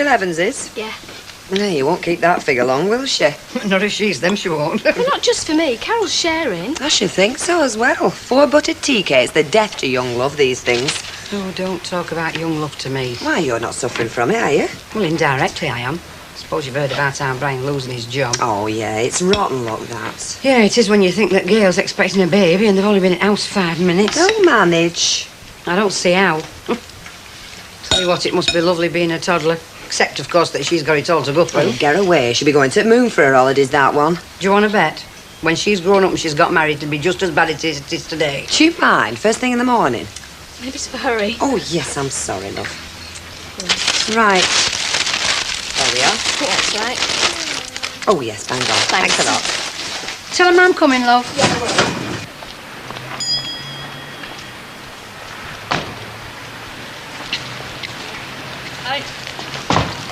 Jill Evans is? Yeah. No, you won't keep that figure long, will she? Not if she's them, she won't. Well, not just for me. Carol's sharing. I should think so as well. 4 buttered tea cakes, they're death to young love, these things. Oh, don't talk about young love to me. Why, you're not suffering from it, are you? Well, indirectly I am. Suppose you've heard about our Brian losing his job. Oh, yeah, it's rotten luck, that. Yeah, it is when you think that Gail's expecting a baby and they've only been at house 5 minutes. They'll manage. I don't see how. Tell you what, it must be lovely being a toddler. Except, of course, that she's got it all to go through. Well, get away. She'll be going to the moon for her holidays, that one. Do you want to bet? When she's grown up and she's got married, it'll be just as bad as it is today. Do you mind? First thing in the morning? Maybe it's for hurry. Oh, yes, I'm sorry, love. Right. There we are. Yeah, that's right. Oh, yes, bang on. Thanks a lot. Tell her I'm coming, love. Yeah,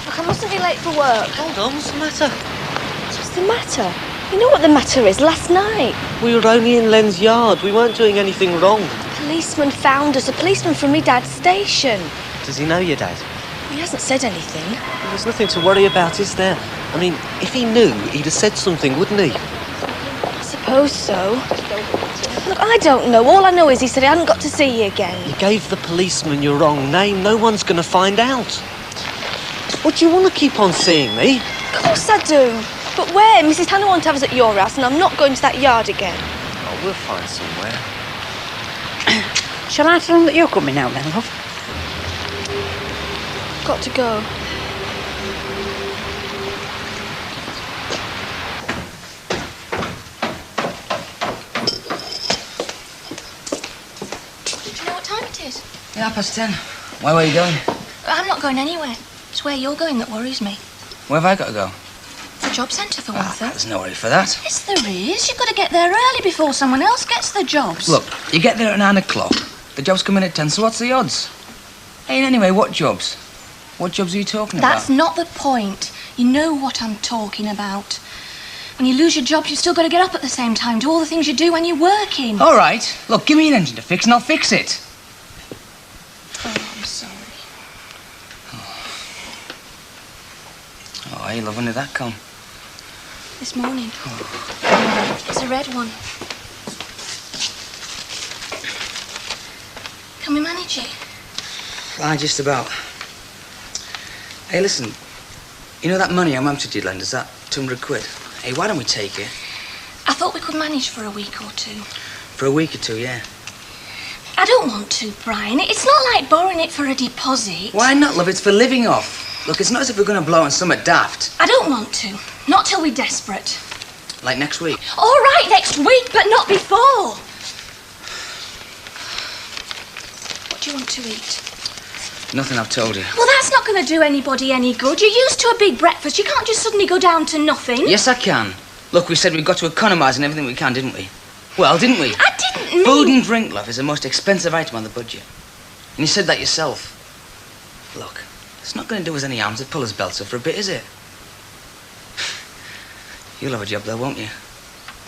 Look, I mustn't be late for work. Hold on, what's the matter? What's the matter? You know what the matter is? Last night, We were only in Len's yard. We weren't doing anything wrong. a policeman found us. A policeman from me dad's station. Does he know your dad? He hasn't said anything. Well, there's nothing to worry about, is there? I mean, if he knew, he'd have said something, wouldn't he? I suppose so. Look, I don't know. All I know is he said he hadn't got to see you again. You gave the policeman your wrong name. No one's going to find out. What, do you want to keep on seeing me? Of course I do. But where? Mrs. Hannah won't have us at your house, and I'm not going to that yard again. Oh, we'll find somewhere. Shall I tell them that you're coming out then, love? Got to go. Do you know what time it is? Yeah, 10:30. Where were you going? I'm not going anywhere. It's where you're going that worries me. Where have I got to go? The job centre, for one thing. There's no hurry for that. Yes, there is. You've got to get there early before someone else gets the jobs. Look, you get there at 9 o'clock. The job's coming at 10, so what's the odds? Hey, and anyway, what jobs? What jobs are you talking about? That's not the point. You know what I'm talking about. When you lose your job, you've still got to get up at the same time, do all the things you do when you're working. All right. Look, give me an engine to fix and I'll fix it. Oh, I'm sorry. Oh, hey, love, when did that come? This morning. It's a red one. Can we manage it? Aye, just about. Hey, listen. You know that money I'm to you, lend? Is that 200 quid? Hey, why don't we take it? I thought we could manage for a week or two. For a week or two, yeah. I don't want to, Brian. It's not like borrowing it for a deposit. Why not, love? It's for living off. Look, it's not as if we're going to blow on something daft. I don't want to. Not till we're desperate. Like next week. All right, next week, but not before. What do you want to eat? Nothing, I've told you. Well, that's not going to do anybody any good. You're used to a big breakfast. You can't just suddenly go down to nothing. Yes, I can. Look, we said we've got to economise in everything we can, didn't we? Well, didn't we? I didn't mean... Food and drink, love, is the most expensive item on the budget. And you said that yourself. Look, it's not going to do us any harm to pull his belts up for a bit, is it? You'll have a job there, won't you?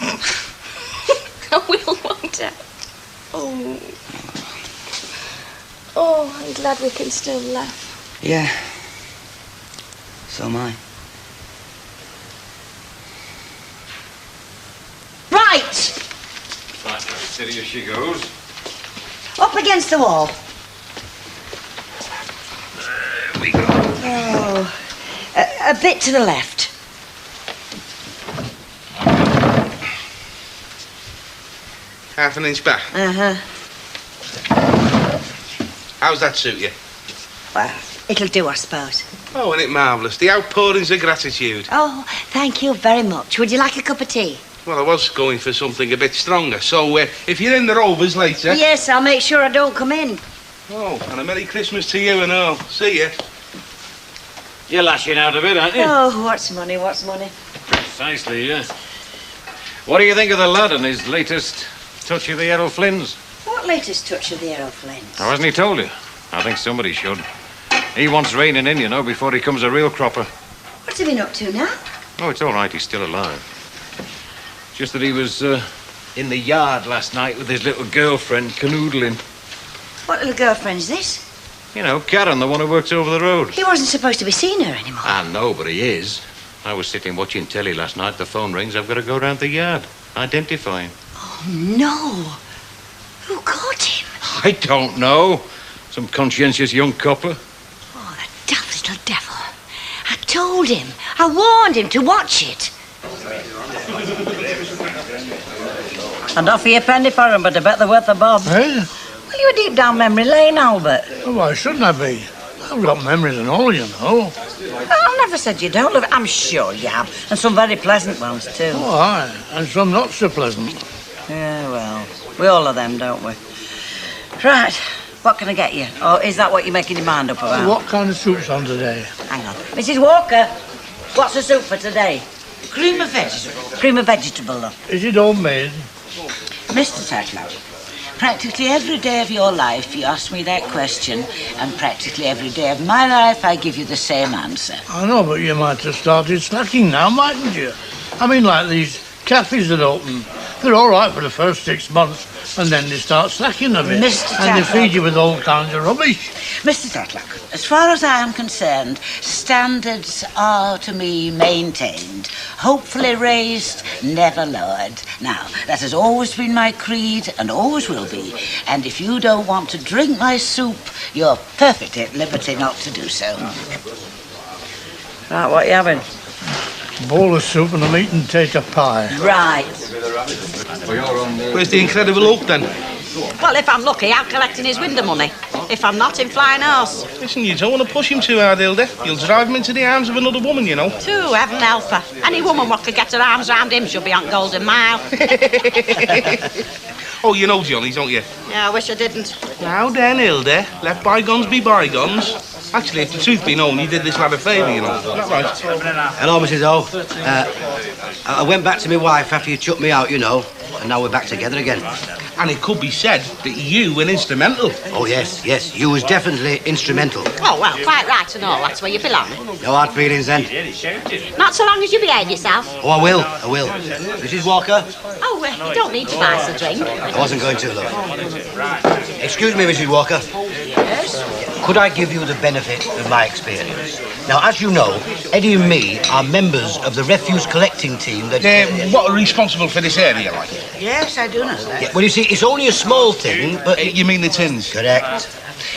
I will, won't I? Oh. Oh, I'm glad we can still laugh. Yeah. So am I. Right! Right, steady as she goes. Up against the wall. There we go. Oh, a bit to the left. Half an inch back. Uh-huh. How's that suit you? Well, it'll do, I suppose. Oh, isn't it marvellous? The outpourings of gratitude. Oh, thank you very much. Would you like a cup of tea? Well, I was going for something a bit stronger, so if you're in the Rovers later... Yes, I'll make sure I don't come in. Oh, and a Merry Christmas to you and all. See you. You're lashing out a bit, aren't you? Oh, what's money, what's money? Precisely, yeah. What do you think of the lad and his latest touch of the Errol Flynn's? What latest touch of the Errol Flynn's? Oh, hasn't he told you? I think somebody should. He wants reining in, you know, before he becomes a real cropper. What's he been up to now? Oh, it's all right, he's still alive. Just that he was in the yard last night with his little girlfriend canoodling. What little girlfriend's this? You know, Karen, the one who works over the road. He wasn't supposed to be seeing her anymore. I know, but he is. I was sitting watching telly last night. The phone rings. I've got to go round the yard. Identify him. Oh, no. Who caught him? I don't know. Some conscientious young copper. Oh, the daft little devil. I told him. I warned him to watch it. I'd offer you a penny for him, but I bet they're worth a bob. Eh? Well, you're deep down memory lane, Albert. Oh, why shouldn't I be? I've got memories and all, you know. I never said you don't love it. I'm sure you have. And some very pleasant ones, too. Oh, aye. And some not so pleasant. Yeah, well, we all have them, don't we? Right, what can I get you? Or is that what you're making your mind up about? What kind of soup's on today? Hang on. Mrs. Walker, what's the soup for today? Cream of vegetable. Cream of vegetable, though. Is it homemade? Mr. Tatlow, practically every day of your life you ask me that question, and practically every day of my life I give you the same answer. I know, but you might have started slacking now, mightn't you? I mean, like these cafes that open. They're all right for the first 6 months, and then they start slacking a bit. Mr. And they Tatlock. feed you with all kinds of rubbish. Mr. Tatlock, as far as I am concerned, standards are to me maintained, hopefully raised, never lowered. Now, that has always been my creed and always will be, and if you don't want to drink my soup, you're perfectly at liberty not to do so. Right, what are you having? Bowl of soup and a meat and tater pie. Right. Where's the Incredible Hulk then? Well, if I'm lucky, I'm collecting his window money. If I'm not, in flying horse. Listen, you don't want to push him too hard, Hilda. You'll drive him into the arms of another woman, you know. Too, heaven help her. Any woman what could get her arms round him should be on Golden Mile. Oh, you know Johnny, don't you? Yeah, I wish I didn't. Now then, Hilda, let bygones be bygones. Actually, if the truth be known, you did this lad a favour, you know. Isn't that right? Hello, Mrs. O. I went back to my wife after you chucked me out, you know, and now we're back together again. And it could be said that you were instrumental. Oh, yes, you was definitely instrumental. Oh, well, quite right and all. That's where you belong. No hard feelings then. Not so long as you behave yourself. Oh, I will. Mrs. Walker? Oh, you don't need to buy us a drink. I wasn't going to, love. Excuse me, Mrs. Walker. Yes? Could I give you the benefit of my experience? Now, as you know, Eddie and me are members of the refuse collecting team that... What are responsible for this area, like? Yes, I do know that. Yeah, well, you see, it's only a small thing, but... You mean the tins? Correct.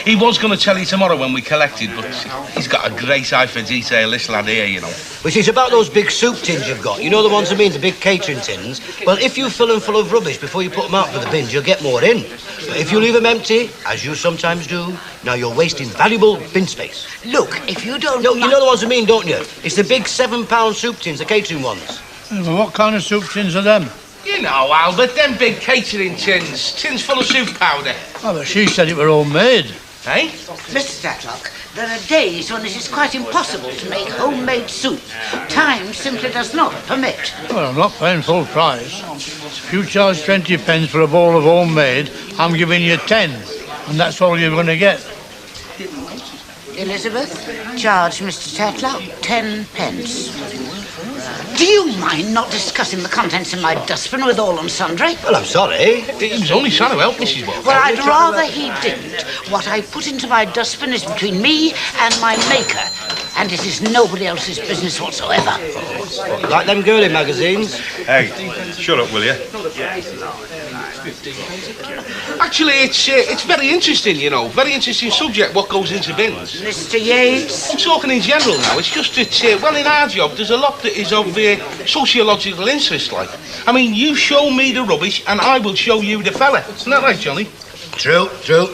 He was going to tell you tomorrow when we collected, but he's got a great eye for detail, this lad here, you know. Which is about those big soup tins you've got. You know the ones I mean, the big catering tins? Well, if you fill them full of rubbish before you put them out for the bins, you'll get more in. But if you leave them empty, as you sometimes do, now you're wasting valuable bin space. Look, if you don't... No, you know the ones I mean, don't you? It's the big £7 soup tins, the catering ones. Yeah, but what kind of soup tins are them? You know, Albert, them big catering tins full of soup powder. Oh, but she said it were homemade. Eh? Mr. Tatlock, there are days when it is quite impossible to make homemade soup. Time simply does not permit. Well, I'm not paying full price. If you charge 20 pence for a bowl of homemade, I'm giving you 10. And that's all you're going to get. Elizabeth, charge Mr. Tatlock 10 pence. Do you mind not discussing the contents of my dustbin with all and sundry? Well, I'm sorry. He was only trying to help Mrs. Walker. Well, I'd rather he didn't. What I put into my dustbin is between me and my maker, and it is nobody else's business whatsoever. Like them girly magazines. Hey, shut up, will you? Actually, it's very interesting, you know. Very interesting subject, what goes into bins. Mr. Yates? I'm talking in general now. It's just that, well, in our job, there's a lot that is of sociological interest, like. I mean, you show me the rubbish, and I will show you the fella. Isn't that right, Johnny? True. True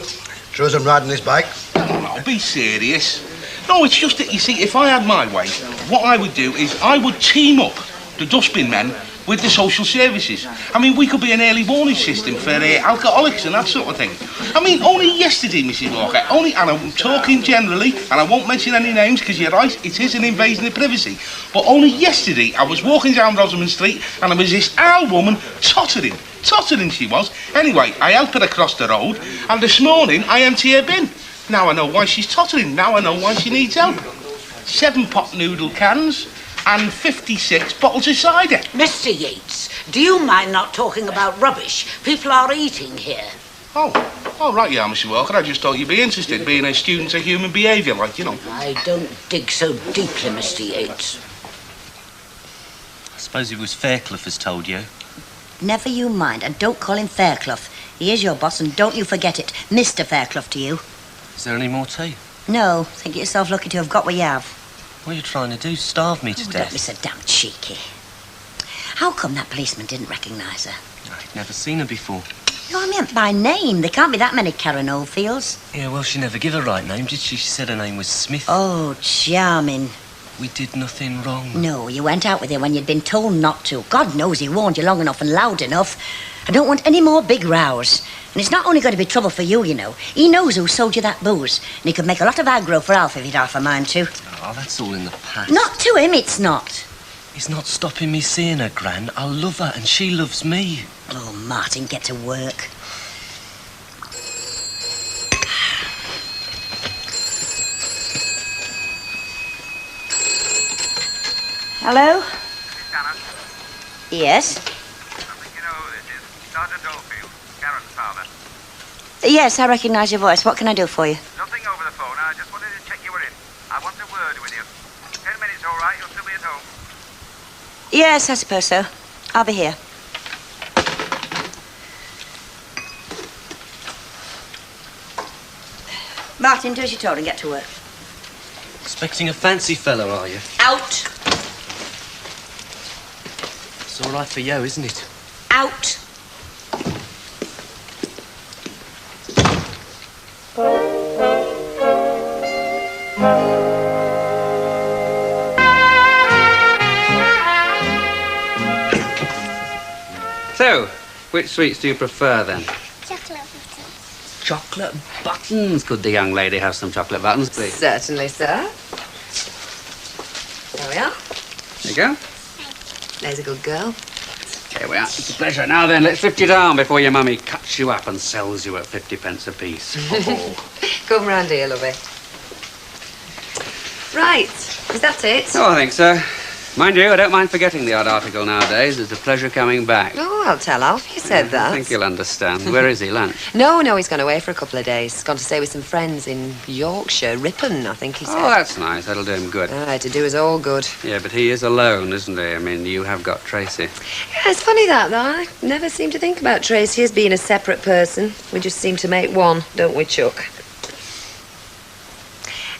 as I'm riding this bike. Oh, be serious. No, it's just that, you see, if I had my way, what I would do is I would team up the dustbin men with the social services. I mean, we could be an early warning system for alcoholics and that sort of thing. I mean, only yesterday, Mrs. Walker, and I'm talking generally, and I won't mention any names because you're right, it is an invasion of privacy. But only yesterday, I was walking down Rosamond Street and there was this old woman tottering she was. Anyway, I helped her across the road, and this morning I empty her bin. Now I know why she's tottering, now I know why she needs help. 7 pot noodle cans and 56 bottles of cider. Mr. Yates, do you mind not talking about rubbish? People are eating here. Oh, right you are, Mr. Walker. I just thought you'd be interested, being a student of human behaviour, like, you know. I don't dig so deeply, Mr. Yates. I suppose it was Fairclough has told you. Never you mind, and don't call him Fairclough. He is your boss, and don't you forget it. Mr. Fairclough to you. Is there any more tea? No, think yourself lucky to have got what you have. What are you trying to do? Starve me to Don't death? be so damn cheeky. How come that policeman didn't recognise her? I'd never seen her before. No, I meant by name. There can't be that many Karen Oldfields. Yeah, well, she never gave her right name, did she? She said her name was Smith. Oh, charming. We did nothing wrong. No, you went out with her when you'd been told not to. God knows he warned you long enough and loud enough. I don't want any more big rows. And it's not only going to be trouble for you, you know. He knows who sold you that booze. And he could make a lot of aggro for Alf if he'd half a mind to. Oh, that's all in the past. Not to him, it's not. It's not stopping me seeing her, Gran. I love her and she loves me. Oh, Martin, get to work. Hello? Yes? You know who this is? Sergeant Oldfield, Karen's father. Yes, I recognise your voice. What can I do for you? Nothing over the phone. I just wanted to check you were in. I want a word with you. 10 minutes, all right? You'll still be at home. Yes, I suppose so. I'll be here. Martin, do as you're told and get to work. Expecting a fancy fellow, are you? Out! It's all right for you, isn't it? Out! So, which sweets do you prefer then? Chocolate buttons. Chocolate buttons. Could the young lady have some chocolate buttons, please? Certainly, sir. There we are. There you go. There's a good girl. Here we are. It's a pleasure. Now then, let's lift you down before your mummy cuts you up and sells you at 50 pence apiece. Come round here, lovey. Right. Is that it? Oh, I think so. Mind you, I don't mind forgetting the odd article nowadays. It's a pleasure coming back. Oh, I'll tell Alf. You said that. I think he'll understand. Where is he, lunch? No, he's gone away for a couple of days. Gone to stay with some friends in Yorkshire. Ripon, I think he said. Oh, that's nice. That'll do him good. Aye, to do us all good. Yeah, but he is alone, isn't he? I mean, you have got Tracy. Yeah, it's funny that, though. I never seem to think about Tracy as being a separate person. We just seem to make one, don't we, Chuck?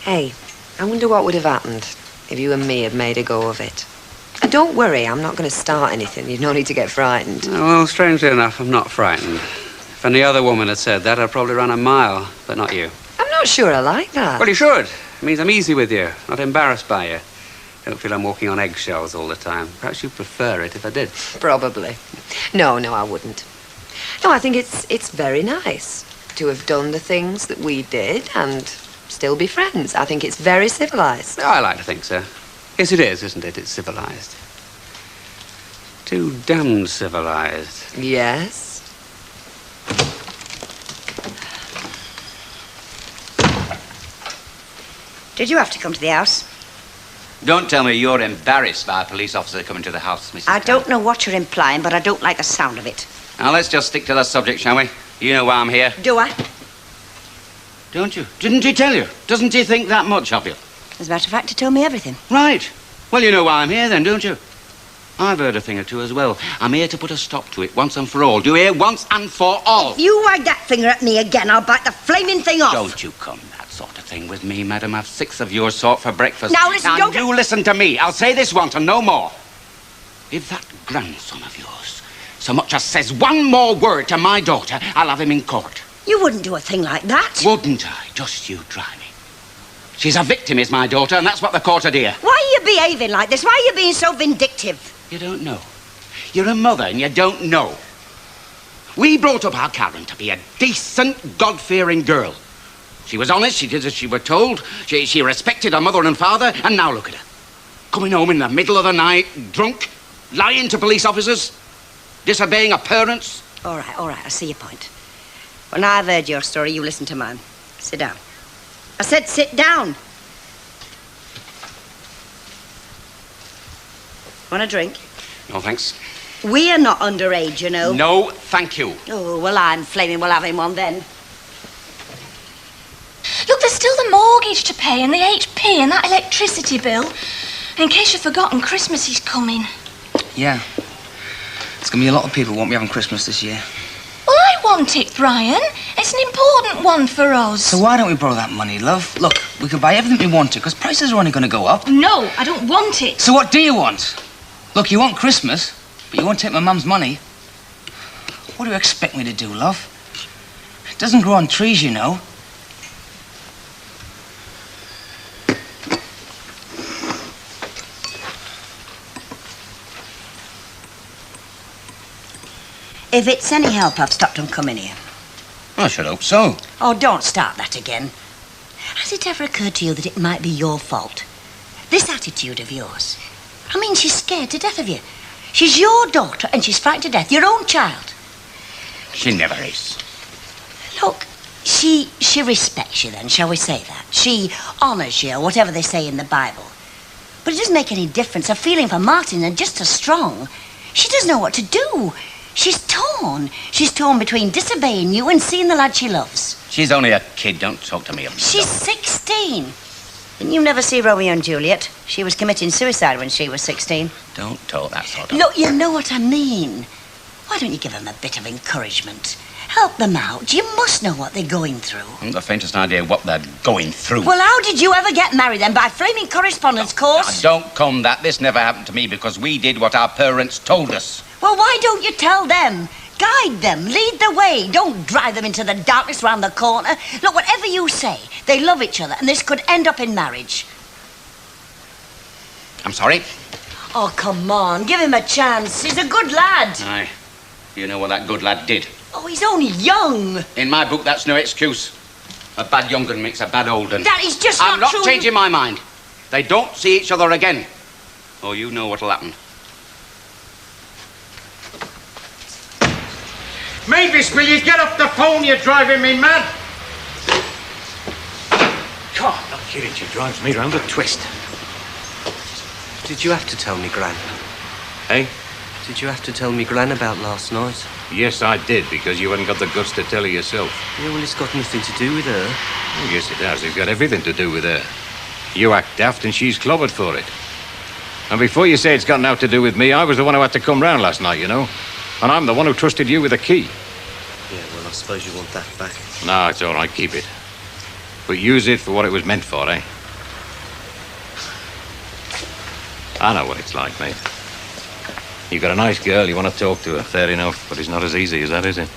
Hey, I wonder what would have happened if you and me had made a go of it. And don't worry, I'm not going to start anything. You've no need to get frightened. Oh, well, strangely enough, I'm not frightened. If any other woman had said that, I'd probably run a mile, but not you. I'm not sure I like that. Well, you should. It means I'm easy with you, not embarrassed by you. Don't feel I'm walking on eggshells all the time. Perhaps you'd prefer it if I did. Probably. No, I wouldn't. No, I think it's very nice to have done the things that we did and still be friends. I think it's very civilised. Oh, I like to think so. Yes, it is, isn't it? It's civilised. Too damned civilised. Yes. Did you have to come to the house? Don't tell me you're embarrassed by a police officer coming to the house, Mrs. I don't know what you're implying, but I don't like the sound of it. Now, let's just stick to the subject, shall we? You know why I'm here. Do I? Don't you? Didn't he tell you? Doesn't he think that much of you? As a matter of fact, he told me everything. Right. Well, you know why I'm here then, don't you? I've heard a thing or two as well. I'm here to put a stop to it once and for all. Do you hear? Once and for all. If you wag that finger at me again, I'll bite the flaming thing off. Don't you come that sort of thing with me, madam. I've 6 of your sort for breakfast. Now, listen, don't... you listen to me. I'll say this once and no more. If that grandson of yours so much as says one more word to my daughter, I'll have him in court. You wouldn't do a thing like that. Wouldn't I? Just you try me. She's a victim, is my daughter, and that's what the court are dear. Why are you behaving like this? Why are you being so vindictive? You don't know. You're a mother and you don't know. We brought up our Karen to be a decent, God-fearing girl. She was honest, she did as she were told, she respected her mother and father, and now look at her. Coming home in the middle of the night, drunk, lying to police officers, disobeying her parents. All right, I see your point. Well, now I've heard your story, you listen to mine. Sit down. I said sit down. Want a drink? No, thanks. We're not underage, you know. No, thank you. Oh, well, I'm flaming well having one then. Look, there's still the mortgage to pay and the HP and that electricity bill. And in case you've forgotten, Christmas is coming. Yeah. There's going to be a lot of people who won't be having Christmas this year. Well, I want it, Brian. It's an important one for us. So why don't we borrow that money, love? Look, we could buy everything we wanted, because prices are only going to go up. No, I don't want it. So what do you want? Look, you want Christmas, but you won't take my mum's money. What do you expect me to do, love? It doesn't grow on trees, you know. If it's any help, I've stopped them coming here. I should hope so. Oh, don't start that again. Has it ever occurred to you that it might be your fault? This attitude of yours. I mean, she's scared to death of you. She's your daughter and she's frightened to death, your own child. She never is. Look, she respects you then, shall we say that? She honours you, or whatever they say in the Bible. But it doesn't make any difference. Her feeling for Martin is just as strong. She doesn't know what to do. She's torn. She's torn between disobeying you and seeing the lad she loves. She's only a kid. Don't talk to me of She's 16. Didn't you never see Romeo and Juliet? She was committing suicide when she was 16. Don't talk that sort of... Look, you know what I mean. Why don't you give them a bit of encouragement? Help them out. You must know what they're going through. I haven't the faintest idea what they're going through. Well, how did you ever get married then? By flaming correspondence course? Now, don't come that. This never happened to me because we did what our parents told us. Well, why don't you tell them? Guide them. Lead the way. Don't drive them into the darkness round the corner. Look, whatever you say, they love each other and this could end up in marriage. I'm sorry. Oh, come on. Give him a chance. He's a good lad. Aye. You know what that good lad did. Oh, he's only young. In my book, that's no excuse. A bad young un makes a bad old un. That is just I'm not not true. changing my mind. They don't see each other again. Oh, you know what'll happen. Mavis, will you get off the phone? You're driving me mad. God, not kidding. She drives me round a twist. Did you have to tell me, Gran? Eh? Did you have to tell me, Gran, about last night? Yes, I did, because you hadn't got the guts to tell her yourself. Yeah, well, it's got nothing to do with her. Oh, yes, it has. It's got everything to do with her. You act daft and she's clobbered for it. And before you say it's got nothing to do with me, I was the one who had to come round last night, you know. And I'm the one who trusted you with the key. Yeah, well, I suppose you want that back. No, it's all right. Keep it. But use it for what it was meant for, eh? I know what it's like, mate. You've got a nice girl, you want to talk to her, fair enough, but it's not as easy as that, is it?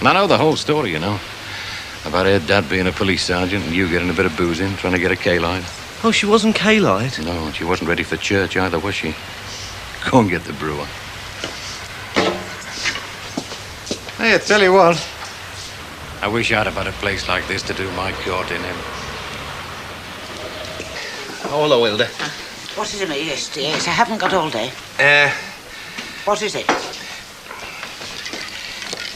And I know the whole story, you know. About her dad being a police sergeant and you getting a bit of booze in, trying to get a K-line. Oh, she wasn't K-lied? No, and she wasn't ready for church either, was she? Go and get the brewer. Hey, I tell you what. I wish I'd have had a place like this to do my courting in. Oh, hello, Hilda. What is it, yes, yes, I haven't got all day. What is it?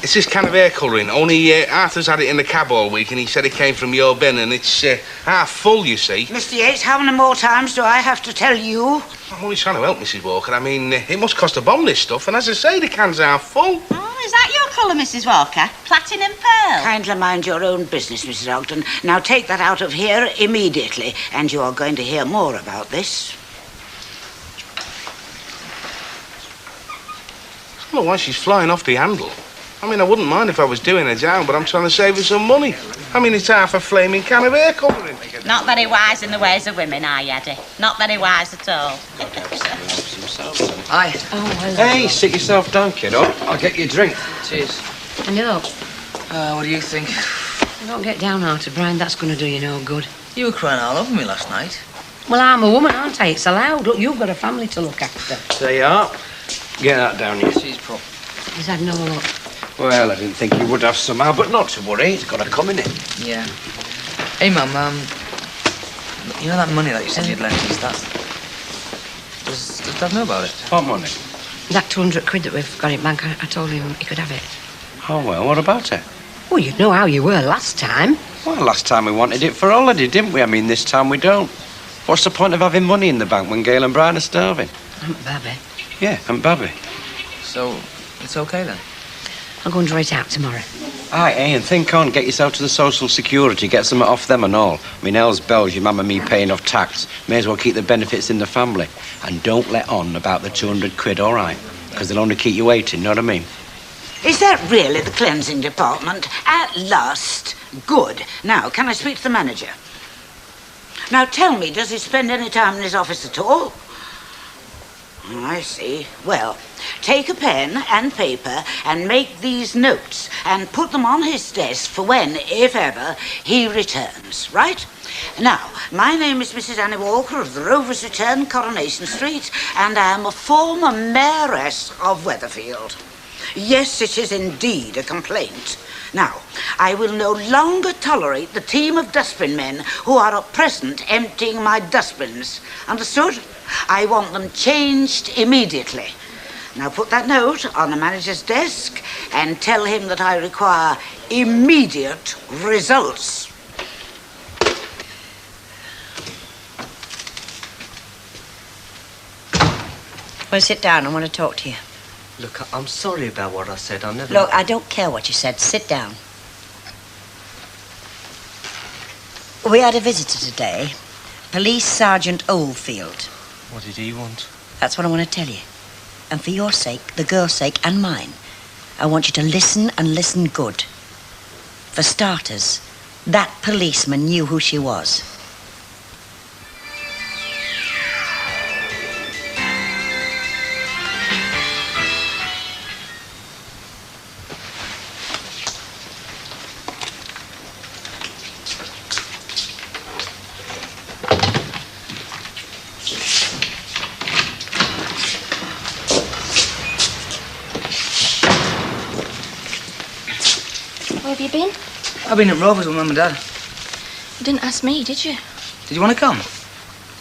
It's this can of hair colouring. Only Arthur's had it in the cab all week and he said it came from your bin and it's half full, you see. Mr. Yates, how many more times do I have to tell you? I'm only trying to help, Mrs. Walker. I mean, it must cost a bomb, this stuff, and as I say, the can's half full. Oh, is that your colour, Mrs. Walker? Platinum pearl? Kindly mind your own business, Mrs. Ogden. Now take that out of here immediately, and you are going to hear more about this. I don't know why she's flying off the handle. I mean, I wouldn't mind if I was doing her down, but I'm trying to save her some money. I mean, it's half a flaming can of hair colouring. Not very wise in the ways of women, are you, Eddie? Not very wise at all. Hi. Oh, hello. Hey, sit yourself down, kiddo. I'll get you a drink. Cheers. And you know, What do you think? don't get downhearted, Brian. That's going to do you no good. You were crying all over me last night. Well, I'm a woman, aren't I? It's allowed. Look, you've got a family to look after. There you are. Get that down, you. She's prop. He's had no luck. Well, I didn't think you would have somehow, but not to worry. It's got to come in it. Yeah. Hey, Mum, you know that money that you said you'd lent us, does Dad know about it? What money? That 200 quid that we've got in bank, I told him he could have it. Oh, well, what about it? Well, you'd know how you were last time. Well, last time we wanted it for holiday, didn't we? I mean, this time we don't. What's the point of having money in the bank when Gail and Brian are starving? Aunt Babby. Yeah, and Babby. So, it's okay then? I'll go and draw it out tomorrow. Aye, and think on, get yourself to the social security, get some off them and all. I mean, hell's bells, your mum and me paying off tax. May as well keep the benefits in the family. And don't let on about the 200 quid, all right? Because they'll only keep you waiting, know what I mean? Is that really the cleansing department? At last. Good. Now, can I speak to the manager? Now, tell me, does he spend any time in his office at all? I see. Well, take a pen and paper and make these notes and put them on his desk for when, if ever, he returns, right? Now, my name is Mrs. Annie Walker of the Rovers Return, Coronation Street, and I am a former mayoress of Weatherfield. Yes, it is indeed a complaint. Now, I will no longer tolerate the team of dustbin men who are at present emptying my dustbins. Understood? I want them changed immediately. Now put that note on the manager's desk and tell him that I require immediate results. Well, sit down. I want to talk to you. Look, I'm sorry about what I said. I never... Look, I don't care what you said. Sit down. We had a visitor today. Police Sergeant Oldfield. What did he want? That's what I want to tell you. And for your sake, the girl's sake, and mine, I want you to listen and listen good. For starters, that policeman knew who she was. Where have you been? I've been at Rovers with Mum and Dad. You didn't ask me, did you? Did you want to come?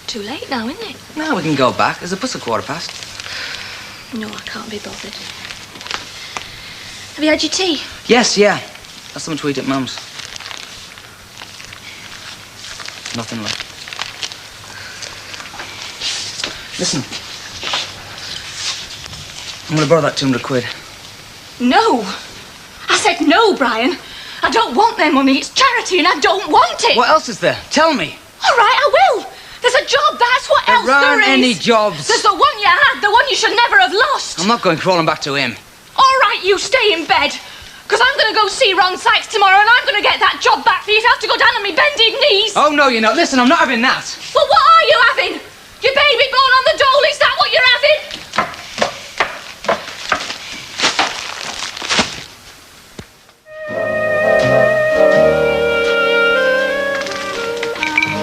Too late now, isn't it? No, we can go back. There's a bus at 1:15. No, I can't be bothered. Have you had your tea? Yes, yeah. That's something to eat at Mum's. Nothing left. Listen. I'm going to borrow that 200 quid. No! I said no, Brian. I don't want their money. It's charity and I don't want it. What else is there? Tell me. All right, I will. There's a job, that's what else There aren't there is. any jobs. There's the one you had, the one you should never have lost. I'm not going crawling back to him. All right, you stay in bed. Because I'm going to go see Ron Sykes tomorrow and I'm going to get that job back for you if you have to go down on me bended knees. Oh, no, you're not. Listen, I'm not having that. Well, what are you having? Your baby born on the dole, is that what you're having?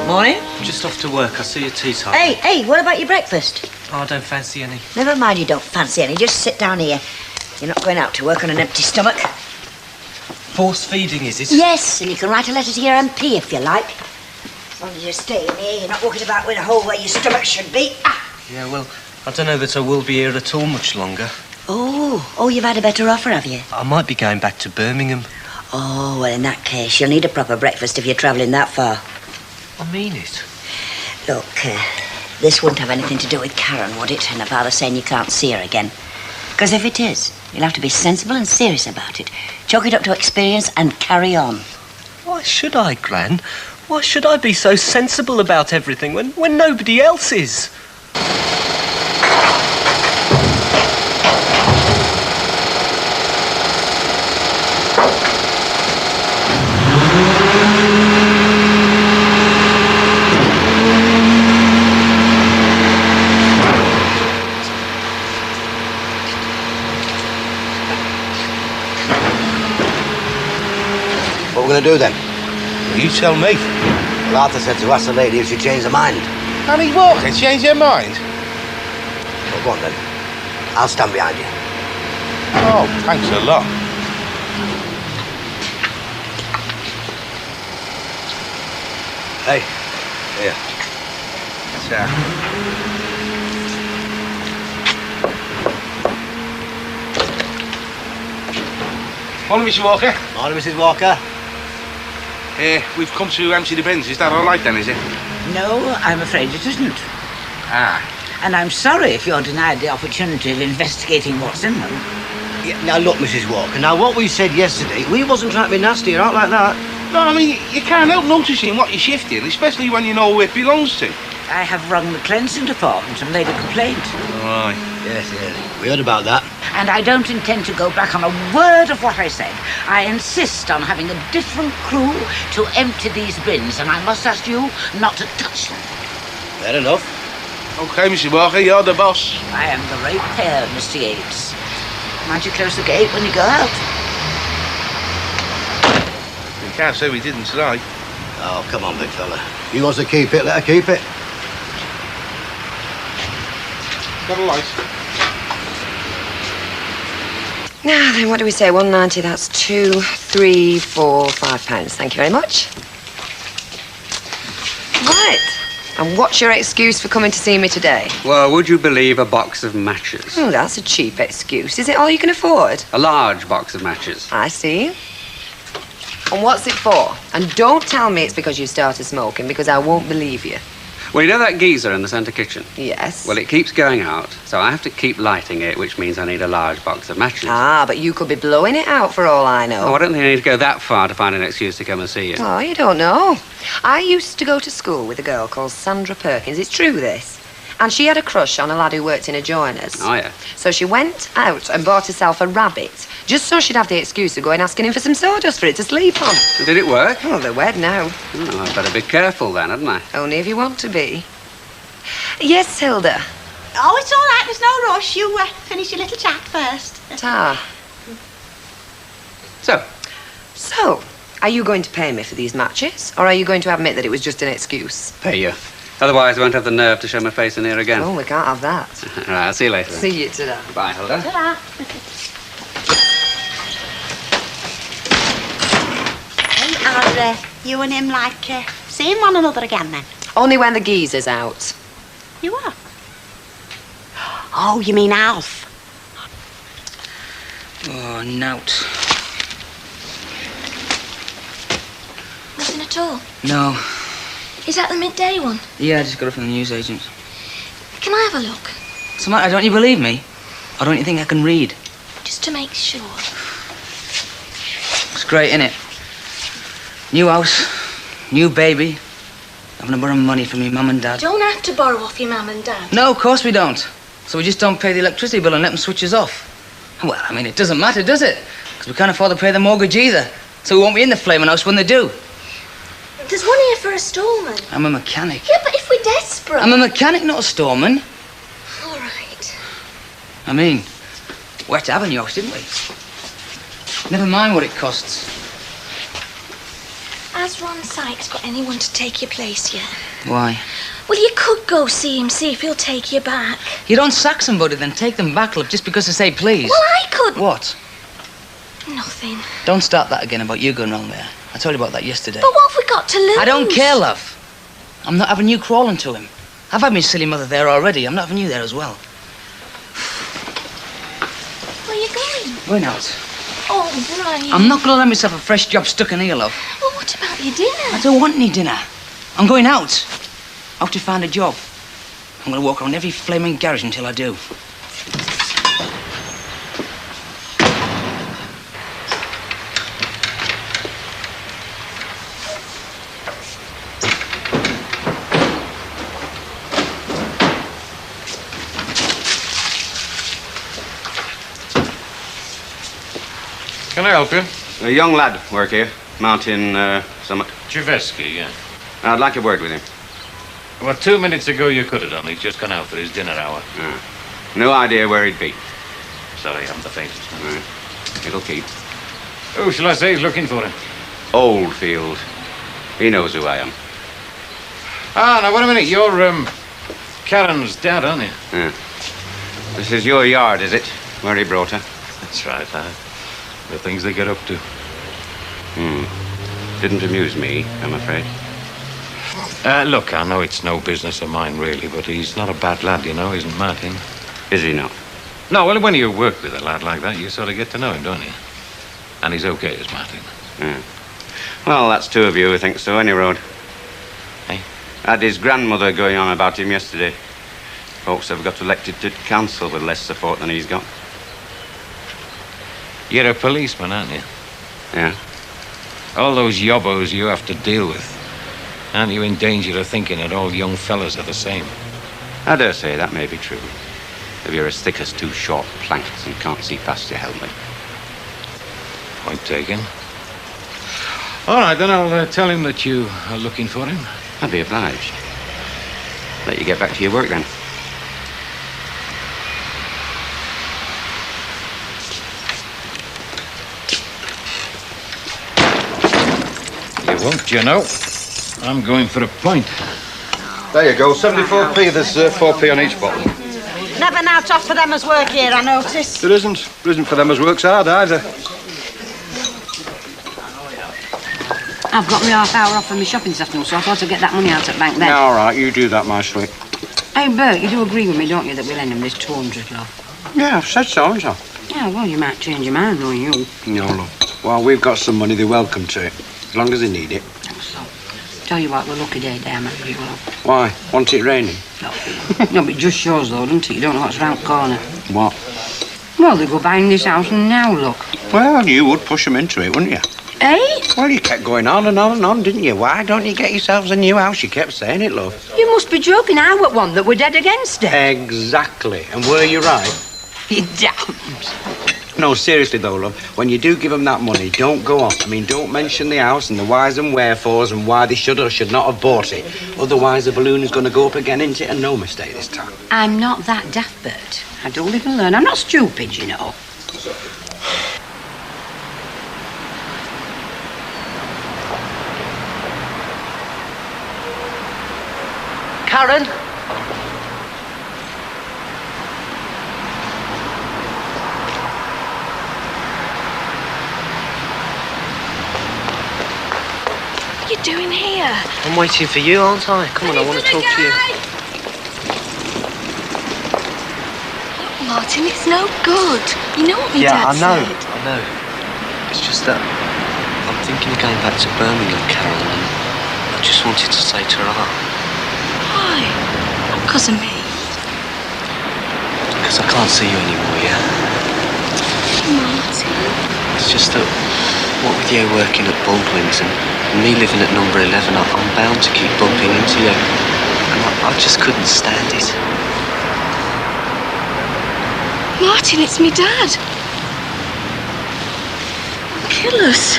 Morning. Just off to work. I see your tea time. Hey, what about your breakfast? Oh, I don't fancy any. Never mind, you don't fancy any. Just sit down here. You're not going out to work on an empty stomach. Force feeding, is it? Yes, and you can write a letter to your MP if you like. As long as you're staying here, you're not walking about with a hole where your stomach should be. Yeah, well, I don't know that I will be here at all much longer. Oh, you've had a better offer, have you? I might be going back to Birmingham. Oh, well, in that case, you'll need a proper breakfast if you're travelling that far. I mean it. Look, this wouldn't have anything to do with Karen, would it? And her father saying you can't see her again. Because if it is, you'll have to be sensible and serious about it. Chalk it up to experience and carry on. Why should I, Gran? Why should I be so sensible about everything when nobody else is? What are we going to do then? Well, you tell me. Well, Arthur said to ask the lady if she changed her mind. Annie Walker, change your mind? Well, go on then. I'll stand behind you. Oh, thanks a lot. Hey, here. Morning, Mr. Walker. Morning, Mrs. Walker. We've come to empty the bins. Is that all right then, is it? No, I'm afraid it isn't. Ah. And I'm sorry if you're denied the opportunity of investigating what's in them. Yeah, now look, Mrs. Walker, now what we said yesterday, we wasn't trying to be nasty or out like that. No, I mean, you can't help noticing what you're shifting, especially when you know who it belongs to. I have rung the cleansing department and made a complaint. Right. Yes, we heard about that. And I don't intend to go back on a word of what I said. I insist on having a different crew to empty these bins, and I must ask you not to touch them. Fair enough. OK, Mr. Walker, you're the boss. I am the right pair, Mr. Yates. Mind you close the gate when you go out. You can't say we didn't try. Oh, come on, big fella. If he wants to keep it, let her keep it. Got a light. Now then, what do we say? 190, that's 2, 3, 4, 5 pounds. Thank you very much. Right. And what's your excuse for coming to see me today? Well, would you believe a box of matches? Oh, that's a cheap excuse. Is it all you can afford? A large box of matches. I see. And what's it for? And don't tell me it's because you started smoking, because I won't believe you. Well, you know that geyser in the centre kitchen? Yes. Well, it keeps going out, so I have to keep lighting it, which means I need a large box of matches. Ah, but you could be blowing it out for all I know. Oh, I don't think I need to go that far to find an excuse to come and see you. Oh, you don't know. I used to go to school with a girl called Sandra Perkins. It's true, this. And she had a crush on a lad who worked in a joiner's. Oh, yeah. So she went out and bought herself a rabbit, just so she'd have the excuse of going asking him for some sawdust for it to sleep on. Did it work? Oh, they're wed now. Oh, I'd better be careful then, hadn't I? Only if you want to be. Yes, Hilda. Oh, it's all right. There's no rush. You finish your little chat first. Ta. So, are you going to pay me for these matches? Or are you going to admit that it was just an excuse? Pay you. Otherwise, I won't have the nerve to show my face in here again. Oh, we can't have that. All right, I'll see you later. See you ta-da. Bye, Hilda. Ta-da. Are you and him like seeing one another again then? Only when the geezer's out. You are? Oh, you mean Alf? Oh, nout. Nothing at all. No. Is that the midday one? Yeah, I just got it from the newsagents. Can I have a look? What's the matter? Don't you believe me? Or don't you think I can read? Just to make sure. It's great, innit? New house, new baby. Having to borrow money from your mum and dad. Don't have to borrow off your mum and dad. No, of course we don't. So we just don't pay the electricity bill and let them switch us off. Well, I mean, it doesn't matter, does it? Because we can't afford to pay the mortgage either. So we won't be in the flaming house when they do. There's one here for a storeman. I'm a mechanic. Yeah, but if we're desperate... I'm a mechanic, not a storeman. All right. I mean, we had to have a new house, didn't we? Never mind what it costs. Has Ron Sykes got anyone to take your place yet? Why? Well, you could go see him, see if he'll take you back. You don't sack somebody, then take them back, love, just because they say please. Well, I could... What? Nothing. Don't start that again about you going wrong there. I told you about that yesterday. But what have we got to lose? I don't care, love. I'm not having you crawling to him. I've had my silly mother there already. I'm not having you there as well. Where are you going? Going out. Oh, Brian. I'm not going to let myself a fresh job stuck in here, love. Well, what about your dinner? I don't want any dinner. I'm going out. Out to find a job. I'm going to walk around every flaming garage until I do. Can I help you? A young lad work here, Mountain Summit. Chivesky, yeah. I'd like a word with him. Well, 2 minutes ago you could have done. He's just gone out for his dinner hour. No idea where he'd be. Sorry, I'm the faintest. It'll keep. Who shall I say is looking for him? Oldfield. He knows who I am. Ah, now, wait a minute. You're, Karen's dad, aren't you? Yeah. This is your yard, is it? Where he brought her? That's right, the things they get up to. Didn't amuse me, I'm afraid. Look, I know it's no business of mine, really, but he's not a bad lad, you know, isn't Martin? Is he not? No, well, when you work with a lad like that, you sort of get to know him, don't you? And he's okay as Martin. Yeah. Well, that's two of you who think so, any road. Hey? Had his grandmother going on about him yesterday. Folks have got elected to council with less support than he's got. You're a policeman, aren't you? Yeah. All those yobbos you have to deal with. Aren't you in danger of thinking that all young fellas are the same? I dare say that may be true. If you're as thick as two short planks and can't see past your helmet. Point taken. All right, then I'll tell him that you are looking for him. I'd be obliged. Let you get back to your work then. You won't, you know. I'm going for a pint. There you go, 74p. There's 4p on each bottle. Never now tough for them as work here, I notice. There isn't. There isn't for them as works hard either. I've got me half hour off from my shopping this afternoon, so I thought I'd get that money out at the bank then. Yeah, all right, you do that, my sweet. Hey, Bert, you do agree with me, don't you, that we'll lend him this 200, love? Yeah, I've said so, haven't I? Yeah, well, you might change your mind, knowing you. No, love. Well, we've got some money, they're welcome to it. As long as they need it. So, tell you what, we're lucky day down at you, love. Why? Want it raining? No. No, but it just shows, though, doesn't it? You don't know what's round the corner. What? Well, they go buying this house and now look. Well, you would push them into it, wouldn't you? Eh? Well, you kept going on and on and on, didn't you? Why don't you get yourselves a new house? You kept saying it, love. You must be joking. I were one that were dead against it. Exactly. And were you right? You damned. No, seriously, though, love, when you do give them that money, don't go on. I mean, don't mention the house and the whys and wherefores and why they should or should not have bought it. Otherwise, the balloon is going to go up again, isn't it? And no mistake this time. I'm not that daft, Bert. I do live and learn. I'm not stupid, you know. Karen? What are you doing here? I'm waiting for you, aren't I? Come on, I want to talk to you. Look, Martin, it's no good. You know what my Yeah, dad I know. said. I know. It's just that I'm thinking of going back to Birmingham, Carol, and I just wanted to say to her, Why? Not because of me. because I can't see you anymore, yeah? Martin. It's just that, what with you working at Baldwin's and me living at number 11, I'm bound to keep bumping into you. And I just couldn't stand it. Martin, it's me dad. Kill us.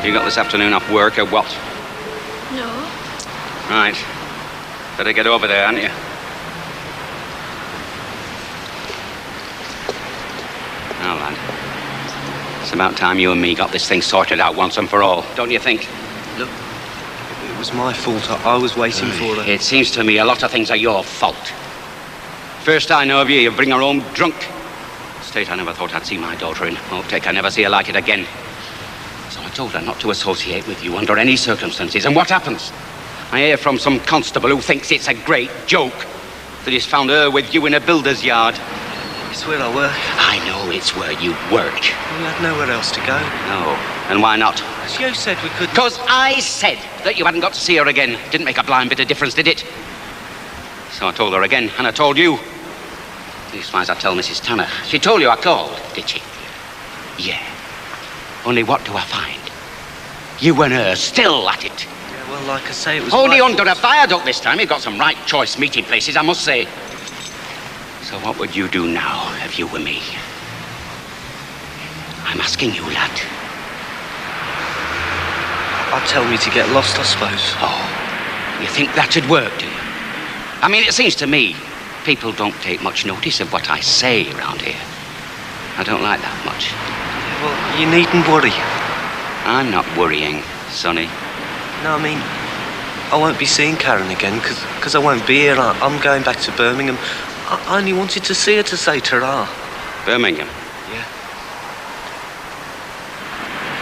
You got this afternoon off work or what? No. Right. Better get over there, aren't you? Now, lad. It's about time you and me got this thing sorted out once and for all, don't you think? Look, it was my fault. I was waiting for her. It seems to me a lot of things are your fault. First I know of you, you bring her home drunk. State I never thought I'd see my daughter in. Hope take I never see her like it again. So I told her not to associate with you under any circumstances. And what happens? I hear from some constable who thinks it's a great joke that he's found her with you in a builder's yard. It's where I work. I know it's where you work. We had nowhere else to go. No. And why not? As you said, we couldn't. Because I said that you hadn't got to see her again. Didn't make a blind bit of difference, did it? So I told her again, and I told you. Leastwise, I tell Mrs. Tanner. She told you I called, did she? Yeah. Only what do I find? You and her still at it. Yeah, well, like I say, it was Only my under a viaduct this time. You've got some right choice meeting places, I must say. So what would you do now if you were me? I'm asking you, lad. I'd tell me to get lost, I suppose. Oh, you think that should work, do you? I mean, it seems to me people don't take much notice of what I say around here. I don't like that much. Yeah, well, you needn't worry. I'm not worrying, Sonny. No, I mean, I won't be seeing Karen again, because I won't be here. I'm going back to Birmingham. I only wanted to see her to say ta-ra. Birmingham? Yeah.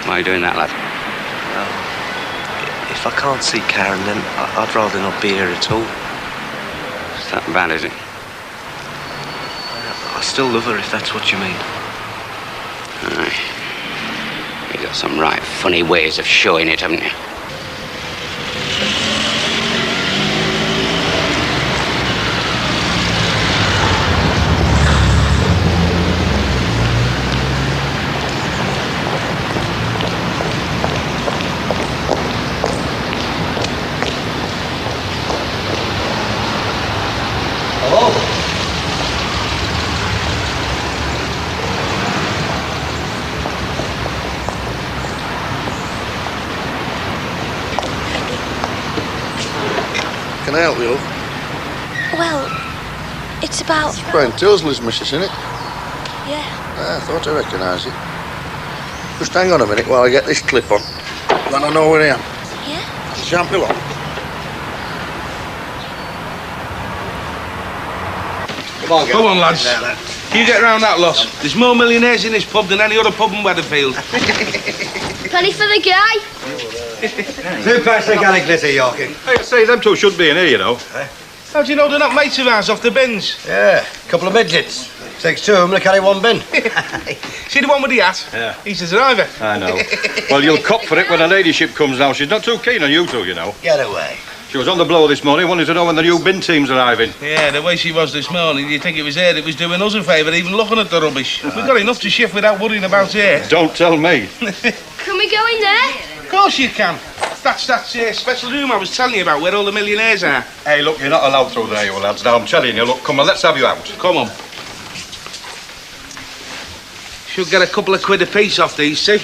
Why are you doing that, lad? If I can't see Karen, then I'd rather not be here at all. It's that bad, is it? still love her, if that's what you mean. Aye. You've got some right funny ways of showing it, haven't you? Can I help you? Well, it's about... Brian Tilsley's missus, isn't it? Yeah. I thought I recognised it. Just hang on a minute while I get this clip on. Then I know where I am. Yeah? It shan't be long. Come on, lads. You get round that lot. There's more millionaires in this pub than any other pub in Weatherfield. Penny for the guy. Two pints of garlic glitter, Yorkie. Hey, I say, them two should be in here, you know. How do you know they're not mates of ours off the bins? Yeah, couple of midgets. Takes two of them to carry one bin. See the one with the hat? Yeah. He's a driver. I know. Well, you'll cop for it when her ladyship comes now. She's not too keen on you two, you know. Get away. She was on the blower this morning, wanted to know when the new bin team's arriving. Yeah, the way she was this morning, you'd think it was her that was doing us a favour, even looking at the rubbish. We've got enough to shift without worrying about her. Don't tell me. Can we go in there? Of course you can. That's that special room I was telling you about, where all the millionaires are. Hey, look, you're not allowed through there, you lads. Now, I'm telling you, look, come on, let's have you out. Come on. Should get a couple of quid apiece off these, see?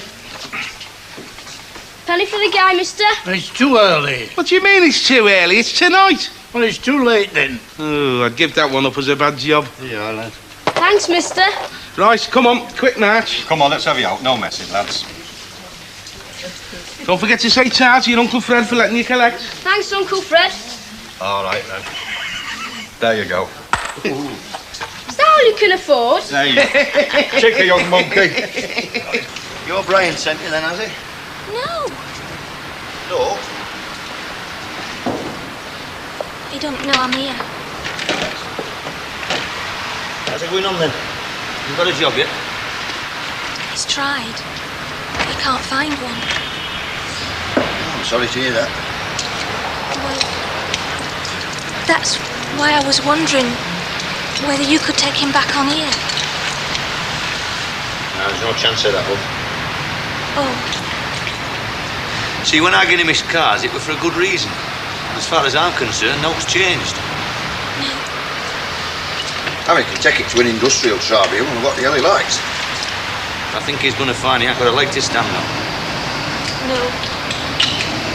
Penny for the guy, mister. It's too early. What do you mean it's too early? It's tonight. Well, it's too late then. Oh, I'd give that one up as a bad job. Yeah, lad. Thanks, mister. Right, come on, quick march. Come on, let's have you out. No messing, lads. Don't forget to say ta to your Uncle Fred for letting you collect. Thanks, Uncle Fred. All right, then. There you go. Is that all you can afford? Hey, cheeky young monkey. Your Brian sent you then, has he? No. No? He don't know I'm here. How's it going on then? You got a job yet? He's tried. He can't find one. I'm sorry to hear that. Well, that's why I was wondering whether you could take him back on here. No, there's no chance of that, love. Oh. See, when I get him his cars, it was for a good reason. As far as I'm concerned, nothing's changed. No. I mean, he can take it to an industrial tribunal and what the hell he likes. I think he's going to find he ain't got a leg to stand on. No.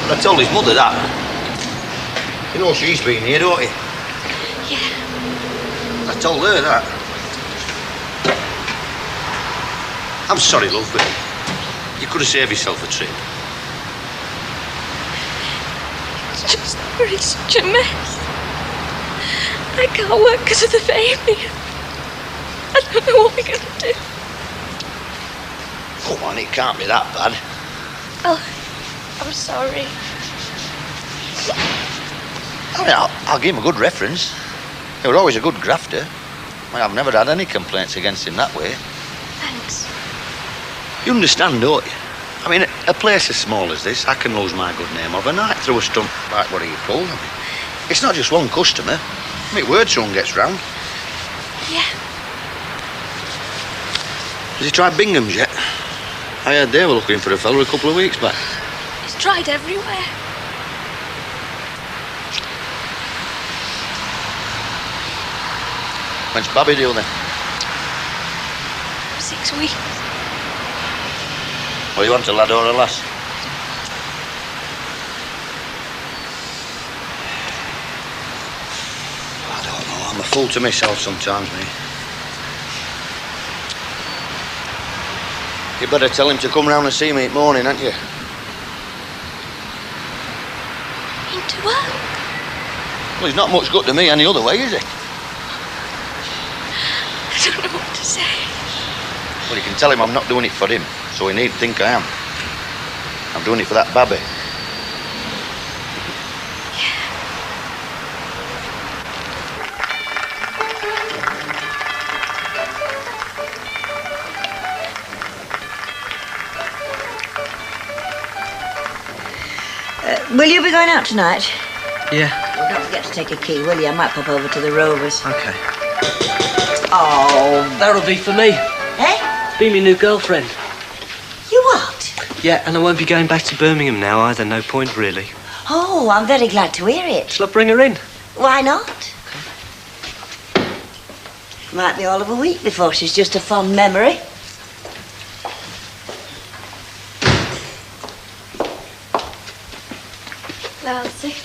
But I told his mother that. You know she's been here, don't you? Yeah. I told her that. I'm sorry, love, but you could have saved yourself a trip. It's just we're in such a mess. I can't work because of the baby. I don't know what we're going to do. Come on, it can't be that bad. Oh, I'm sorry. I mean, I'll give him a good reference. He was always a good grafter. I mean, I've never had any complaints against him that way. Thanks. You understand, don't you? I mean, a place as small as this, I can lose my good name overnight through a stunt like what he pulled. I mean, it's not just one customer. I mean, word soon gets round. Yeah. Has he tried Bingham's yet? I heard they were looking for a fella a couple of weeks back. He's tried everywhere. When's Babby due then? 6 weeks. Well, you want a lad or a lass? I don't know. I'm a fool to myself sometimes, me. You better tell him to come round and see me at morning, ain't you? Into work? Well, he's not much good to me any other way, is he? I don't know what to say. Well, you can tell him I'm not doing it for him, so he needn't think I am. I'm doing it for that babby. Will you be going out tonight? Yeah. Well, don't forget to take a key, will you? I might pop over to the Rovers. Okay. Oh, that'll be for me. Eh? Be my new girlfriend. You what? Yeah, and I won't be going back to Birmingham now either. No point, really. Oh, I'm very glad to hear it. Shall I bring her in? Why not? Might be all of a week before she's just a fond memory. Hello, Elsie.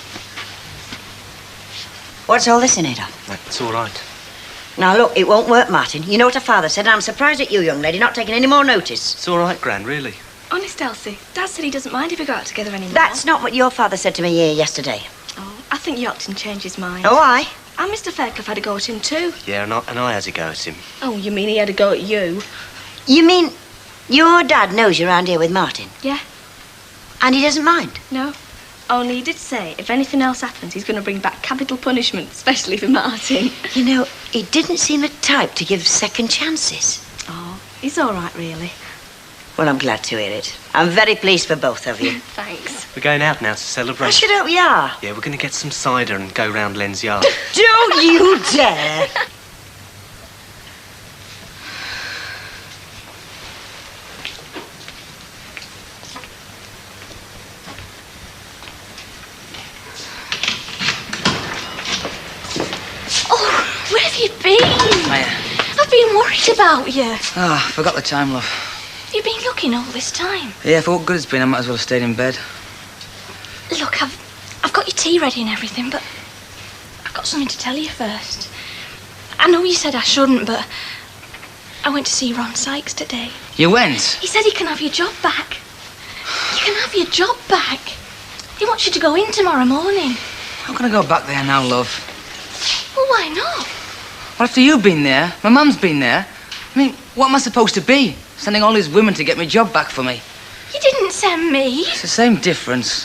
What's all this in it of? It's all right. Now, look, it won't work, Martin. You know what her father said, and I'm surprised at you, young lady, not taking any more notice. It's all right, Gran, really. Honest, Elsie. Dad said he doesn't mind if we go out together anymore. That's not what your father said to me here yesterday. Oh, I think Yachton changed his mind. Oh, why? And Mr. Fairclough had a go at him too. Yeah, and I had to go at him. Oh, you mean he had a go at you? You mean your dad knows you're around here with Martin? Yeah. And he doesn't mind? No. Only he did say if anything else happens, he's going to bring back capital punishment, especially for Martin. You know, he didn't seem the type to give second chances. Oh, he's all right, really. Well, I'm glad to hear it. I'm very pleased for both of you. Thanks. We're going out now to celebrate. I should hope you are. Yeah, we're going to get some cider and go round Len's yard. Don't you dare! Oh, where have you been? Hiya. I've been worried about you. Ah, I forgot the time, love. You've been looking all this time. Yeah, for what good it's been, I might as well have stayed in bed. Look, I've got your tea ready and everything, but I've got something to tell you first. I know you said I shouldn't, but I went to see Ron Sykes today. You went? He said he can have your job back. You can have your job back. He wants you to go in tomorrow morning. How can I go back there now, love? Well, why not? What after you've been there? My mum's been there. I mean, what am I supposed to be? Sending all these women to get my job back for me? You didn't send me. It's the same difference.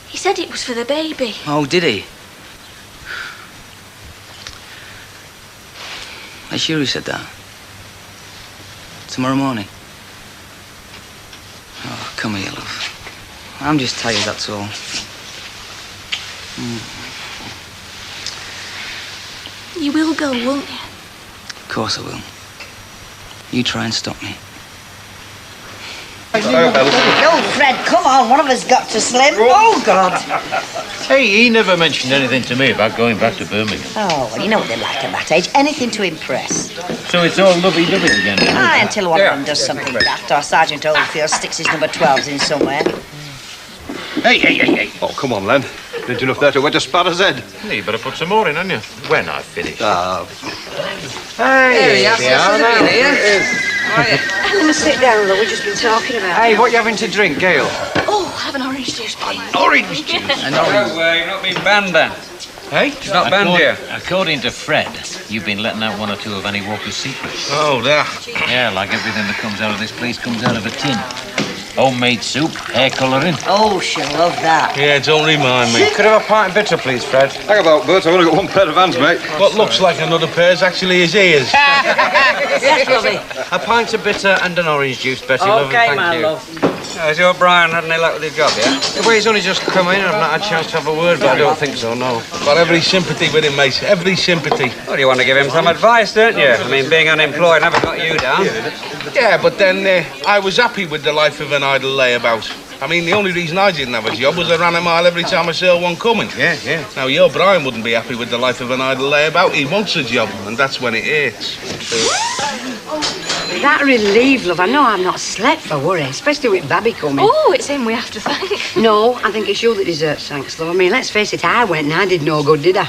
He said it was for the baby. Oh, did he? Are you sure he said that? Tomorrow morning? Oh, come here, love. I'm just tired, that's all. You will go, won't you? Of course I will. You try and stop me. Oh, Fred, come on. One of us got to slim. Oh, God. Hey, he never mentioned anything to me about going back to Birmingham. Oh, well, you know what they're like at that age. Anything to impress. So it's all lovey-dovey again, isn't it? Aye, until one of them does something daft or Sergeant Oldfield sticks his number 12s in somewhere. Hey. Oh, come on, Len. Didn't enough there to wet a sparrow's head. Yeah, you better put some more in, haven't you? When I finish. Hey, There we are. Come and sit down, look. We've just been talking about Hey, what you having to drink, Gail? Oh, have an orange juice, please. Orange juice. You've not been banned then. Hey? It's not banned here. According to Fred, you've been letting out one or two of Annie Walker's secrets. Oh, there. Yeah, like everything that comes out of this place comes out of a tin. Homemade soup, hair colouring. Oh, she'll love that. Yeah, don't remind me. Could I have a pint of bitter, please, Fred? Hang about, Bert. I've only got one pair of hands, mate. What looks like another pair's actually his ears. Yes, lovey. A pint of bitter and an orange juice, Betty, love, and Okay, thank my you. love. Has your Brian had any luck with his job, yeah? Well, he's only just come in. I've not had a chance to have a word, but I don't think so, no. Got every sympathy with him, mate. Every sympathy. Well, you want to give him some advice, don't you? I mean, being unemployed never got you down. Yeah, but then I was happy with the life of an idle layabout. I mean, the only reason I didn't have a job was I ran a mile every time I saw one coming. Yeah. Now, your Brian wouldn't be happy with the life of an idle layabout. He wants a job, and that's when it hurts. That relief, love. I know I've not slept for worry, especially with Babby coming. Oh, it's him we have to thank. No, I think it's you that deserves thanks, love. I mean, let's face it, I went and I did no good, did I?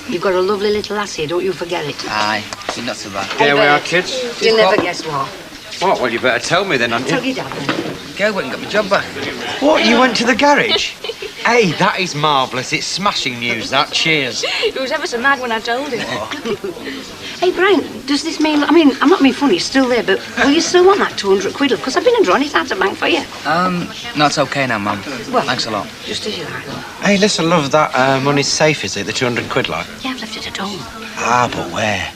You've got a lovely little lassie, don't you forget it. Aye, you're not so bad. There we are, kids. You'll never guess what. What? Well, you better tell me then, hadn't Tell you? your dad then. Go went and got my job back. What? You went to the garage? Hey, that is marvellous. It's smashing news, that. Cheers. He was ever so mad when I told him. Hey, Brian, does this mean... I mean, I'm not being funny, it's still there, but will you still want that 200 quid, love? Because I've been and drawn it out of bank for you. No, it's okay now, Mum. Well, Thanks a lot. Just as you like, love. Hey, listen, love, that money's safe, is it? The 200 quid, like? Yeah, I've left it at home. Ah, but where?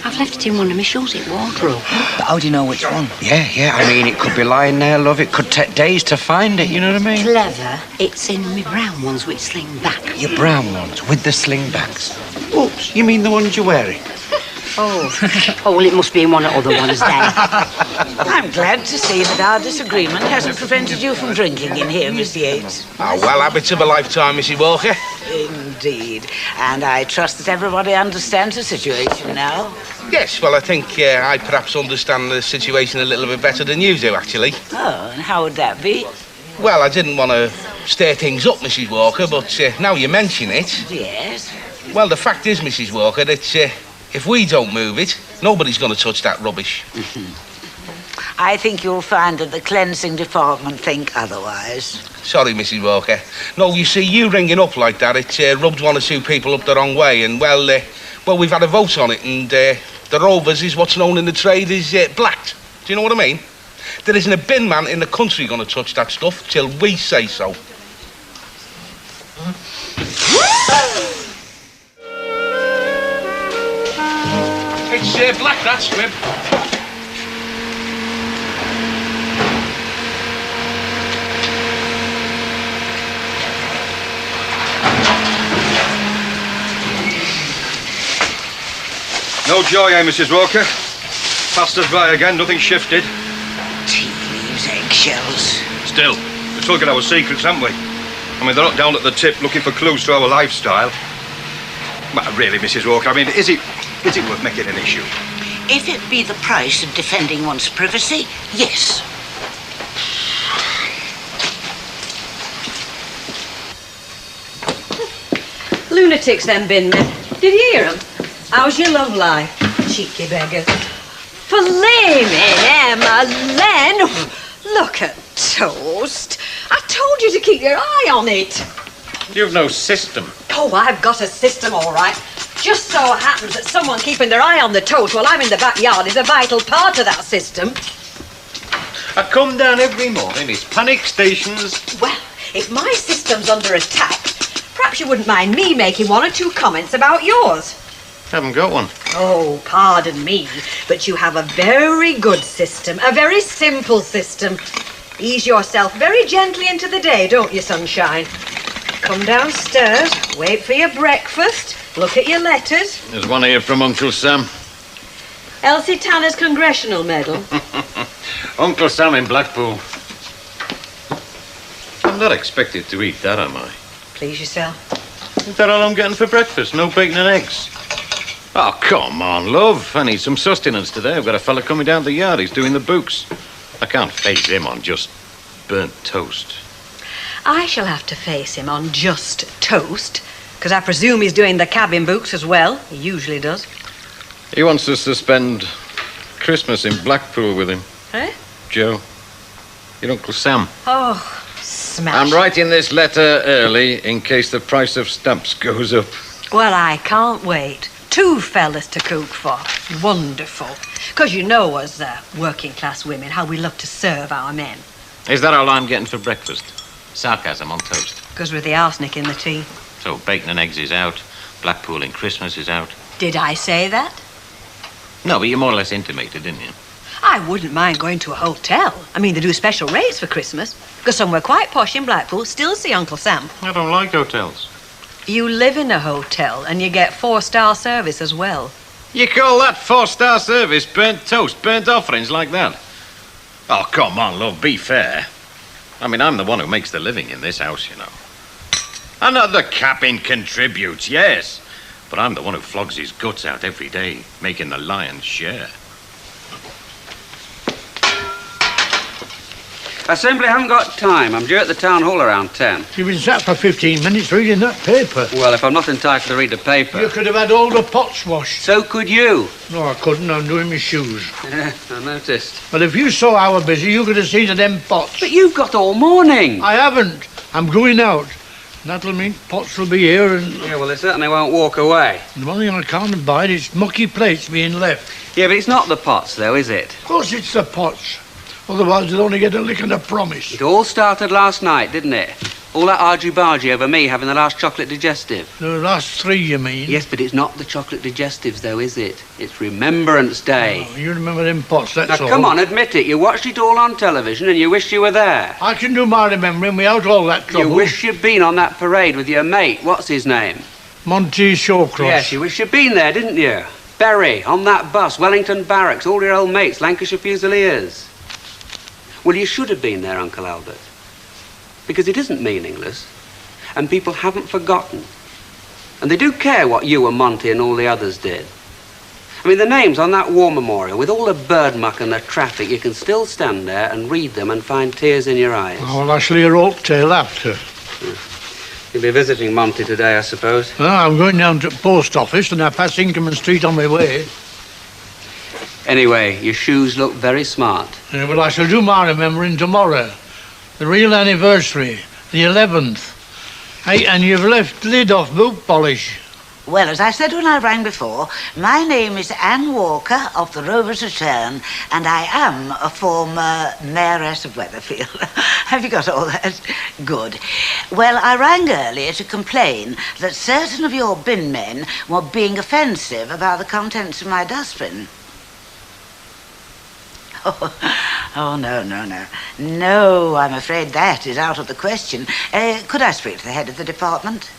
I've left it in one of my shoes in wardrobe. But how do you know which one? Yeah, I mean, it could be lying there, love. It could take days to find it, you know what I mean? Clever. It's in my brown ones which sling back. Your brown ones with the sling backs. Oops, you mean the ones you're wearing? Oh. Oh, well, it must be in one of the other ones then. I'm glad to see that our disagreement hasn't prevented you from drinking in here, Mr. Yates. Oh, well, habits of a lifetime, Mrs. Walker. Indeed. And I trust that everybody understands the situation now. Yes, well, I think I perhaps understand the situation a little bit better than you do, actually. Oh, and how would that be? Well, I didn't want to stir things up, Mrs. Walker, but now you mention it... Yes? Well, the fact is, Mrs. Walker, that if we don't move it, nobody's going to touch that rubbish. I think you'll find that the cleansing department think otherwise. Sorry, Mrs. Walker. No, you see, you ringing up like that, it rubbed one or two people up the wrong way, and, well, we've had a vote on it, and the Rovers is what's known in the trade as blacked. Do you know what I mean? There isn't a bin man in the country going to touch that stuff till we say so. It's black, that squib. No joy, eh, Mrs. Walker? Passed us by again, nothing shifted. Tea leaves, eggshells. Still, we're still got our secrets, haven't we? I mean, they're not down at the tip looking for clues to our lifestyle. Well, really, Mrs. Walker, I mean, is it worth making an issue? If it be the price of defending one's privacy, yes. Lunatics, them bin men. Did you hear them? How's your love life? Cheeky beggars. Flaming Emma Len! Look at Toast. I told you to keep your eye on it. You've no system. Oh, I've got a system, all right. Just so happens that someone keeping their eye on the Toast while I'm in the backyard is a vital part of that system. I come down every morning, it's panic stations. Well, if my system's under attack, perhaps you wouldn't mind me making one or two comments about yours. Haven't got one. Oh, pardon me, but you have a very good system, a very simple system. Ease yourself very gently into the day, don't you, sunshine? Come downstairs, wait for your breakfast, look at your letters. There's one here from Uncle Sam. Elsie Tanner's Congressional Medal. Uncle Sam in Blackpool. I'm not expected to eat that, am I? Please yourself. Is that all I'm getting for breakfast? No bacon and eggs? Oh, come on, love. I need some sustenance today. I've got a fella coming down the yard. He's doing the books. I can't face him on just burnt toast. I shall have to face him on just toast, because I presume he's doing the cabin books as well. He usually does. He wants us to spend Christmas in Blackpool with him. Eh? Joe, your Uncle Sam. Oh, smash. I'm writing this letter early in case the price of stamps goes up. Well, I can't wait. 2 fellas to cook for. Wonderful. Because you know us working class women, how we love to serve our men. Is that all I'm getting for breakfast? Sarcasm on toast. Because with the arsenic in the tea. So bacon and eggs is out. Blackpool in Christmas is out. Did I say that? No, but you more or less intimated, didn't you? I wouldn't mind going to a hotel. I mean, they do special rates for Christmas. Because somewhere quite posh in Blackpool still see Uncle Sam. I don't like hotels. You live in a hotel and you get 4-star service as well. You call that 4-star service burnt toast, burnt offerings like that? Oh, come on, love, be fair. I mean, I'm the one who makes the living in this house, you know. I know the cabin contributes, yes. But I'm the one who flogs his guts out every day, making the lion's share. I simply haven't got time. I'm due at the town hall around 10. You've been sat for 15 minutes reading that paper. Well, if I'm not entitled to read the paper... You could have had all the pots washed. So could you. No, I couldn't. I'm doing my shoes. Yeah, I noticed. But if you saw how busy, you could have seen to them pots. But you've got all morning. I haven't. I'm going out. That'll mean pots will be here and... Yeah, well, they certainly won't walk away. The one thing I can't abide is mucky plates being left. Yeah, but it's not the pots, though, is it? Of course it's the pots. Otherwise they'll only get a lick and a promise. It all started last night, didn't it? All that argy-bargy over me having the last chocolate digestive. The last 3, you mean? Yes, but it's not the chocolate digestives, though, is it? It's Remembrance Day. Oh, you remember them pots, that's now, all. come on, admit it. You watched it all on television and you wished you were there. I can do my remembering without all that trouble. You wish you'd been on that parade with your mate. What's his name? Monty Shawcross. Yes, you wish you'd been there, didn't you? Berry, on that bus, Wellington Barracks, all your old mates, Lancashire Fusiliers. Well, you should have been there, Uncle Albert. Because it isn't meaningless, and people haven't forgotten. And they do care what you and Monty and all the others did. I mean, the names on that war memorial, with all the bird muck and the traffic, you can still stand there and read them and find tears in your eyes. Oh, well, actually, a old tale after. You'll be visiting Monty today, I suppose. Well, I'm going down to the post office and I pass Inkerman Street on my way. Anyway, your shoes look very smart. Well, I shall do my remembering tomorrow. The real anniversary, the 11th. Hey, and you've left lid off boot polish. Well, as I said when I rang before, my name is Anne Walker of the Rover's Return, and I am a former mayoress of Weatherfield. Have you got all that? Good. Well, I rang earlier to complain that certain of your bin men were being offensive about the contents of my dustbin. Oh, no. No, I'm afraid that is out of the question. Could I speak to the head of the department?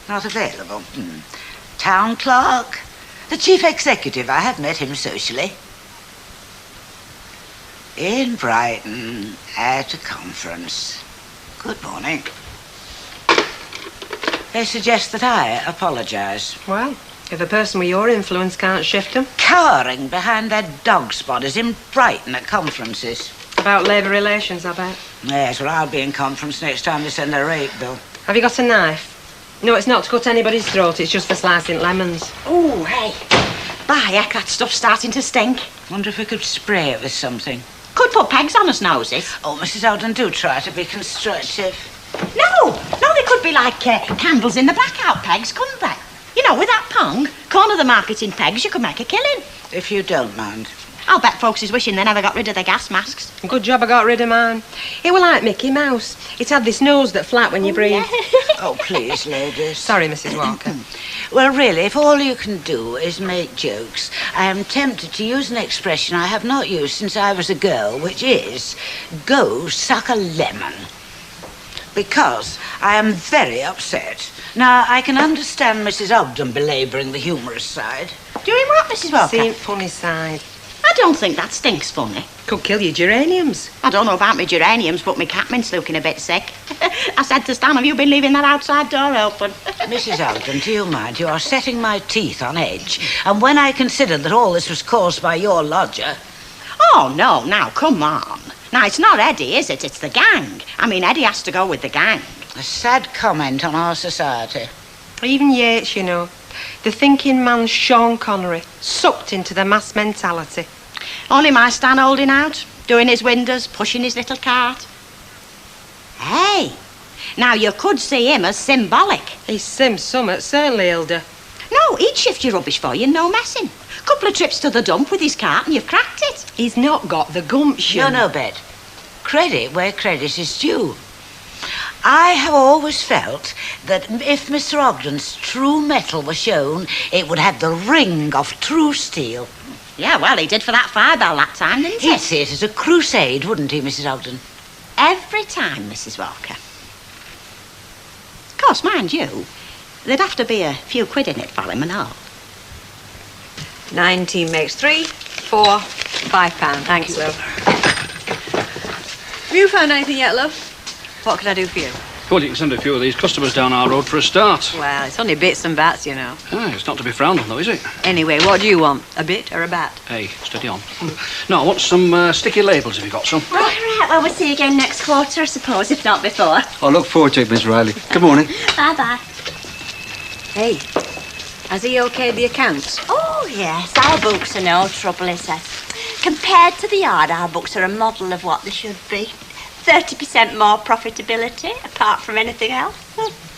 Not available. Town clerk? The chief executive. I have met him socially. In Brighton, at a conference. Good morning. They suggest that I apologise. Well, if a person with your influence can't shift them. Cowering behind their dog's bodies in Brighton at conferences. About labour relations, I bet. Yes, well, I'll be in conference next time they send their rate bill. Have you got a knife? No, it's not to cut anybody's throat, it's just for slicing lemons. Oh, hey. By heck, that stuff's starting to stink. Wonder if we could spray it with something. Could put pegs on us noses. Oh, Mrs. Alden, do try to be constructive. No, they could be like candles in the blackout pegs, couldn't they? You know, with that pong, corner the market in pegs, you could make a killing. If you don't mind. I'll bet folks is wishing they never got rid of their gas masks. Good job I got rid of mine. It was like Mickey Mouse. It had this nose that flapped when you breathe. Yeah. Oh, please, ladies. Sorry, Mrs. Walker. Well, really, if all you can do is make jokes, I am tempted to use an expression I have not used since I was a girl, which is, go suck a lemon. Because I am very upset. Now, I can understand Mrs. Ogden belabouring the humorous side. Doing what, Mrs. Walker? Seeing funny side. I don't think that stinks funny. Could kill your geraniums. I don't know about my geraniums, but my catmin's looking a bit sick. I said to Stan, have you been leaving that outside door open? Mrs. Ogden, do you mind? You are setting my teeth on edge. And when I considered that all this was caused by your lodger... Oh, no, now, come on. Now, it's not Eddie, is it? It's the gang. I mean, Eddie has to go with the gang. A sad comment on our society. Even Yates, you know. The thinking man's Sean Connery, sucked into the mass mentality. Only my Stan holding out, doing his windows, pushing his little cart. Hey, now you could see him as symbolic. He's Sim Summit, certainly, Hilda. No, he'd shift your rubbish for you, no messing. Couple of trips to the dump with his cart and you've cracked it. He's not got the gumption. No, Bet. Credit where credit is due. I have always felt that if Mr. Ogden's true metal were shown, it would have the ring of true steel. Yeah, well, he did for that firebell that time, didn't he? He'd see it as a crusade, wouldn't he, Mrs. Ogden? Every time, Mrs. Walker. Of course, mind you, there'd have to be a few quid in it for him and all. 19 makes 3, 4, £5. Thanks, love. Have you found anything yet, love? What can I do for you? Well, you can send a few of these customers down our road for a start. Well, it's only bits and bats, you know. Ah, it's not to be frowned on, though, is it? Anyway, what do you want? A bit or a bat? Hey, steady on. No, I want some sticky labels, if you got some. Right, well, we'll see you again next quarter, I suppose, if not before. I look forward to it, Miss Riley. Good morning. Bye-bye. Hey, has he okayed the accounts? Oh, yes, our books are no trouble, he says. Compared to the yard, our books are a model of what they should be. 30% more profitability, apart from anything else.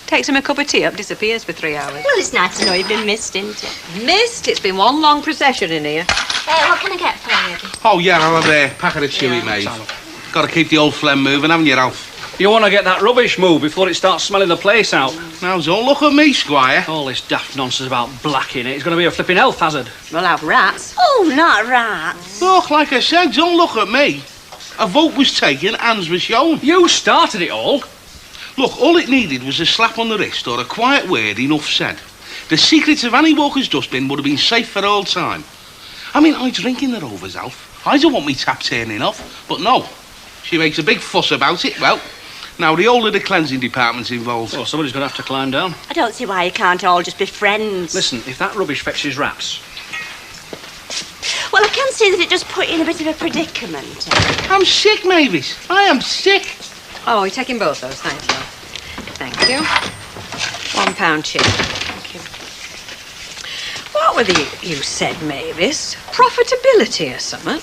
Takes him a cup of tea up, disappears for 3 hours. Well, it's nice to know you've been missed, isn't it? Missed? It's been one long procession in here. What can I get for you, Eddie? Oh, yeah, I'll have a packet of chewy, mate. Got to keep the old phlegm moving, haven't you, Ralph? You want to get that rubbish moved before it starts smelling the place out. Now, don't look at me, Squire. All this daft nonsense about blacking it. It's going to be a flipping health hazard. We'll have rats. Oh, not rats. Look, like I said, don't look at me. A vote was taken, hands were shown. You started it all. Look, all it needed was a slap on the wrist or a quiet word, enough said. The secrets of Annie Walker's dustbin would have been safe for all time. I mean, I drink in the Rovers, Alf. I don't want me tap turning off, but no. She makes a big fuss about it. Well, now the whole of the cleansing department's involved. Well, somebody's going to have to climb down. I don't see why you can't all just be friends. Listen, if that rubbish fetches rats... Well, I can see that it just put you in a bit of a predicament. I'm sick, Mavis. I am sick. Oh, you're taking both those, thank you. Thank you. £1 chip. Thank you. What were you said, Mavis? Profitability or something?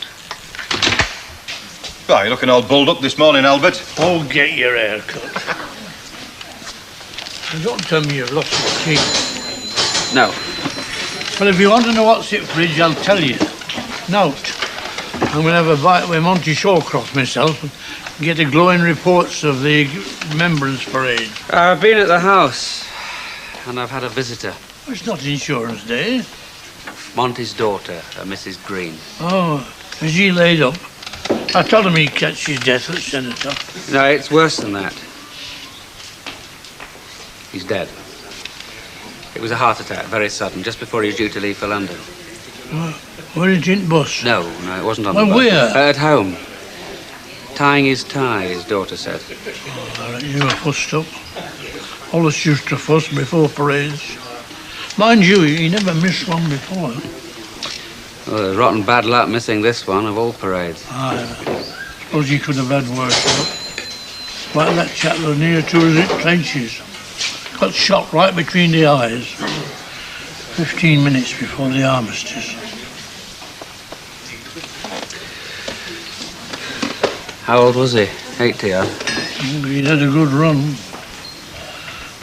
Right, you're looking all bulled up this morning, Albert. Oh, get your hair cut. Don't tell me you've lost your key. No. Well, if you want to know what's at fridge, I'll tell you. Note. I'm going to have a bite with Monty Shawcroft myself and get the glowing reports of the Remembrance Parade. I've been at the house, and I've had a visitor. It's not Insurance Day. Monty's daughter, Mrs. Green. Oh, is he laid up? I told him he'd catch his death at Senator. No, it's worse than that. He's dead. It was a heart attack, very sudden, just before he was due to leave for London. Were it in bus? No, it wasn't on Well, the bus. where? At home. Tying his tie, his daughter said. Oh, I reckon you were fussed up. Always used to fuss before parades. Mind you, he never missed one before. Well, there's rotten bad luck missing this one of all parades. I suppose he could have had worse luck. Like that chap that was near to us at trenches. Got shot right between the eyes. 15 minutes before the armistice. How old was he? 80, huh? He'd had a good run.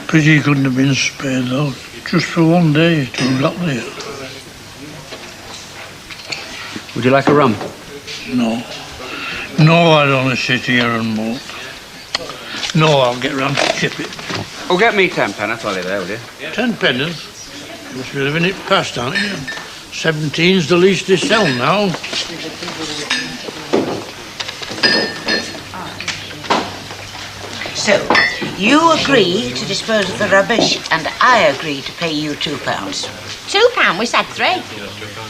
Pity he couldn't have been spared, though. Just for one day till he got there. Would you like a rum? No. No, I'd only sit here and mope. No, I'll get round to chip it. Oh, get me 10 pence while you're there, will you? 10 pennies? You must be living it past, aren't you? 17's the least they sell now. So, you agree to dispose of the rubbish, and I agree to pay you £2. £2? We said 3.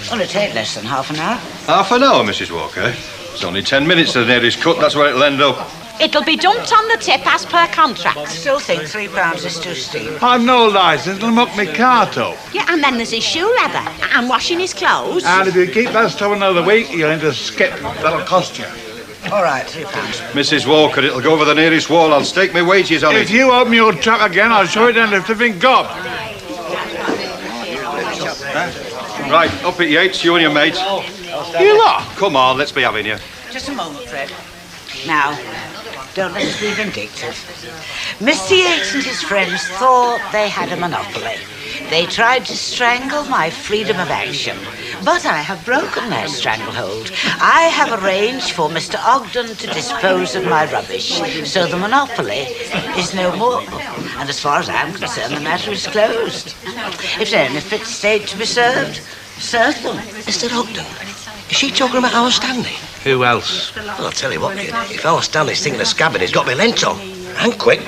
Well, it'll take less than half an hour. Half an hour, Mrs. Walker. It's only 10 minutes to the nearest cut. That's where it'll end up. It'll be dumped on the tip as per contract. I still think £3 is too steep. I've no licence. It'll muck me cart up. Yeah, and then there's his shoe leather and washing his clothes. And if you keep that stuff another week, you'll into skip. That'll cost you. All right, £3. Mrs. Walker, it'll go over the nearest wall. I'll stake my wages on it. If you open your trap again, I'll show it down the flipping gob. Right, up at Yates, you and your mates. You lot? Come on, let's be having you. Just a moment, Fred. Now, don't let us be vindictive. Mr. Yates and his friends thought they had a monopoly. They tried to strangle my freedom of action, but I have broken their stranglehold. I have arranged for Mr. Ogden to dispose of my rubbish, so the monopoly is no more. And as far as I'm concerned, the matter is closed. If they're in a fit state to be served, serve them. Mr. Ogden, is she talking about our Stanley? Who else? Well, I'll tell you what, kid. If our Stanley's thinking of scabbing, he's got me lent on. And quick.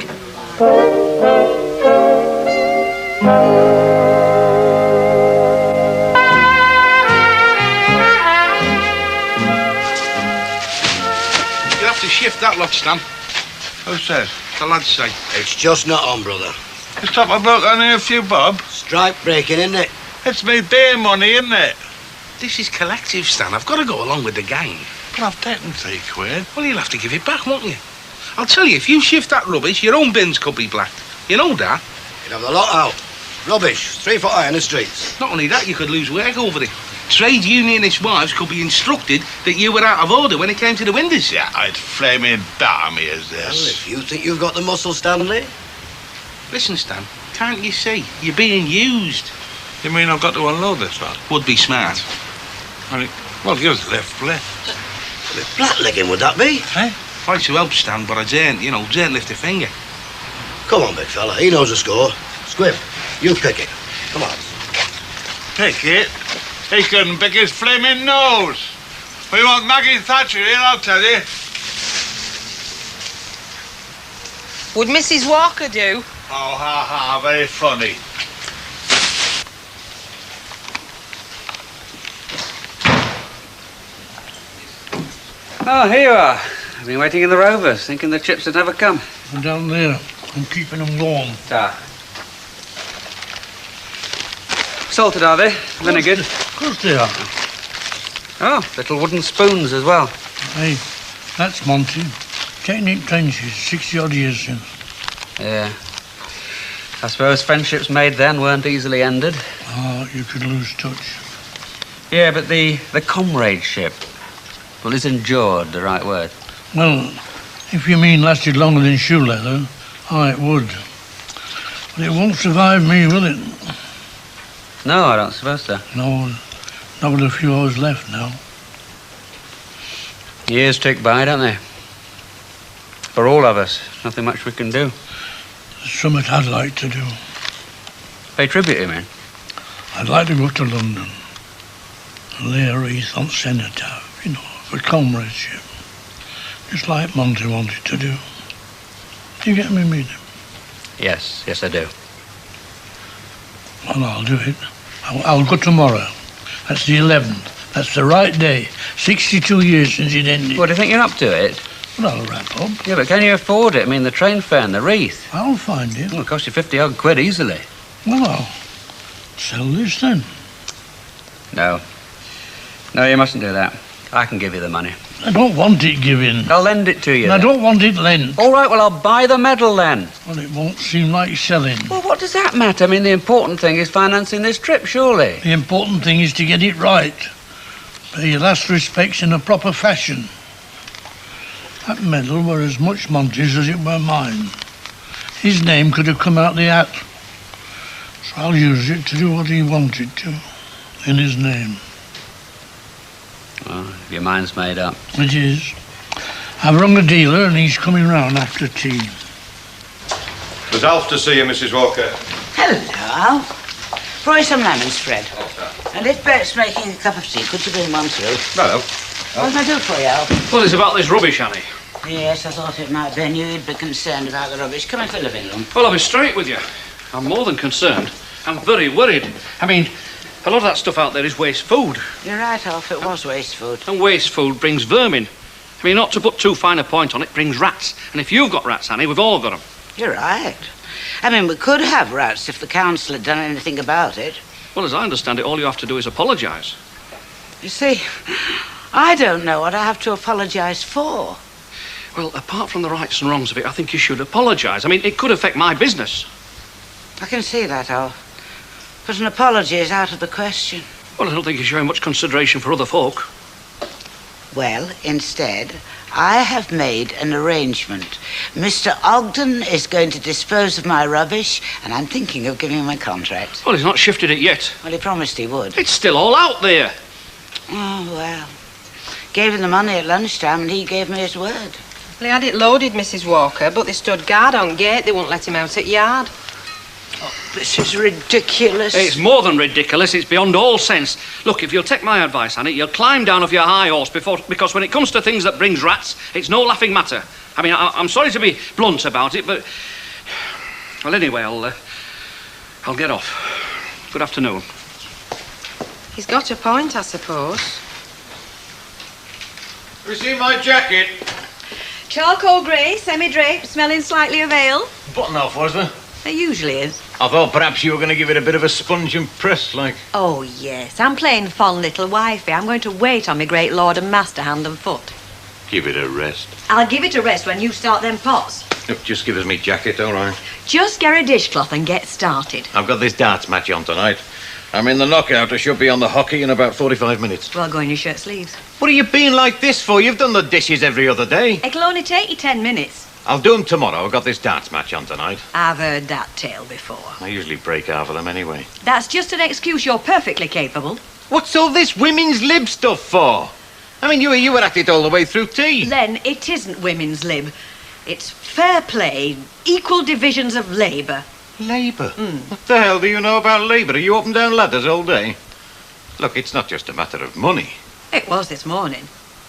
You'll have to shift that lot, Stan. Who says? The lads say. It's just not on, brother. Stop a bloke on here a few bob. Strike breaking, isn't it? It's me beer money, isn't it? This is collective, Stan. I've got to go along with the gang. But I've taken £3. Well, you'll have to give it back, won't you? I'll tell you, if you shift that rubbish, your own bins could be blacked. You know that? You'd have the lot out. Rubbish, 3 foot high in the streets. Not only that, you could lose work over it. Trade unionist wives could be instructed that you were out of order when it came to the windows. Yeah, I'd flaming damn me as Well, this. if you think you've got the muscle, Stanley. Listen, Stan, can't you see? You're being used. You mean I've got to unload this lot? Would be smart. Well, give us left, please. Blacklegging, would that be? Eh? Try to help Stan, but I daren't, daren't lift a finger. Come on, big fella. He knows the score. Squib, you pick it. Come on. Pick it? He couldn't pick his flaming nose. We want Maggie Thatcher here, I'll tell you. Would Mrs. Walker do? Oh, ha, ha, very funny. Oh, here you are. I've been waiting in the Rovers, thinking the chips would never come. I'm down there. I'm keeping them warm. Salted, are they? Vinegared? Of course they are. Oh, little wooden spoons as well. Hey, that's Monty. Technique trenches, 60-odd years since. Yeah. I suppose friendships made then weren't easily ended. Oh, you could lose touch. Yeah, but the comradeship, well, is endured the right word? Well, if you mean lasted longer than shoe leather, it would. But it won't survive me, will it? No, I don't suppose so. No, not with a few hours left now. Years tick by, don't they? For all of us, nothing much we can do. There's something I'd like to do. Pay tribute, you mean? I'd like to go to London and lay a wreath on Cenotaph, for comradeship. Just like Monty wanted to do. Do you get me, Meaden? Yes, I do. Well, I'll do it. I'll go tomorrow. That's the 11th. That's the right day. 62 years since it ended. What, do you think you're up to it? Well, I'll wrap up. Yeah, but can you afford it? I mean, the train fare and the wreath. I'll find it. Well, it'll cost you 50-odd quid easily. Well, I'll sell this then. No. No, you mustn't do that. I can give you the money. I don't want it given. I'll lend it to you. And I don't want it lent. All right, well, I'll buy the medal then. Well, it won't seem like selling. Well, what does that matter? I mean, the important thing is financing this trip, surely. The important thing is to get it right. Pay your last respects in a proper fashion. That medal were as much Monty's as it were mine. His name could have come out the hat. So I'll use it to do what he wanted to, in his name. Well, your mind's made up. It is. I've rung a dealer and he's coming round after tea. There's Alf to see you, Mrs. Walker. Hello, Alf. Fry some lemons, Fred. And if Bert's making a cup of tea, could you bring one through? Hello. What can I do for you, Alf? Well, it's about this rubbish, Annie. Yes, I thought it might be. I knew you'd be concerned about the rubbish. Come into the living room. Well, I'll be straight with you. I'm more than concerned. I'm very worried. I mean, a lot of that stuff out there is waste food. You're right, Alf. It was waste food. And waste food brings vermin. I mean, not to put too fine a point on it, brings rats. And if you've got rats, Annie, we've all got them. You're right. I mean, we could have rats if the council had done anything about it. Well, as I understand it, all you have to do is apologise. You see, I don't know what I have to apologise for. Well, apart from the rights and wrongs of it, I think you should apologise. I mean, it could affect my business. I can see that, Alf. But an apology is out of the question. Well, I don't think you're showing much consideration for other folk. Well, instead, I have made an arrangement. Mr. Ogden is going to dispose of my rubbish, and I'm thinking of giving him a contract. Well, he's not shifted it yet. Well, he promised he would. It's still all out there. Oh, well. Gave him the money at lunchtime, and he gave me his word. Well, he had it loaded, Mrs. Walker, but they stood guard on gate. They wouldn't let him out at yard. Oh, this is ridiculous. It's more than ridiculous. It's beyond all sense. Look, if you'll take my advice, Annie, you'll climb down off your high horse because when it comes to things that brings rats, it's no laughing matter. I mean, I'm sorry to be blunt about it, but... Well, anyway, I'll get off. Good afternoon. He's got a point, I suppose. Have you seen my jacket? Charcoal grey, semi-draped, smelling slightly of ale. Button off, was there? There usually is. I thought perhaps you were going to give it a bit of a sponge and press, like. Oh, yes. I'm playing fond little wifey. I'm going to wait on my great lord and master hand and foot. Give it a rest. I'll give it a rest when you start them pots. Look, just give us me jacket, all right? Just get a dishcloth and get started. I've got this darts match on tonight. I'm in the knockout. I should be on the hockey in about 45 minutes. Well, go in your shirt sleeves. What are you being like this for? You've done the dishes every other day. It'll only take you 10 minutes. I'll do them tomorrow. I've got this darts match on tonight. I've heard that tale before. I usually break half of them anyway. That's just an excuse. You're perfectly capable. What's all this women's lib stuff for? I mean, you were at it all the way through tea. Len, it isn't women's lib. It's fair play, equal divisions of labour. Labour? What the hell do you know about labour? Are you up and down ladders all day? Look, it's not just a matter of money. It was this morning.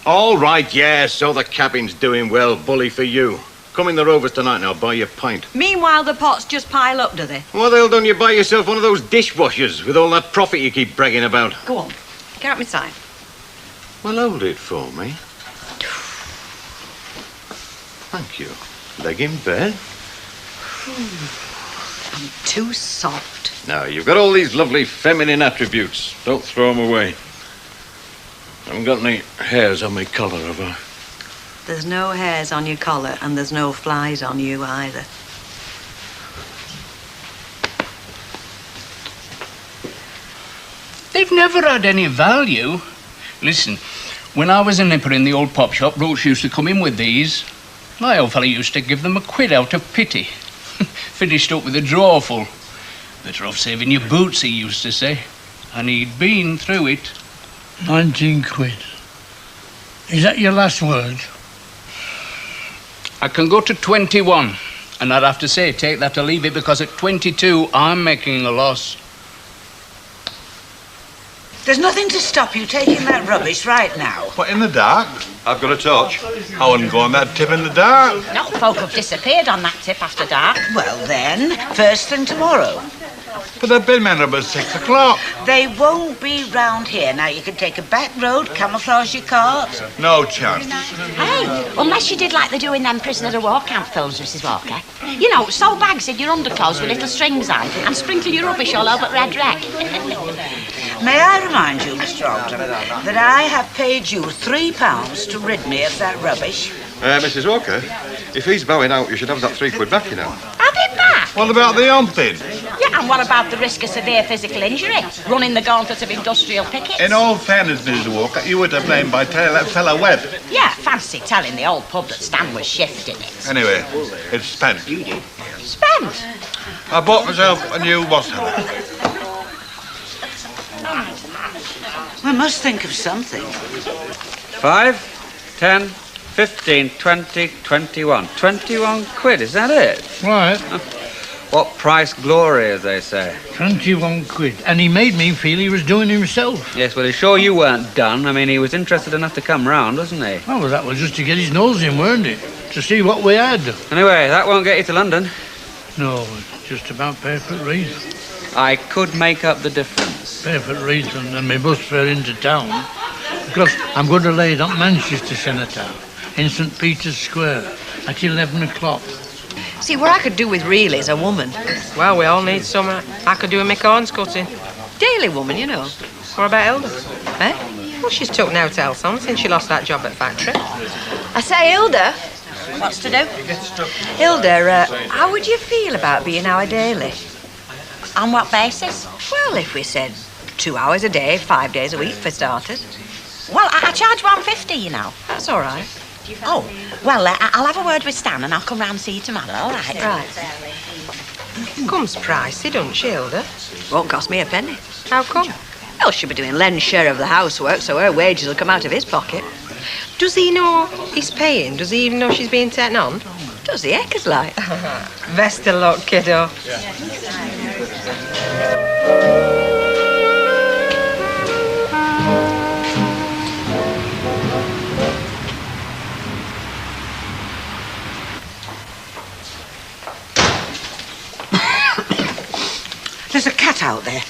All right, yeah, so the cabin's doing well. Bully for you. Come in the Rovers tonight and I'll buy you a pint. Meanwhile, the pots just pile up, do they? What the hell don't you buy yourself one of those dishwashers with all that profit you keep bragging about? Go on, get out my side. Well, hold it for me. Thank you. Leg in bed. I'm too soft. Now, you've got all these lovely feminine attributes. Don't throw them away. I haven't got any hairs on my collar, have I? There's no hairs on your collar, and there's no flies on you either. They've never had any value. Listen, when I was a nipper in the old pop shop, blokes used to come in with these. My old fella used to give them a quid out of pity. Finished up with a drawer full. Better off saving your boots, he used to say. And he'd been through it. 19 quid. Is that your last word? I can go to 21. And I'd have to say, take that or leave it, because at 22, I'm making a loss. There's nothing to stop you taking that rubbish right now. What, in the dark? I've got a torch. I wouldn't go on that tip in the dark. No, folk have disappeared on that tip after dark. Well then, first thing tomorrow. But the bin men are about 6 o'clock. They won't be round here. Now, you can take a back road, camouflage your cart. No chance. Hey, unless you did like they do in them prisoner of war camp films, Mrs. Walker. You know, sew bags in your underclothes with little strings on and sprinkle your rubbish all over Red Rag. May I remind you, Mr. Ogden, that I have paid you £3 to rid me of that rubbish? Mrs. Walker, if he's bowing out, you should have that 3 quid back, you know. Have it back? What about the humping? Yeah, and what about the risk of severe physical injury? Running the gauntlet of industrial pickets? In all fairness, Mrs. Walker, you were to blame by telling that fella Webb. Yeah, fancy telling the old pub that Stan was shifting it. Anyway, it's spent. Spent? I bought myself a new wassail. We must think of something. 5, 10, 15, 20, 21. 21 quid, is that it? Right. What price glory, as they say. 21 quid. And he made me feel he was doing himself. Yes, well, he's sure you weren't done. I mean, he was interested enough to come round, wasn't he? Oh, well, that was just to get his nose in, weren't it? To see what we had. Anyway, that won't get you to London. No, it's just about perfect reason. I could make up the difference. Perfect reason, and my bus fare into town. Because I'm going to lay it at Manchester Cenotaph in St. Peter's Square at 11 o'clock. See, what I could do with really is a woman. Well, we all need some. I could do a McCorn's cutting. Daily woman, you know. What about Hilda? Eh? Well, she's took no to Elson since she lost that job at factory. I say, Hilda. What's to do? Hilda, how would you feel about being our daily? On what basis? Well, if we said 2 hours a day, 5 days a week for starters. Well, I charge £1.50, you know. That's all right. Oh, well, I'll have a word with Stan and I'll come round and see you tomorrow, all right? Right. Comes pricey, don't she, Hilda? Won't cost me a penny. How come? Well, she'll be doing Len's share of the housework, so her wages will come out of his pocket. Does he know he's paying? Does he even know she's being taken on? Does he, heckers like? Best of luck, kiddo. There's a cat out there.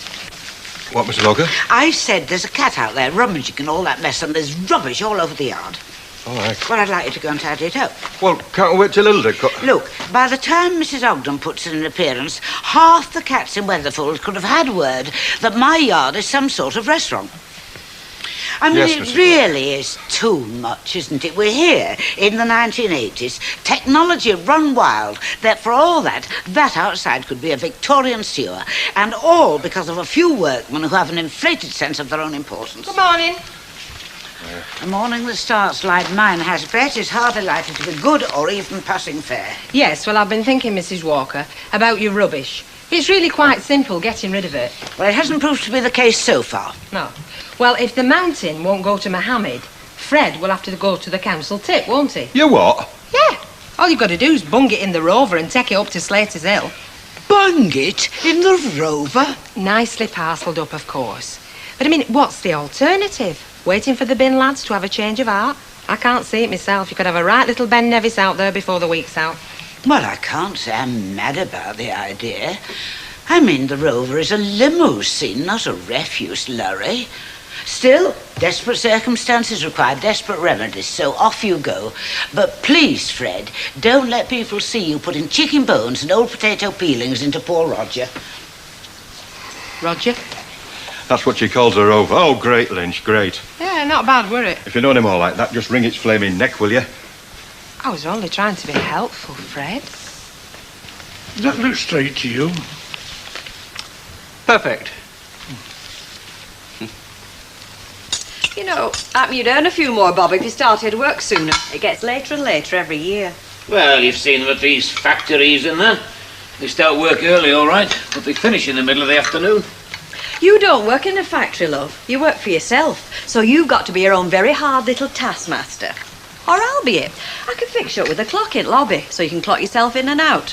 What, Mr. Walker? I said there's a cat out there rummaging and all that mess, and there's rubbish all over the yard. All right. Well, I'd like you to go and tidy it up. Well, can't we wait till Hilda Look, by the time Mrs. Ogden puts in an appearance, half the cats in Weatherfield could have had word that my yard is some sort of restaurant. I mean, Yes, it really is too much, isn't it? We're here in the 1980s. Technology run wild. That for all that outside could be a Victorian sewer. And all because of a few workmen who have an inflated sense of their own importance. Good morning. A morning that starts like mine has bet is hardly likely to be good or even passing fair. Yes, well, I've been thinking, Mrs. Walker, about your rubbish. It's really quite simple getting rid of it. Well, it hasn't proved to be the case so far. No. Well, if the mountain won't go to Mohammed, Fred will have to go to the council tip, won't he? You what? Yeah. All you've got to do is bung it in the Rover and take it up to Slater's Hill. Bung it in the Rover? Nicely parcelled up, of course. But I mean, what's the alternative? Waiting for the bin lads to have a change of heart? I can't see it myself. You could have a right little Ben Nevis out there before the week's out. Well, I can't say I'm mad about the idea. I mean, the Rover is a limousine, not a refuse lorry. Still, desperate circumstances require desperate remedies, so off you go. But please, Fred, don't let people see you putting chicken bones and old potato peelings into poor Roger. Roger? That's what she calls a Rover. Oh, great, Lynch, great. Yeah, not bad, were it? If you know any more like that, just wring its flaming neck, will you? I was only trying to be helpful, Fred. Does that look straight to you? Perfect. You know, you'd earn a few more, Bob, if you started work sooner. It gets later and later every year. Well, you've seen them at these factories and that. They start work early, all right, but they finish in the middle of the afternoon. You don't work in a factory, love. You work for yourself. So you've got to be your own very hard little taskmaster. Or I'll be it. I can fix you up with a clock in lobby, so you can clock yourself in and out.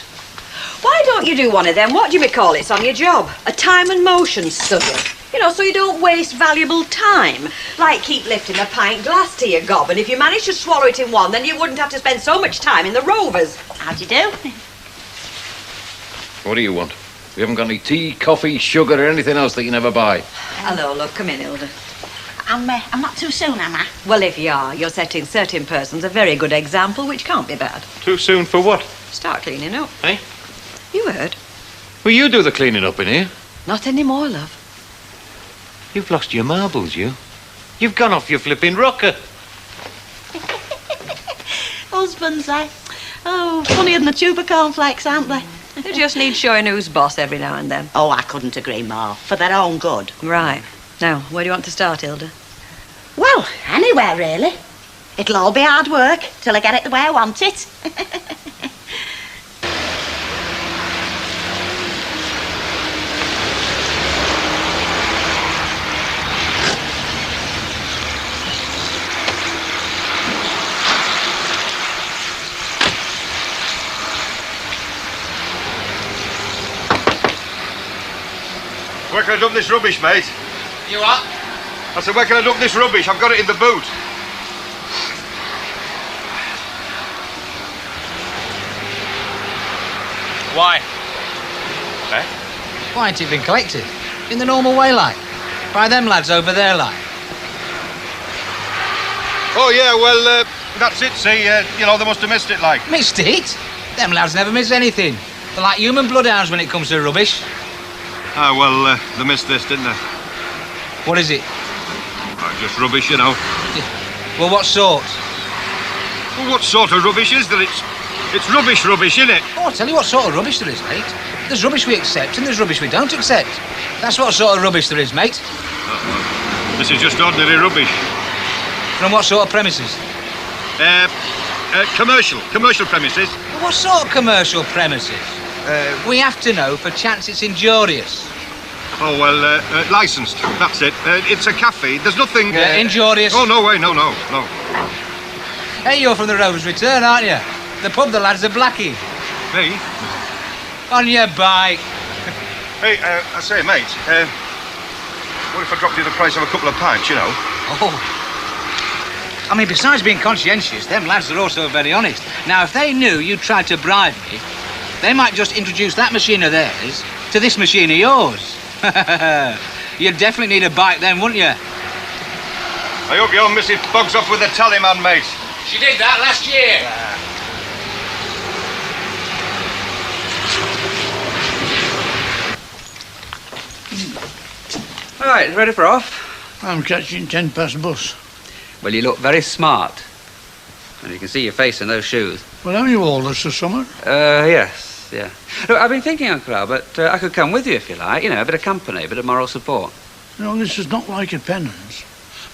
Why don't you do one of them, what do you call it on your job? A time and motion study. You know, so you don't waste valuable time. Like keep lifting a pint glass to your gob, and if you manage to swallow it in one, then you wouldn't have to spend so much time in the Rovers. How do you do? What do you want? We haven't got any tea, coffee, sugar, or anything else that you never buy. Hello, love. Come in, Hilda. I'm not too soon, am I? Well, if you are, you're setting certain persons a very good example, which can't be bad. Too soon for what? Start cleaning up. Eh? You heard. Well, you do the cleaning up in here. Not anymore, love. You've lost your marbles, you. You've gone off your flipping rocker. Husbands, oh, funnier than the tube of cornflakes, aren't they? They just need showing who's boss every now and then. Oh, I couldn't agree more. For their own good. Right. Now, where do you want to start, Hilda? Well, anywhere, really. It'll all be hard work till I get it the way I want it. Where can I dump this rubbish, mate? You what? I said, where can I dump this rubbish? I've got it in the boot. Why? Eh? Why ain't it been collected? In the normal way, like? By them lads over there, like? Oh, yeah, well, that's it, see. You know, they must have missed it, like. Missed it? Them lads never miss anything. They're like human bloodhounds when it comes to rubbish. Ah, well, they missed this, didn't they? What is it? Oh, just rubbish, you know. Well, what sort? Well, what sort of rubbish is there? It's rubbish, isn't it? Oh, I'll tell you what sort of rubbish there is, mate. There's rubbish we accept and there's rubbish we don't accept. That's what sort of rubbish there is, mate. This is just ordinary rubbish. From what sort of premises? Commercial premises. Well, what sort of commercial premises? We have to know, for chance it's injurious. Oh, well, licensed. That's it. It's a cafe. There's nothing... injurious? Oh, no way, no. Hey, you're from the Rover's Return, aren't you? The pub the lads are blacking. Me? On your bike. Hey, I say, mate, what if I dropped you the price of a couple of pints, you know? Oh. I mean, besides being conscientious, them lads are also very honest. Now, if they knew you tried to bribe me, they might just introduce that machine of theirs to this machine of yours. You'd definitely need a bike then, wouldn't you? I hope your missus bogs off with the tallyman, mate. She did that last year. All right, ready for off? I'm catching 10 past bus. Well, you look very smart. And you can see your face in those shoes. Well, have you all this this summer? Yes, yeah. Look, I've been thinking, Uncle Albert, I could come with you if you like. You know, a bit of company, a bit of moral support. No, this is not like a penance.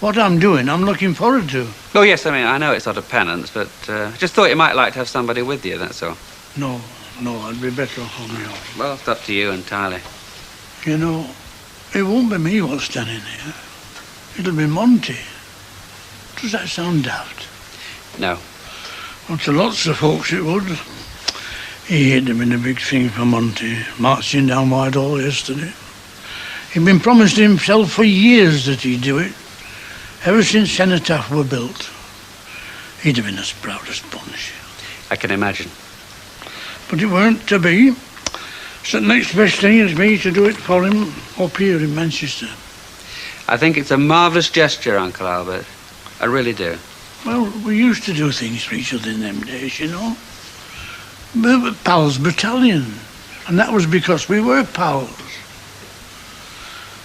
What I'm doing, I'm looking forward to. Oh, yes, I mean, I know it's not a penance, but I just thought you might like to have somebody with you, that's all. No, I'd be better off on my own. Well, it's up to you entirely. You know, it won't be me what's standing here. It'll be Monty. Does that sound daft? No. Well, to lots of folks it would. He hit them in a big thing for Monty, marching down Whitehall yesterday. He'd been promised himself for years that he'd do it, ever since Cenotaph were built. He'd have been as proud as punch. I can imagine. But it weren't to be. So the next best thing is me to do it for him up here in Manchester. I think it's a marvellous gesture, Uncle Albert. I really do. Well, we used to do things for each other in them days, you know. We were pals battalion. And that was because we were pals.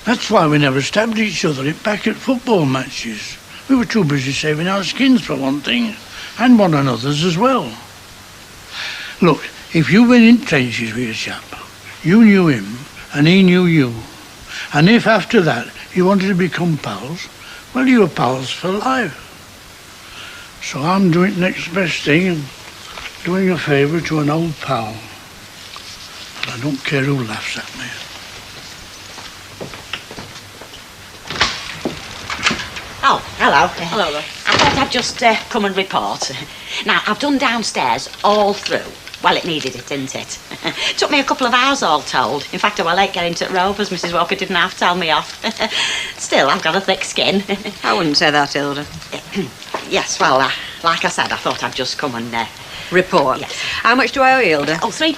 That's why we never stabbed each other back at football matches. We were too busy saving our skins for one thing, and one another's as well. Look, if you went in trenches with a chap, you knew him, and he knew you. And if after that you wanted to become pals, well, you were pals for life. So I'm doing the next best thing and doing a favour to an old pal. And I don't care who laughs at me. Oh, hello. Hello there. I thought I'd just come and report. Now, I've done downstairs all through. Well, it needed it, didn't it? Took me a couple of hours all told. In fact, I was late getting to Rovers. Mrs. Walker didn't have to tell me off. Still, I've got a thick skin. I wouldn't say that, Hilda. Yes, well, like I said, I thought I'd just come and... Report. Yes. How much do I owe you, Hilda? Oh, £3.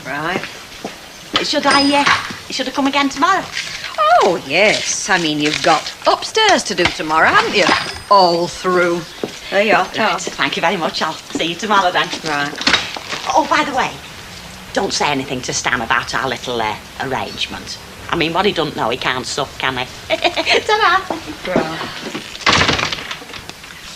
Right. Should I come again tomorrow? Oh, yes. I mean, you've got upstairs to do tomorrow, haven't you? All through. There you are. Right. Thank you very much. I'll see you tomorrow then. Right. Oh, by the way, don't say anything to Stan about our little arrangement. I mean, what he doesn't know, he can't suck, can he? Ta-da!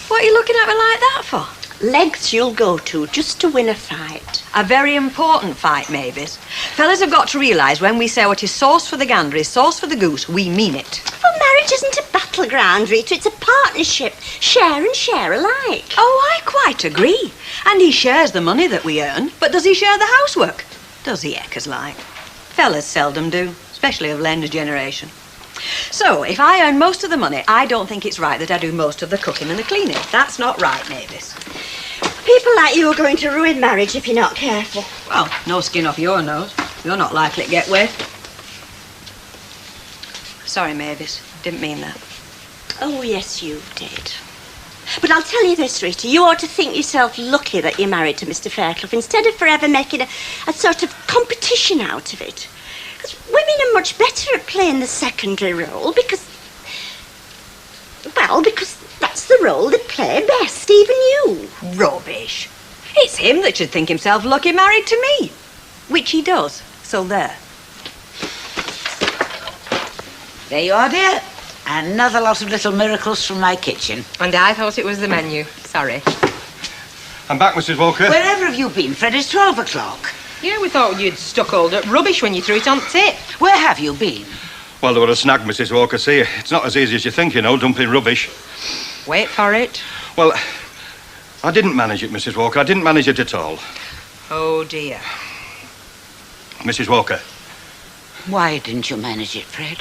What are you looking at me like that for? Lengths you'll go to just to win a fight. A very important fight, Mavis. Fellas have got to realise when we say what is sauce for the gander is sauce for the goose, we mean it. But marriage isn't a battleground, Rita. It's a partnership. Share and share alike. Oh, I quite agree. And he shares the money that we earn, but does he share the housework? Does he, Eckers like? Fellas seldom do, especially of Len's generation. So, if I earn most of the money, I don't think it's right that I do most of the cooking and the cleaning. That's not right, Mavis. People like you are going to ruin marriage if you're not careful. Well, no skin off your nose. You're not likely to get wet. Sorry, Mavis. Didn't mean that. Oh, yes, you did. But I'll tell you this, Rita. You ought to think yourself lucky that you're married to Mr. Fairclough instead of forever making a sort of competition out of it. Because women are much better at playing the secondary role because that's the role they play best, even you. Rubbish. It's him that should think himself lucky married to me. Which he does. So there. There you are, dear. Another lot of little miracles from my kitchen. And I thought it was the menu. Sorry. I'm back, Mrs. Walker. Wherever have you been, Fred? It's 12 o'clock. Yeah, we thought you'd stuck all that rubbish when you threw it on tip. Where have you been? Well, there was a snag, Mrs. Walker. See, it's not as easy as you think, you know, dumping rubbish. Wait for it. Well, I didn't manage it, Mrs. Walker. I didn't manage it at all. Oh, dear. Mrs. Walker. Why didn't you manage it, Fred?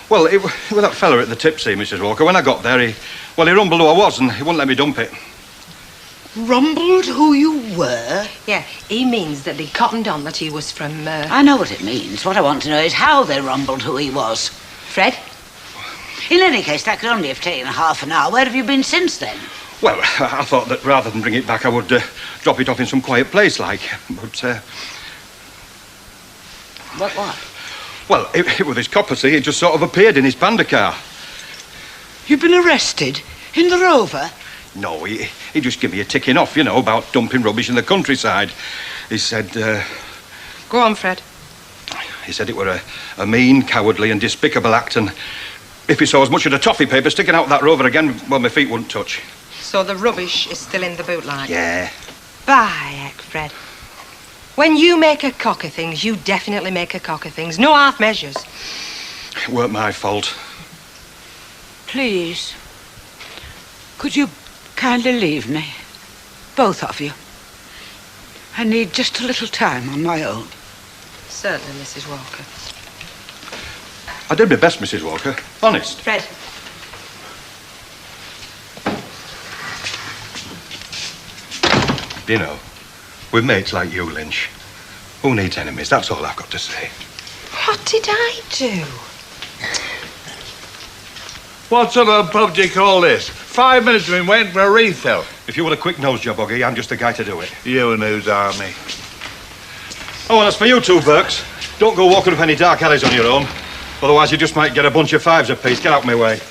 Well, it was that fella at the tipsy, Mrs. Walker. When I got there, he rumbled who I was and he wouldn't let me dump it. Rumbled who you were? Yeah, he means that they cottoned on that he was from... I know what it means. What I want to know is how they rumbled who he was. Fred? In any case, that could only have taken half an hour. Where have you been since then? Well, I thought that rather than bring it back, I would drop it off in some quiet place, like. But, What? Well, it was his copper, see. It just sort of appeared in his panda car. You've been arrested? In the Rover? No, he just gave me a ticking off, you know, about dumping rubbish in the countryside. He said, Go on, Fred. He said it were a mean, cowardly and despicable act, and if he saw as much of the toffee paper sticking out that Rover again, well, my feet wouldn't touch. So the rubbish is still in the boot line? Yeah. By heck, Fred. When you make a cock of things, you definitely make a cock of things. No half measures. It weren't my fault. Please, could you kindly leave me? Both of you. I need just a little time on my own. Certainly, Mrs. Walker. I did my best, Mrs. Walker. Honest. Fred. You know, with mates like you, Lynch, who needs enemies? That's all I've got to say. What did I do? What sort of pub do you call this? 5 minutes we've been waiting for a refill. If you want a quick nose job, Oggy, I'm just the guy to do it. You and whose army? Oh, and as for you two, Burks, don't go walking up any dark alleys on your own. Otherwise, you just might get a bunch of fives apiece. Get out my way.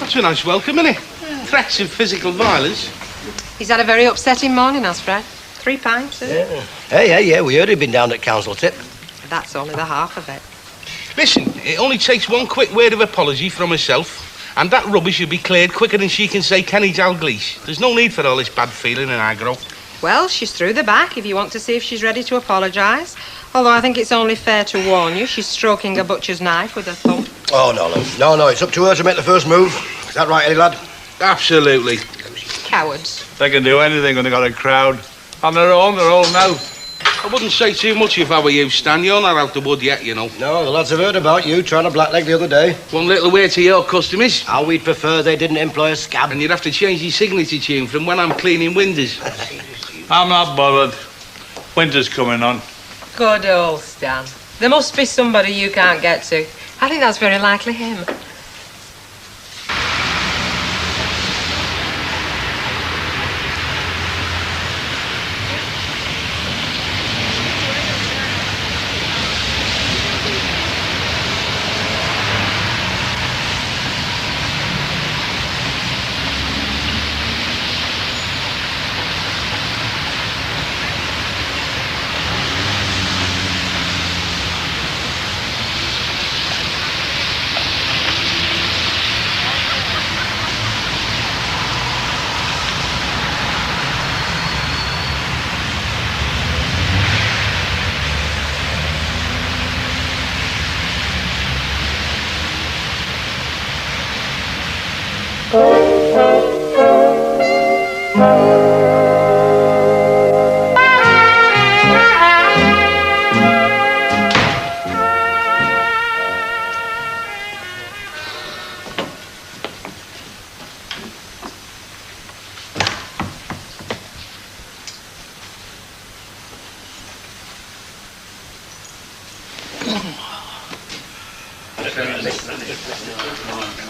That's a nice welcome, isn't it? Threats of physical violence. He's had a very upsetting morning, has Fred. 3 pints, isn't it? Hey, we heard he'd been down at council tip. That's only the half of it. Listen, it only takes one quick word of apology from herself, and that rubbish will be cleared quicker than she can say Kenny Dalglish. There's no need for all this bad feeling and aggro. Well, she's through the back if you want to see if she's ready to apologise. Although I think it's only fair to warn you, she's stroking a butcher's knife with her thumb. Oh, no, Lou. No, it's up to her to make the first move. Is that right, Eddie, lad? Absolutely. Cowards. They can do anything when they've got a crowd. On their own, they're all no. I wouldn't say too much if I were you, Stan. You're not out the wood yet, you know. No, the lads have heard about you trying to blackleg the other day. One little way to your customers. How we'd prefer they didn't employ a scab. And you'd have to change your signature tune from when I'm cleaning windows. I'm not bothered. Winter's coming on. Good old Stan. There must be somebody you can't get to. I think that's very likely him.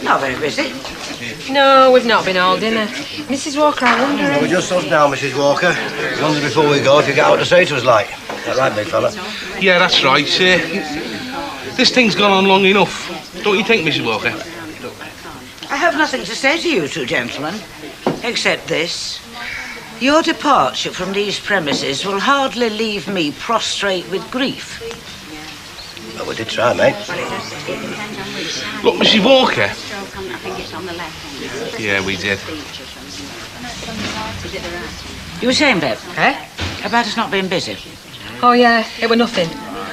Not very busy. No, we've not been all dinner. Mrs. Walker, I wonder... We're just us now, Mrs. Walker. Wonder before we go if you get out to say to us, like. Is that right, big fella? Yeah, that's right, sir. This thing's gone on long enough. Don't you think, Mrs. Walker? I have nothing to say to you two gentlemen, except this. Your departure from these premises will hardly leave me prostrate with grief. Well, we did try, mate. Look, Mrs. Walker. Yeah, we did. You were saying, Bev? Eh? About us not being busy. Oh, yeah, it were nothing.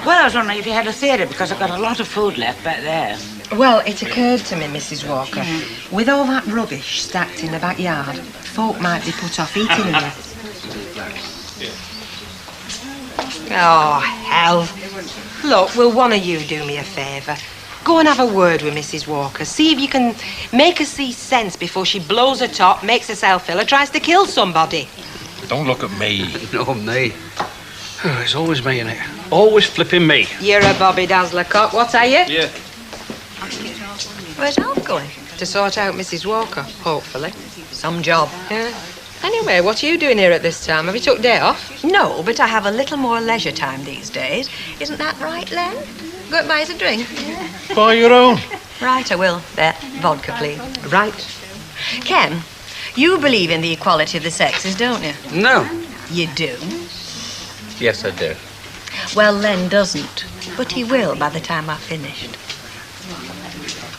Well, I was wondering if you had a theory, because I've got a lot of food left back there. Well, it occurred to me, Mrs. Walker, with all that rubbish stacked in the backyard, folk might be put off eating here. Oh, hell. Look, will one of you do me a favour? Go and have a word with Mrs. Walker. See if you can make her see sense before she blows her top, makes herself ill, or tries to kill somebody. Don't look at me. No, me. Oh, it's always me, innit? Always flipping me. You're a Bobby Dazzler cock, what are you? Yeah. Where's Alf going? To sort out Mrs. Walker, hopefully. Some job. Yeah. Anyway, what are you doing here at this time? Have you took day off? No, but I have a little more leisure time these days. Isn't that right, Len? Go and buy us a drink. Buy your own. Right, I will. There, vodka, please. Right. Ken, you believe in the equality of the sexes, don't you? No. You do? Yes, I do. Well, Len doesn't, but he will by the time I've finished.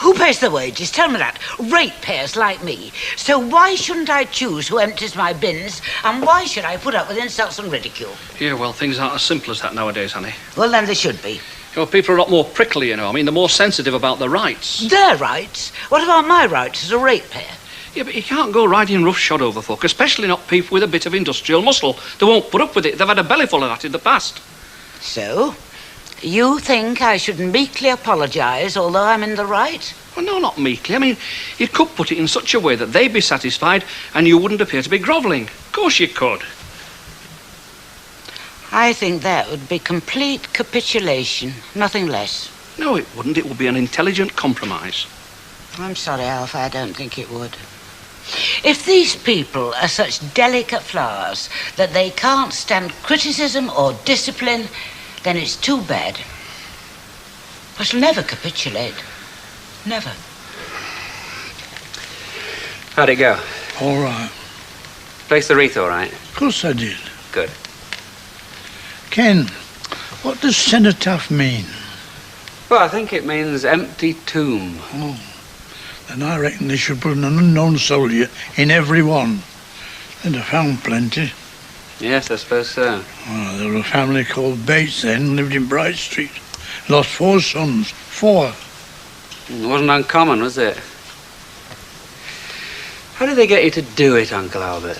Who pays the wages? Tell me that. Ratepayers like me. So why shouldn't I choose who empties my bins, and why should I put up with insults and ridicule? Yeah, well, things aren't as simple as that nowadays, honey. Well, then they should be. You know, people are a lot more prickly, you know. I mean, they're more sensitive about their rights. Their rights? What about my rights as a ratepayer? Yeah, but you can't go riding roughshod over folk, especially not people with a bit of industrial muscle. They won't put up with it. They've had a bellyful of that in the past. So? You think I should meekly apologise, although I'm in the right? Well, no, not meekly. I mean, you could put it in such a way that they'd be satisfied and you wouldn't appear to be grovelling. Of course you could. I think that would be complete capitulation, nothing less. No, it wouldn't. It would be an intelligent compromise. I'm sorry, Alf, I don't think it would. If these people are such delicate flowers that they can't stand criticism or discipline, then it's too bad. I shall never capitulate. Never. How'd it go? All right. Placed the wreath all right? Of course I did. Good. Ken, what does cenotaph mean? Well, I think it means empty tomb. Oh, then I reckon they should put an unknown soldier in every one. They'd have found plenty. Yes, I suppose so. Oh, there were a family called Bates then, lived in Bright Street. Lost 4 sons. 4. It wasn't uncommon, was it? How did they get you to do it, Uncle Albert?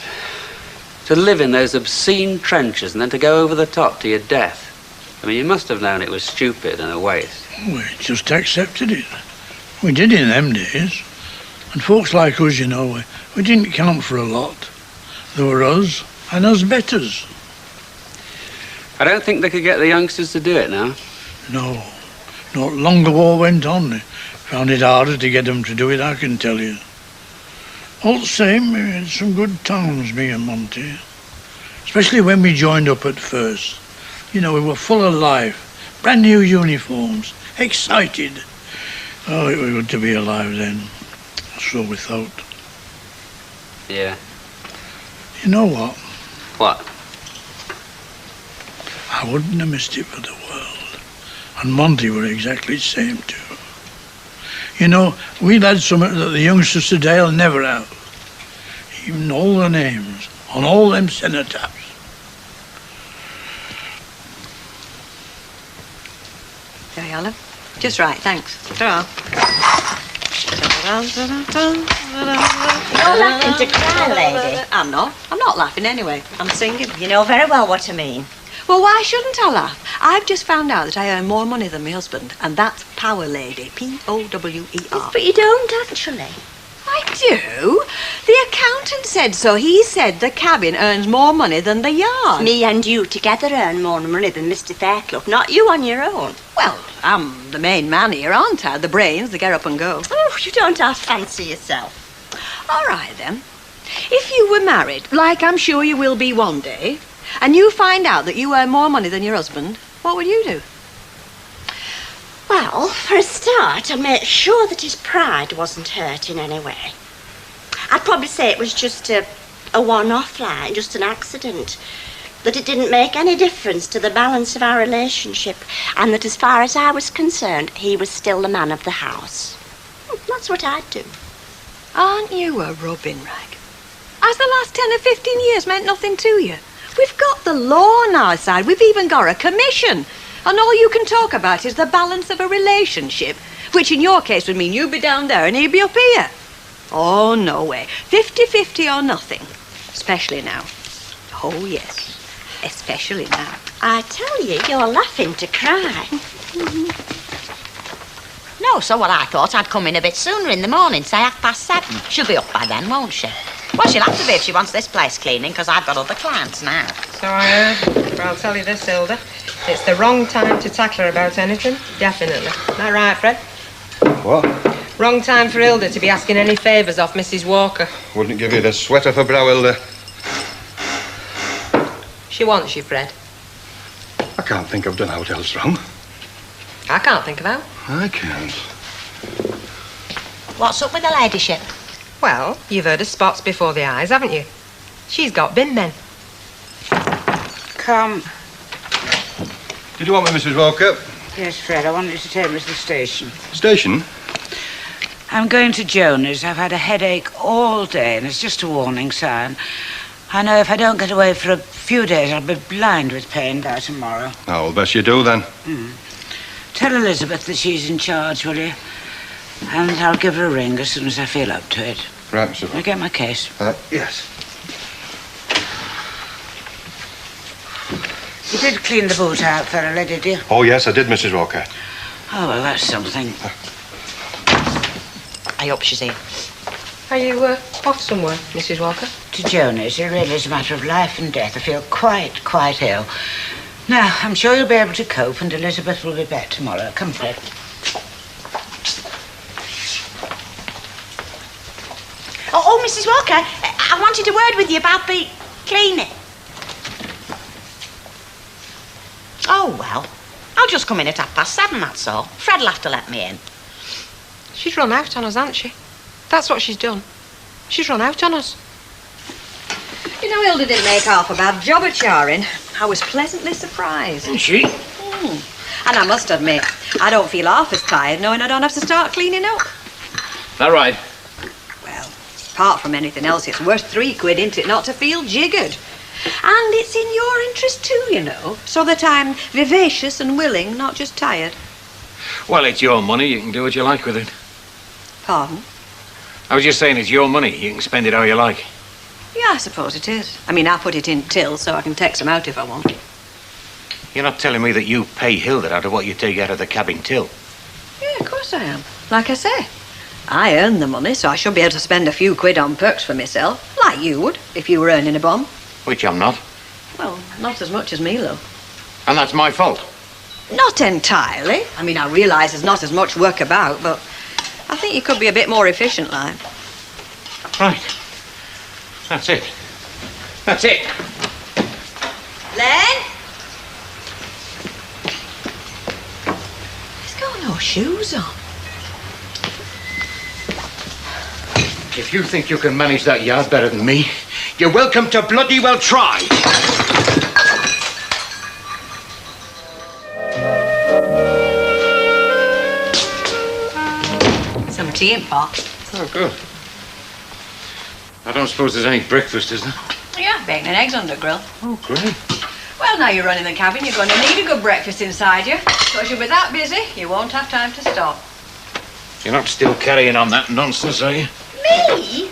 To live in those obscene trenches and then to go over the top to your death? I mean, you must have known it was stupid and a waste. We just accepted it. We did in them days. And folks like us, you know, we didn't count for a lot. There were us and us betters. I don't think they could get the youngsters to do it now. No. Not long the war went on. They found it harder to get them to do it, I can tell you. All the same, we had some good times, me and Monty. Especially when we joined up at first. You know, we were full of life. Brand new uniforms. Excited. Oh, it was good to be alive then. So we thought. Yeah. You know what? What? I wouldn't have missed it for the world. And Monty were exactly the same too. You know, we'd had something that the youngsters today'll never have. Even all the names on all them cenotaphs. There you are, love. Just right, thanks. Ta-ra. You're laughing to cry, lady. I'm not. I'm not laughing anyway. I'm singing. You know very well what I mean. Well, why shouldn't I laugh? I've just found out that I earn more money than my husband, and that's power, lady. P-O-W-E-R. But you don't actually. I do. The accountant said so. He said the cabin earns more money than the yard. Me and you together earn more money than Mr. Fairclough, not you on your own. Well, I'm the main man here, aren't I? The brains, the get up and go. Oh, you don't half fancy yourself. All right, then. If you were married, like I'm sure you will be one day, and you find out that you earn more money than your husband, what would you do? Well, for a start, I'd make sure that his pride wasn't hurt in any way. I'd probably say it was just a one-off, like, just an accident. That it didn't make any difference to the balance of our relationship, and that as far as I was concerned, he was still the man of the house. That's what I'd do. Aren't you a rubbing rag? Has the last 10 or 15 years meant nothing to you? We've got the law on our side. We've even got a commission. And all you can talk about is the balance of a relationship, which in your case would mean you'd be down there and he'd be up here. Oh, no way. 50-50 or nothing. Especially now. Oh, yes. Especially now. I tell you, you're laughing to cry. No, so what I thought I'd come in a bit sooner in the morning, say 7:30. She'll be up by then, won't she? Well, she'll have to be if she wants this place cleaning, because I've got other clients now. So I heard. But I'll tell you this, Hilda. It's the wrong time to tackle her about anything. Definitely. Is that right, Fred? What? Wrong time for Hilda to be asking any favours off Mrs. Walker. Wouldn't give you the sweat off her brow, Hilda. She wants you, Fred. I can't think I've done aught else wrong. I can't think of how. I can't. What's up with the ladyship? Well, you've heard of spots before the eyes, haven't you? She's got bin men. Come. Did you want me, Mrs. Walker? Yes, Fred, I wanted to take me to the station. Station? I'm going to Jonah's. I've had a headache all day, and it's just a warning sign. I know if I don't get away for a few days, I'll be blind with pain by tomorrow. Oh, well, best you do, then. Tell Elizabeth that she's in charge, will you? And I'll give her a ring as soon as I feel up to it. Right, Mr. You get my case? Yes. You did clean the boat out thoroughly, did you? Oh, yes, I did, Mrs. Walker. Oh, well, that's something. I hope she's here. Are you off somewhere, Mrs. Walker? To Jonas, it really is a matter of life and death. I feel quite ill. Now, I'm sure you'll be able to cope, and Elizabeth will be back tomorrow. Come, Fred. Oh, Mrs. Walker, I wanted a word with you about the cleaning. Oh, well, I'll just come in at 7:30, that's all. Fred'll have to let me in. She's run out on us, hasn't she? That's what she's done. She's run out on us. You know, Hilda didn't make half a bad job of charring. I was pleasantly surprised. Is she? And I must admit, I don't feel half as tired knowing I don't have to start cleaning up. That right? Apart from anything else, it's worth £3, isn't it, not to feel jiggered? And it's in your interest too, you know, so that I'm vivacious and willing, not just tired. Well, it's your money. You can do what you like with it. Pardon? I was just saying it's your money. You can spend it how you like. Yeah, I suppose it is. I mean, I put it in till so I can take some out if I want. You're not telling me that you pay Hilda out of what you take out of the cabin till? Yeah, of course I am. Like I say, I earn the money, so I should be able to spend a few quid on perks for myself, like you would, if you were earning a bomb. Which I'm not. Well, not as much as me, love. And that's my fault. Not entirely. I mean, I realise there's not as much work about, but I think you could be a bit more efficient, like. Right. That's it. That's it. Len? He's got no shoes on. If you think you can manage that yard better than me, you're welcome to bloody well try. Some tea and pot. Oh, good. I don't suppose there's any breakfast, is there? Yeah, bacon and eggs on the grill. Oh, great. Well, now you're running the cabin, you're going to need a good breakfast inside you. Because you'll be that busy, you won't have time to stop. You're not still carrying on that nonsense, are you? Me?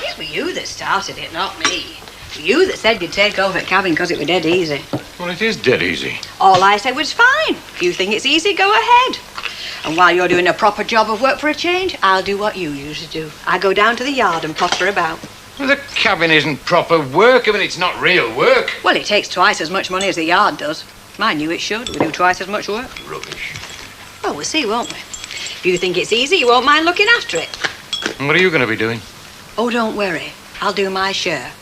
It was you that started it, not me. It was you that said you'd take over at cabin because it was dead easy. Well, it is dead easy. All I said was fine. If you think it's easy, go ahead. And while you're doing a proper job of work for a change, I'll do what you usually do. I go down to the yard and potter about. Well, the cabin isn't proper work. I mean, it's not real work. Well, it takes twice as much money as the yard does. Mind you, it should. We do twice as much work. Rubbish. Well, we'll see, won't we? If you think it's easy, you won't mind looking after it. And what are you going to be doing? Oh, don't worry. I'll do my share.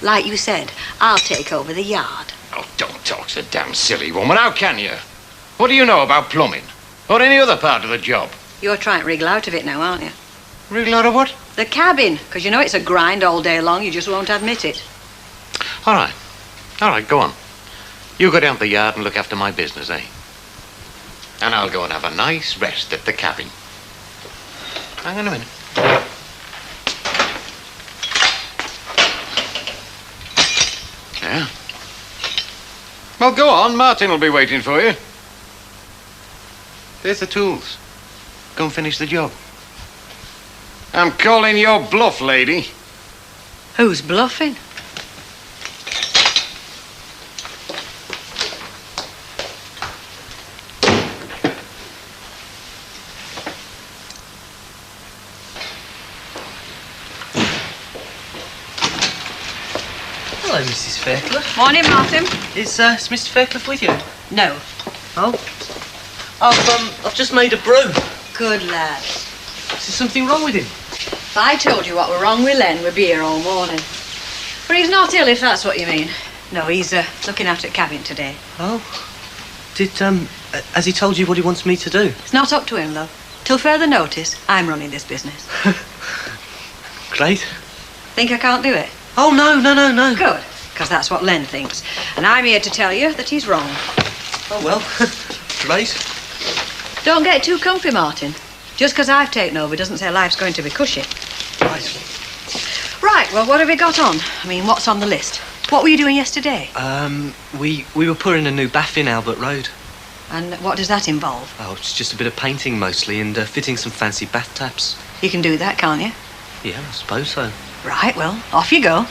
Like you said, I'll take over the yard. Oh, don't talk so damn silly, woman. How can you? What do you know about plumbing? Or any other part of the job? You're trying to wriggle out of it now, aren't you? Wriggle out of what? The cabin, because you know it's a grind all day long. You just won't admit it. All right. All right, go on. You go down to the yard and look after my business, eh? And I'll go and have a nice rest at the cabin. Hang on a minute. Yeah. Well, go on. Martin will be waiting for you. There's the tools. Go and finish the job. I'm calling your bluff, lady. Who's bluffing? Hello, Mrs. Fairclough. Morning, Martin. Is Mr. Fairclough with you? No. Oh? I've just made a brew. Good lad. Is there something wrong with him? If I told you what were wrong with Len, we'd be here all morning. But he's not ill, if that's what you mean. No, he's looking after cabin today. Oh. Has he told you what he wants me to do? It's not up to him, though. Till further notice, I'm running this business. Great. Think I can't do it? Oh, no. Good, because that's what Len thinks. And I'm here to tell you that he's wrong. Oh, well, great. Don't get too comfy, Martin. Just because I've taken over doesn't say life's going to be cushy. Right, well, what have we got on? I mean, what's on the list? What were you doing yesterday? We were putting a new bath in Albert Road. And what does that involve? Oh, it's just a bit of painting mostly and fitting some fancy bath taps. You can do that, can't you? Yeah, I suppose so. Right, well, off you go.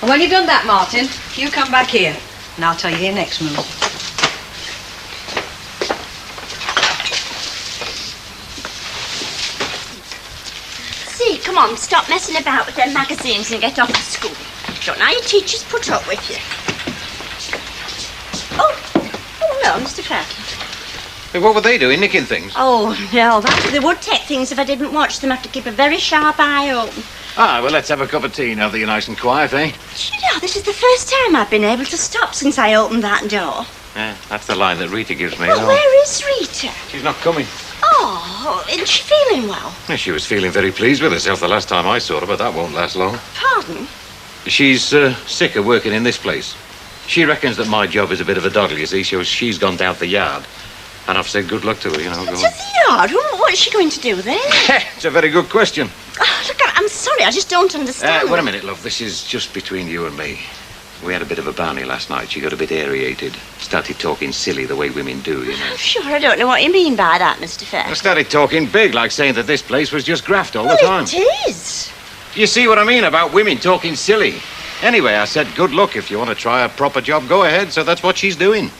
And when you've done that, Martin, you come back here, and I'll tell you your next move. on, stop messing about with them magazines and get off to school. Don't know how your teachers put up with you. Oh, hello, Mr. Fairclough. Hey, what were they doing, nicking things? Oh, no, they would take things if I didn't watch them. I have to keep a very sharp eye open. Ah, well, let's have a cup of tea now that you're nice and quiet, eh? You know, this is the first time I've been able to stop since I opened that door. Yeah, that's the line that Rita gives me. Well, though. where is Rita? She's not coming. Oh, isn't she feeling well? Yeah, she was feeling very pleased with herself the last time I saw her, but that won't last long. Pardon? She's sick of working in this place. She reckons that my job is a bit of a doddle, you see, so she's gone down to the yard. And I've said good luck to her, you know. To the yard? What's she going to do there? It's a very good question. Oh, look, I'm sorry, I just don't understand. Wait a minute, love. This is just between you and me. We had a bit of a barney last night. She got a bit aerated. Started talking silly the way women do, you know. I'm sure I don't know what you mean by that, Mr. Fair. I started talking big, like saying that this place was just graft all the time. It is. You see what I mean about women talking silly? Anyway, I said, good luck. If you want to try a proper job, go ahead. So that's what she's doing.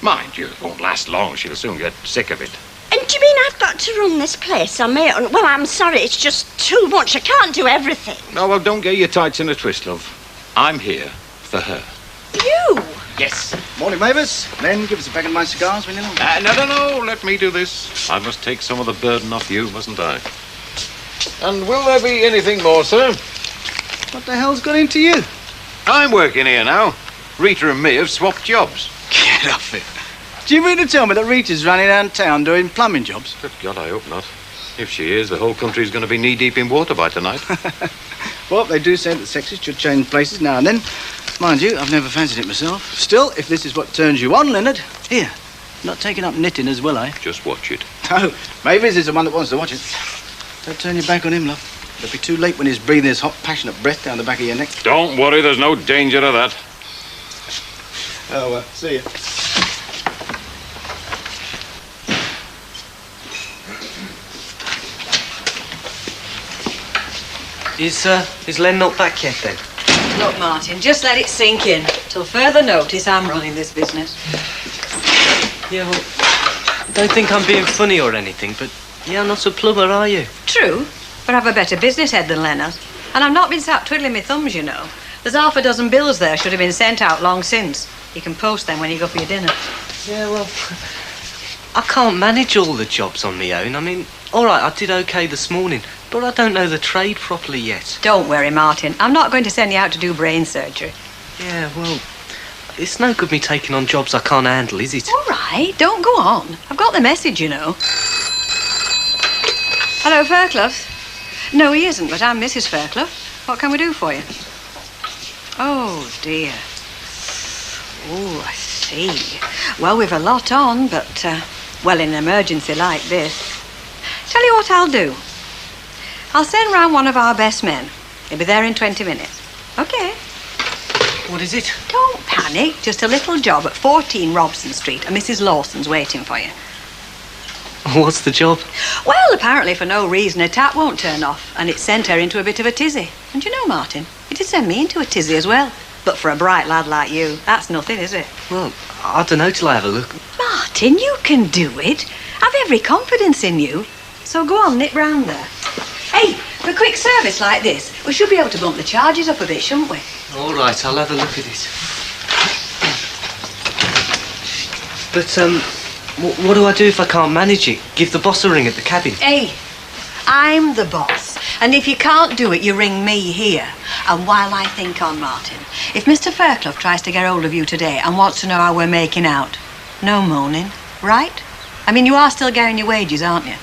Mind you, it won't last long. She'll soon get sick of it. And do you mean I've got to run this place on my own? Well, I'm sorry, it's just too much. I can't do everything. No, well, don't get your tights in a twist, love. I'm here for her. You? Yes. Morning, Mavis. Len, give us a pack of my cigars, will you? No. Let me do this. I must take some of the burden off you, mustn't I? And will there be anything more, sir? What the hell's got into you? I'm working here now. Rita and me have swapped jobs. Get off it. Do you mean to tell me that Rita's running around town doing plumbing jobs? Good God, I hope not. If she is, the whole country's going to be knee-deep in water by tonight. Well, they do say that sexes should change places now and then. Mind you, I've never fancied it myself. Still, if this is what turns you on, Leonard, here. Not taking up knitting as well, eh? Just watch it. No, Mavis is the one that wants to watch it. Don't turn your back on him, love. It'll be too late when he's breathing his hot, passionate breath down the back of your neck. Don't worry, there's no danger of that. Oh, well, see you. Is Len not back yet, then? Look, Martin, just let it sink in. Till further notice, I'm running this business. Yeah, well, don't think I'm being funny or anything, but you're not a plumber, are you? True, but I've a better business head than Leonard. And I've not been sat twiddling my thumbs, you know. There's half a dozen bills there should have been sent out long since. You can post them when you go for your dinner. Yeah, well, I can't manage all the jobs on my own. I mean, all right, I did okay this morning, but I don't know the trade properly yet. Don't worry, Martin. I'm not going to send you out to do brain surgery. Yeah, well, it's no good me taking on jobs I can't handle, is it? All right, don't go on. I've got the message, you know. Hello, Fairclough. No, he isn't, but I'm Mrs. Fairclough. What can we do for you? Oh, dear. Oh, I see. Well, we've a lot on, but, well, in an emergency like this. Tell you what I'll do. I'll send round one of our best men. He'll be there in 20 minutes. OK. What is it? Don't panic. Just a little job at 14 Robson Street, and Mrs. Lawson's waiting for you. What's the job? Well, apparently for no reason a tap won't turn off, and it sent her into a bit of a tizzy. And you know, Martin, it did send me into a tizzy as well. But for a bright lad like you, that's nothing, is it? Well, I don't know till I have a look. Martin, you can do it. I've every confidence in you. So go on, nip round there. Hey, for a quick service like this, we should be able to bump the charges up a bit, shouldn't we? All right, I'll have a look at it. But, what do I do if I can't manage it? Give the boss a ring at the cabin? Hey, I'm the boss. And if you can't do it, you ring me here. And while I think on, Martin, if Mr. Fairclough tries to get hold of you today and wants to know how we're making out, no moaning, right? I mean, you are still getting your wages, aren't you?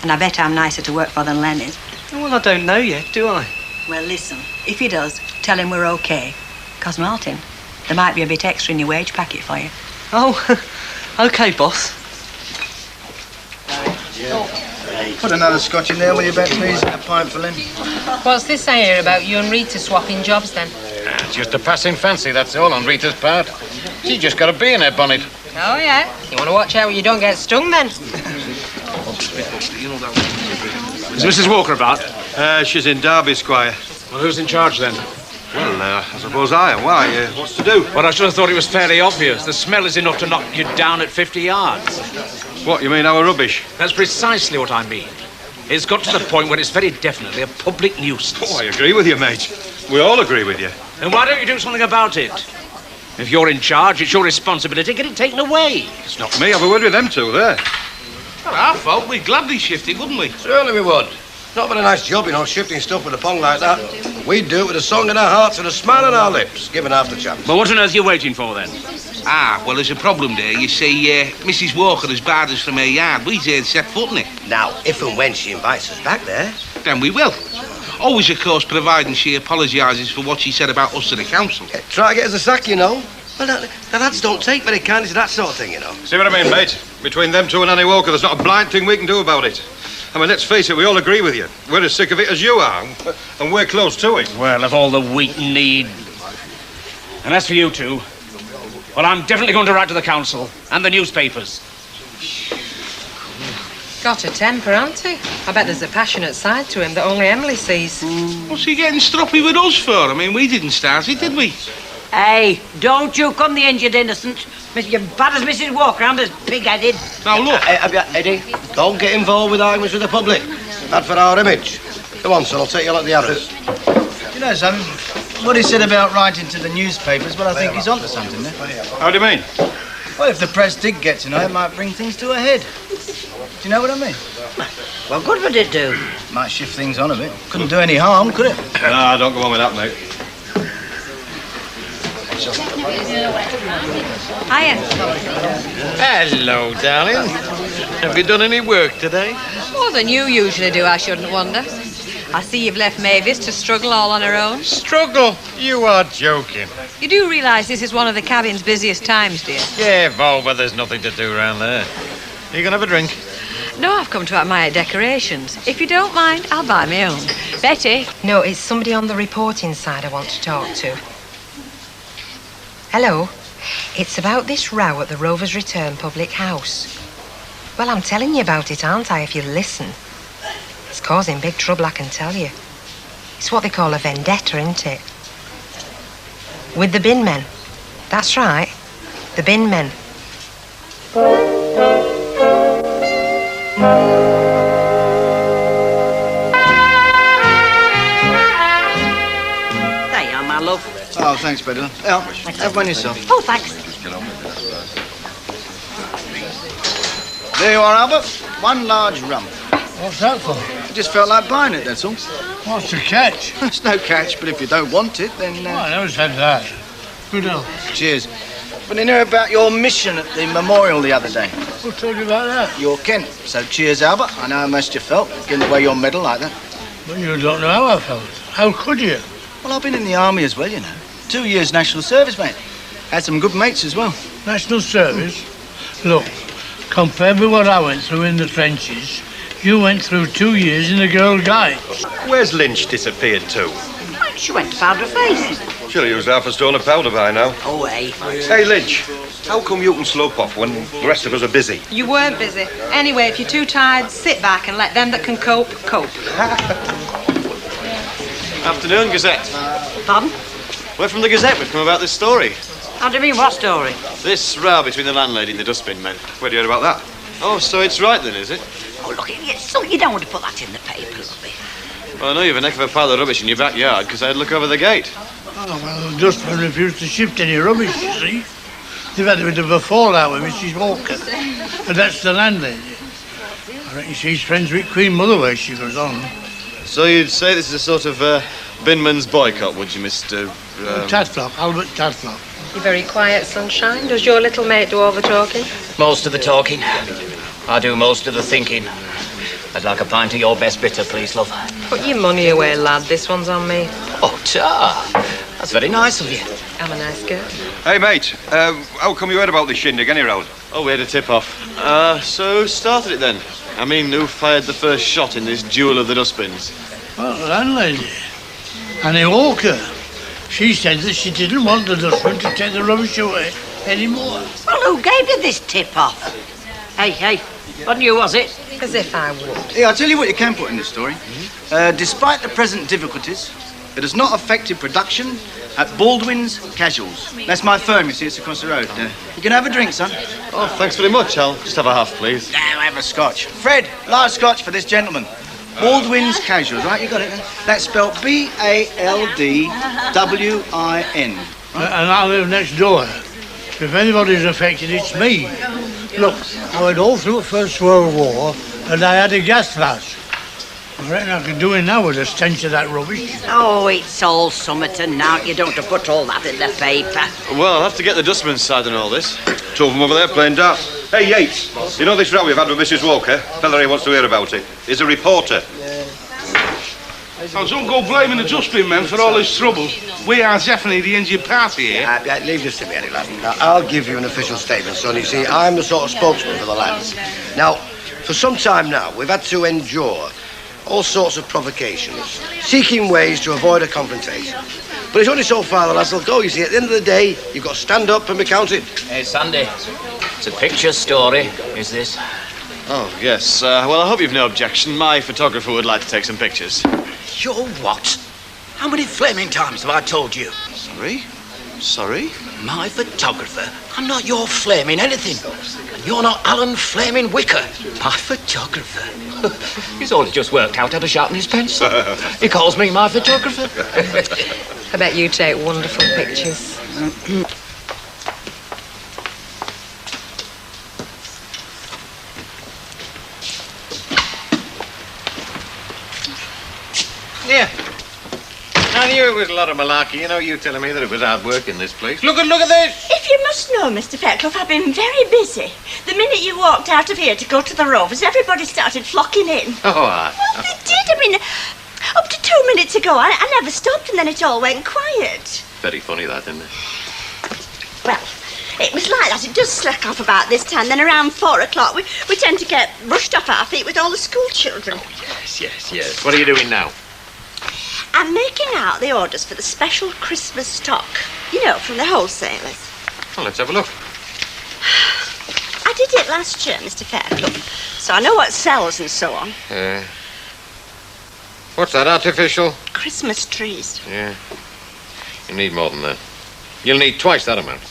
And I bet I'm nicer to work for than Len is. Well, I don't know yet, do I? Well, listen, if he does, tell him we're okay. 'Cause, Martin, there might be a bit extra in your wage packet for you. Oh, OK, boss. Put another scotch in there, will you, bet, please? And a pint for Len. What's this I hear about you and Rita swapping jobs, then? It's just a passing fancy, that's all, on Rita's part. She just got a bee in her bonnet. Oh, yeah? You want to watch out you don't get stung, then? Is Mrs. Walker about? She's in Derby, Squire. Well, who's in charge then? Well, I suppose I am. Why? What's to do? Well, I should have thought it was fairly obvious. The smell is enough to knock you down at 50 yards. What, you mean our rubbish? That's precisely what I mean. It's got to the point where it's very definitely a public nuisance. Oh, I agree with you, mate. We all agree with you. And why don't you do something about it? If you're in charge, it's your responsibility. Get it taken away. It's not me. Have a word with them two there. Well, our fault. We'd gladly shift it, wouldn't we? Certainly we would. Not been a nice job, you know, shifting stuff with a pong like that. We'd do it with a song in our hearts and a smile on our lips, given half the chance. But what on earth are you waiting for, then? Ah, well, there's a problem there. You see, Mrs. Walker has barred us from her yard. We ain't set foot in it. Now, if and when she invites us back there... Then we will. Always, of course, providing she apologises for what she said about us to the council. Try to get us a sack, you know. Well, the lads don't take very kindly to that sort of thing, you know. See what I mean, mate? Between them two and Annie Walker, there's not a blind thing we can do about it. I mean, let's face it, we all agree with you. We're as sick of it as you are, and we're close to it. Well, of all the wheat and need. And as for you two, well, I'm definitely going to write to the council and the newspapers. Got a temper, hasn't he? I bet there's a passionate side to him that only Emily sees. What's he getting stroppy with us for? I mean, we didn't start it, did we? Hey, don't you come the injured innocent. You're bad as Mrs. Walker and as pig-headed. Now, look. Eddie, don't get involved with arguments with the public. Bad for our image. Come on, son, I'll take you like the others. You know, son, what he said about writing to the newspapers, well, I think he's onto something there. How do you mean? Well, if the press did get to know, it might bring things to a head. Do you know what I mean? What good would it do? Might shift things on a bit. Couldn't do any harm, could it? Nah, don't go on with that, mate. Hiya. Hello, darling. Have you done any work today? More than you usually do, I shouldn't wonder. I see you've left Mavis to struggle all on her own. Struggle? You are joking. You do realise this is one of the cabin's busiest times, dear? Yeah, Vol, but there's nothing to do around there. You gonna have a drink? No, I've come to admire decorations. If you don't mind, I'll buy my own. Betty? No, it's somebody on the reporting side I want to talk to. Hello. It's about this row at the Rovers Return public house. Well, I'm telling you about it, aren't I, if you listen? It's causing big trouble, I can tell you. It's what they call a vendetta, isn't it? With the bin men. That's right. The bin men. There you are, my love. Oh, thanks, Betty. Yeah, have one yourself. Oh, thanks. There you are, Albert. One large rum. What's that for? I just felt like buying it, that's all. What's the catch? It's no catch, but if you don't want it, then... Oh, I never said that. Good health. Cheers. But you know about your mission at the memorial the other day? Who told you about that? You're Kent. So cheers, Albert. I know how much you felt, giving away your medal like that. But you don't know how I felt. How could you? Well, I've been in the army as well, you know. 2 years national service, mate. Had some good mates as well. National service? Look, compared with what I went through in the trenches, you went through 2 years in the Girl Guides. Where's Lynch disappeared to? She went to powder face. She'll use half a stone of powder by now. Oh, hey. Hey, Lynch, how come you can slope off when the rest of us are busy? You weren't busy. Anyway, if you're too tired, sit back and let them that can cope, cope. Afternoon, Gazette. Pardon? We're from the Gazette. We've come about this story. How do you mean, what story? This row between the landlady and the dustbin men. Where'd you hear about that? Oh, so it's right then, is it? Oh, look, so you don't want to put that in the paper, lovely. Well, I know you've a neck of a pile of rubbish in your backyard because I had a look over the gate. Oh, well, the dustman refused to shift any rubbish, you see. They've had a bit of a fallout with Mrs. Walker. And that's the landlady. I reckon she's friends with Queen Mother where she goes on. So you'd say this is a sort of binman's boycott, would you, Mr... Tadflock, Albert Tadflock. You're very quiet, Sunshine. Does your little mate do all the talking? Most of the talking. I do most of the thinking. I'd like a pint of your best bitter, please, love. Put your money away, lad. This one's on me. Oh, Tar. That's very nice of you. I'm a nice girl. Hey, mate, how come you heard about this shindig anyhow? Oh, we had a tip-off. So who started it then? I mean, who fired the first shot in this duel of the dustbins? Well, the landlady. Annie Walker. She said that she didn't want the dustman to take the rubbish away anymore. Well, who gave you this tip-off? Hey, wasn't you, was it? As if I would. Yeah, I'll tell you what you can put in this story. Despite the present difficulties, it has not affected production at Baldwin's Casuals. That's my firm, you see, it's across the road. You can have a drink, son. Oh, thanks very much. I'll just have a half, please. Now, have a scotch. Fred, large scotch for this gentleman. Baldwin's Casuals, right? You got it then? That's spelled Baldwin. And I live next door. If anybody's affected, it's me. Look, I went all through the First World War, and I had a gas mask. I reckon I could do it now with the stench of that rubbish. Oh, it's all Somerton now. You don't have to put all that in the paper. Well, I'll have to get the dustman side and all this. Two of them over there playing darts. Hey, Yates, you know this row we've had with Mrs. Walker? Fella here wants to hear about it. He's a reporter. Now, don't go blaming the dustbin men for all this trouble. We are definitely the injured party here. Leave this to me, Eddie, lad. Now, I'll give you an official statement, son. You see, I'm the sort of spokesman for the lads. Now, for some time now, we've had to endure all sorts of provocations, seeking ways to avoid a confrontation. But it's only so far the lads will go, you see. At the end of the day, you've got to stand up and be counted. Hey, Sandy, it's a picture story, is this? Oh, yes. Well, I hope you've no objection. My photographer would like to take some pictures. Your what? How many flaming times have I told you? Sorry? Sorry? My photographer? I'm not your flaming anything. And you're not Alan Flaming Wicker. My photographer? He's only just worked out how to sharpen his pencil. He calls me my photographer. I bet you take wonderful pictures. Yeah. I knew it was a lot of malarkey. You know, you telling me that it was hard work in this place. Look at this! If you must know, Mr. Fairclough, I've been very busy. The minute you walked out of here to go to the Rovers, everybody started flocking in. Oh, Well, they did. I mean, up to 2 minutes ago, I never stopped, and then it all went quiet. Very funny, that, isn't it? Well, it was like that. It does slack off about this time. Then around 4 o'clock, we tend to get rushed off our feet with all the school children. Yes. What are you doing now? I'm making out the orders for the special Christmas stock. You know, from the wholesalers. Well, let's have a look. I did it last year, Mr. Fairclough, so I know what sells and so on. What's that, artificial? Christmas trees. Yeah. You need more than that. You'll need twice that amount.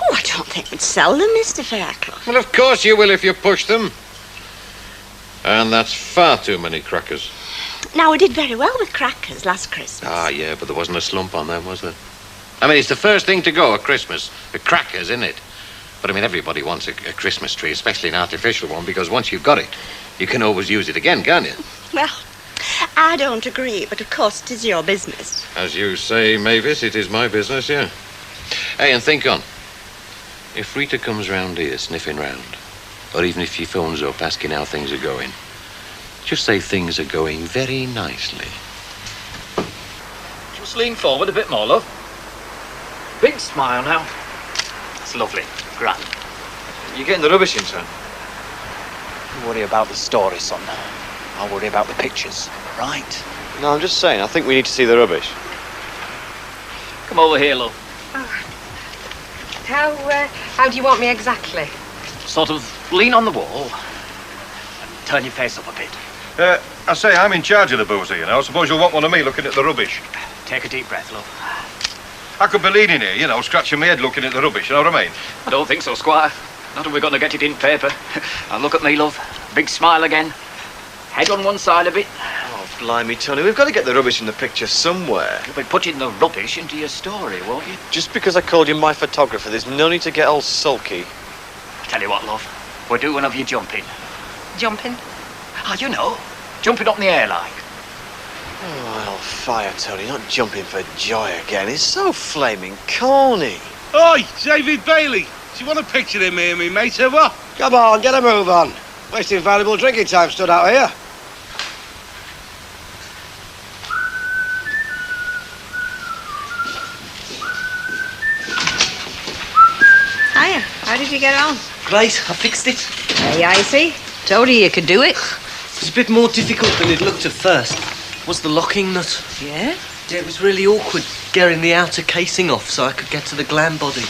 Oh, I don't think we'd sell them, Mr. Fairclough. Well, of course you will if you push them. And that's far too many crackers. Now, we did very well with crackers last Christmas. Ah, yeah, but there wasn't a slump on them, was there? I mean, it's the first thing to go at Christmas. The crackers, isn't it? But, I mean, everybody wants a Christmas tree, especially an artificial one, because once you've got it, you can always use it again, can't you? Well, I don't agree, but of course it is your business. As you say, Mavis, it is my business, yeah. Hey, and think on. If Rita comes round here sniffing round, or even if she phones up asking how things are going, just say things are going very nicely. Just lean forward a bit more, love. Big smile now. It's lovely. Grand. You're getting the rubbish in, son. Don't worry about the story, son. I'll worry about the pictures, right? No, I'm just saying, I think we need to see the rubbish. Come over here, love. How do you want me exactly? Sort of lean on the wall and turn your face up a bit. I say, I'm in charge of the boozer, you know. I suppose you'll want one of me looking at the rubbish. Take a deep breath, love. I could be leaning here, you know, scratching my head looking at the rubbish, you know what I mean? I don't think so, Squire. Not if we're going to get it in paper. Now look at me, love. Big smile again. Head on one side a bit. Oh, blimey, Tony, we've got to get the rubbish in the picture somewhere. You'll be putting the rubbish into your story, won't you? Just because I called you my photographer, there's no need to get all sulky. Tell you what, love. We're doing one of you jumping. Jumping? Ah, you know. Jumping up in the air like. Oh, hellfire, Tony, not jumping for joy again. It's so flaming corny. Oi, David Bailey. Do you want a picture of me and me mate, or what? Come on, get a move on. Wasting valuable drinking time stood out here. Hiya, how did you get on? Great, I fixed it. Hey, I see. Told you could do it. It was a bit more difficult than it looked at first. Was the locking nut. Yeah? Yeah, it was really awkward getting the outer casing off so I could get to the gland body.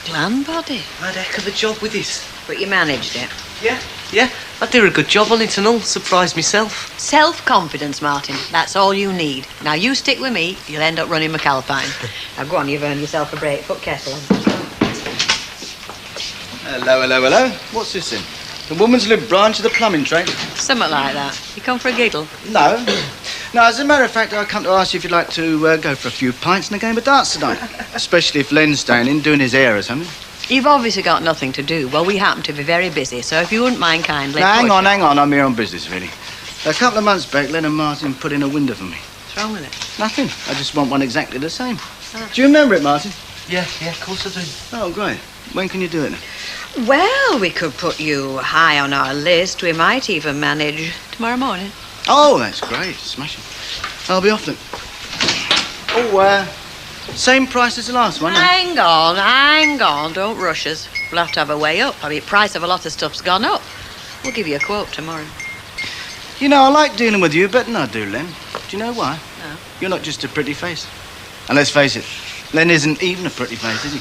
Gland body? I had a heck of a job with it. But you managed it. Yeah, I did a good job on it and all. Surprised myself. Self-confidence, Martin. That's all you need. Now, you stick with me, you'll end up running McAlpine. Now, go on, you've earned yourself a break. Put kettle on. Hello. What's this in? The woman's lib branch of the plumbing trade. Something like that. You come for a giggle? No. No, as a matter of fact, I come to ask you if you'd like to go for a few pints and a game of darts tonight. Especially if Len's staying in, doing his hair or something. You've obviously got nothing to do. Well, we happen to be very busy, so if you wouldn't mind kindly... Now, hang on. I'm here on business, really. A couple of months back, Len and Martin put in a window for me. What's wrong with it? Nothing. I just want one exactly the same. Do you remember it, Martin? Yeah, of course I do. Oh, great. When can you do it? Well, we could put you high on our list. We might even manage tomorrow morning. Oh, that's great. Smashing. I'll be off then. Oh, same price as the last one, eh? Hang on. Don't rush us. We'll have to have a way up. I mean, price of a lot of stuff's gone up. We'll give you a quote tomorrow. You know, I like dealing with you better than I do, Len. Do you know why? No. You're not just a pretty face. And let's face it, Len isn't even a pretty face, is he?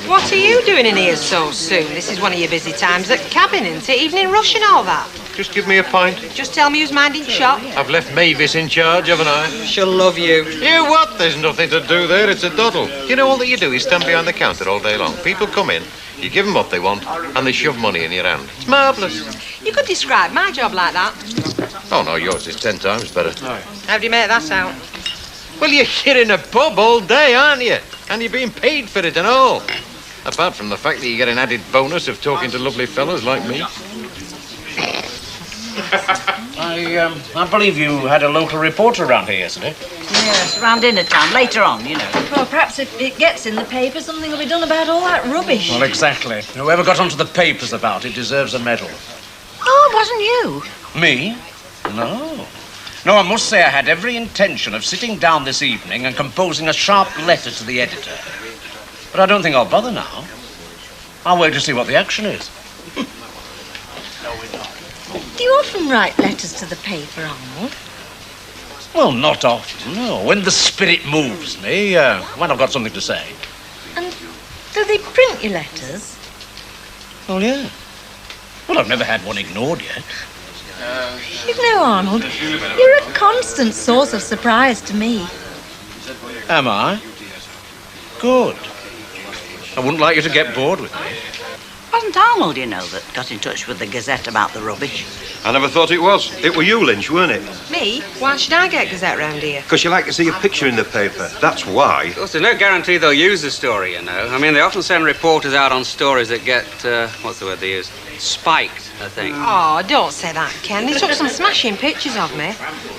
What are you doing in here so soon? This is one of your busy times at cabin, isn't it? Evening rush and all that. Just give me a pint. Just tell me who's minding shop. I've left Mavis in charge, haven't I? She'll love you. You what? There's nothing to do there. It's a doddle. You know, all that you do is stand behind the counter all day long. People come in, you give them what they want, and they shove money in your hand. It's marvellous. You could describe my job like that. Oh, no, yours is 10 times better. How do you make that out? Well, you're in a pub all day, aren't you? And you're being paid for it and all. Apart from the fact that you get an added bonus of talking to lovely fellas like me. I believe you had a local reporter around here yesterday. Yes, around dinner time, later on, you know. Well, perhaps if it gets in the paper, something will be done about all that rubbish. Well, exactly. Whoever got onto the papers about it deserves a medal. Oh, it wasn't you. Me? No. No, I must say I had every intention of sitting down this evening and composing a sharp letter to the editor. But I don't think I'll bother now. I'll wait to see what the action is. Do you often write letters to the paper, Arnold? Well, not often, no. When the spirit moves me, when I've got something to say. And do they print your letters? Oh, yeah. Well, I've never had one ignored yet. You know, Arnold, you're a constant source of surprise to me. Am I? Good. I wouldn't like you to get bored with me. Wasn't Arnold, you know, that got in touch with the Gazette about the rubbish? I never thought it was. It were you, Lynch, weren't it? Me? Why should I get Gazette round here? Because you like to see a picture in the paper. That's why. Of course, there's no guarantee they'll use the story, you know. I mean, they often send reporters out on stories that get, what's the word they use? Spiked, I think. Oh, don't say that, Ken. They took some smashing pictures of me.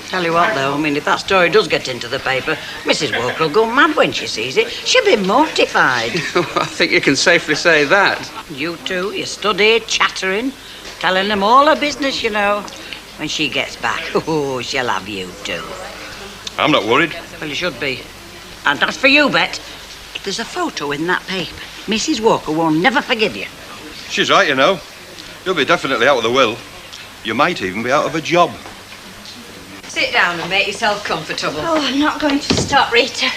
Tell you what, though, I mean, if that story does get into the paper, Mrs. Walker will go mad when she sees it. She'll be mortified. I think you can safely say that. You two, you stood here chattering, telling them all her business, you know. When she gets back, oh, she'll have you too. I'm not worried. Well, you should be. And as for you, Bet, if there's a photo in that paper, Mrs. Walker won't never forgive you. She's right, you know. You'll be definitely out of the will. You might even be out of a job. Sit down and make yourself comfortable. Oh, I'm not going to stop, Rita.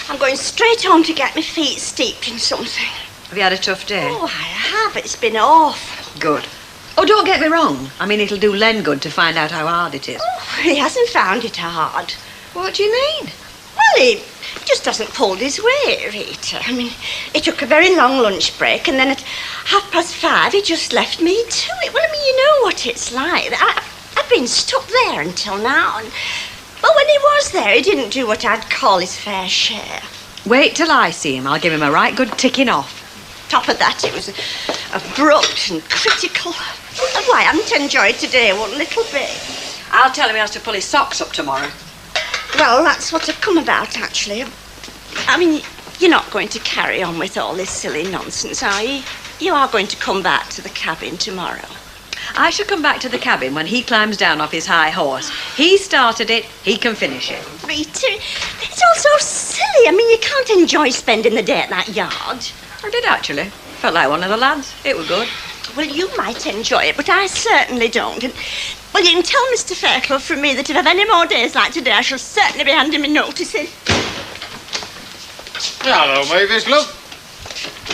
I'm going straight home to get my feet steeped in something. Have you had a tough day? Oh, I have. It's been awful. Good. Oh, don't get me wrong. I mean, it'll do Len good to find out how hard it is. Oh, he hasn't found it hard. What do you mean? Well, he just hasn't pulled his weight, Rita. I mean, he took a very long lunch break, and then at 5:30 he just left me to it. Well, I mean, you know what it's like. I've been stuck there until now. But when he was there, he didn't do what I'd call his fair share. Wait till I see him. I'll give him a right good ticking off. Top of that, it was abrupt and critical. Oh, I haven't enjoyed today one little bit. I'll tell him he has to pull his socks up tomorrow. Well, that's what I've come about, actually. I mean, you're not going to carry on with all this silly nonsense, are you? You are going to come back to the cabin tomorrow. I shall come back to the cabin when he climbs down off his high horse. He started it, he can finish it. Rita, it's all so silly. I mean, you can't enjoy spending the day at that yard. I did, actually. Felt like one of the lads. It was good. Well, you might enjoy it, but I certainly don't. And, well, you can tell Mr. Fairclough from me that if I've any more days like today, I shall certainly be handing me notice in. Hello, Mavis, look.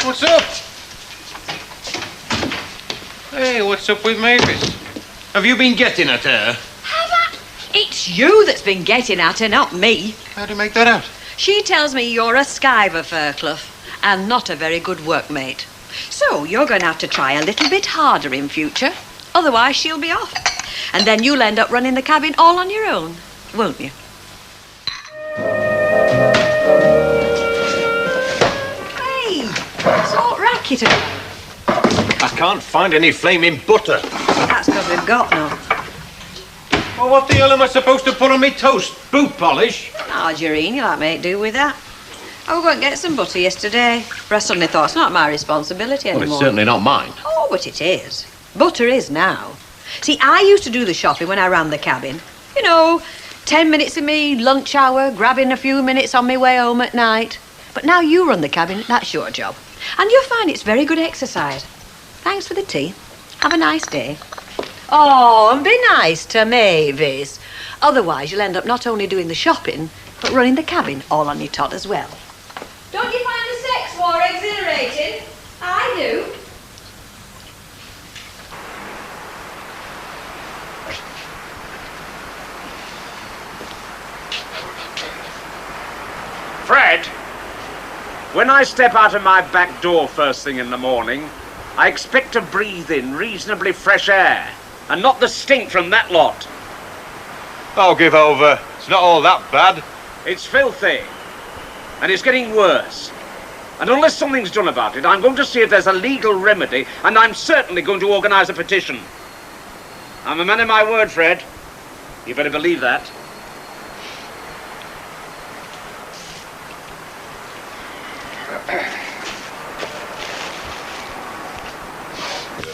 What's up? Hey, what's up with Mavis? Have you been getting at her? It's you that's been getting at her, not me. How do you make that out? She tells me you're a skiver, Fairclough. and not a very good workmate. So you're going to have to try a little bit harder in future. Otherwise, she'll be off. And then you'll end up running the cabin all on your own, won't you? Hey, it's all racket about. I can't find any flaming butter. That's because we've got none. Well, what the hell am I supposed to put on me toast? Boot polish? Oh, Jereen, you'll have to make do with that. I was going to get some butter yesterday, but I suddenly thought it's not my responsibility Well, anymore. it's certainly not mine. Oh, but it is. Butter is now. See, I used to do the shopping when I ran the cabin. You know, 10 minutes of me lunch hour, grabbing a few minutes on my way home at night. But now you run the cabin, that's your job. And you'll find it's very good exercise. Thanks for the tea. Have a nice day. Oh, and be nice to Mavis. Otherwise, you'll end up not only doing the shopping, but running the cabin all on your tot as well. Don't you find the sex war exhilarating? I do. Fred, when I step out of my back door first thing in the morning, I expect to breathe in reasonably fresh air, and not the stink from that lot. I'll give over. It's not all that bad. It's filthy, and it's getting worse. And unless something's done about it, I'm going to see if there's a legal remedy, and I'm certainly going to organise a petition. I'm a man of my word, Fred. You better believe that.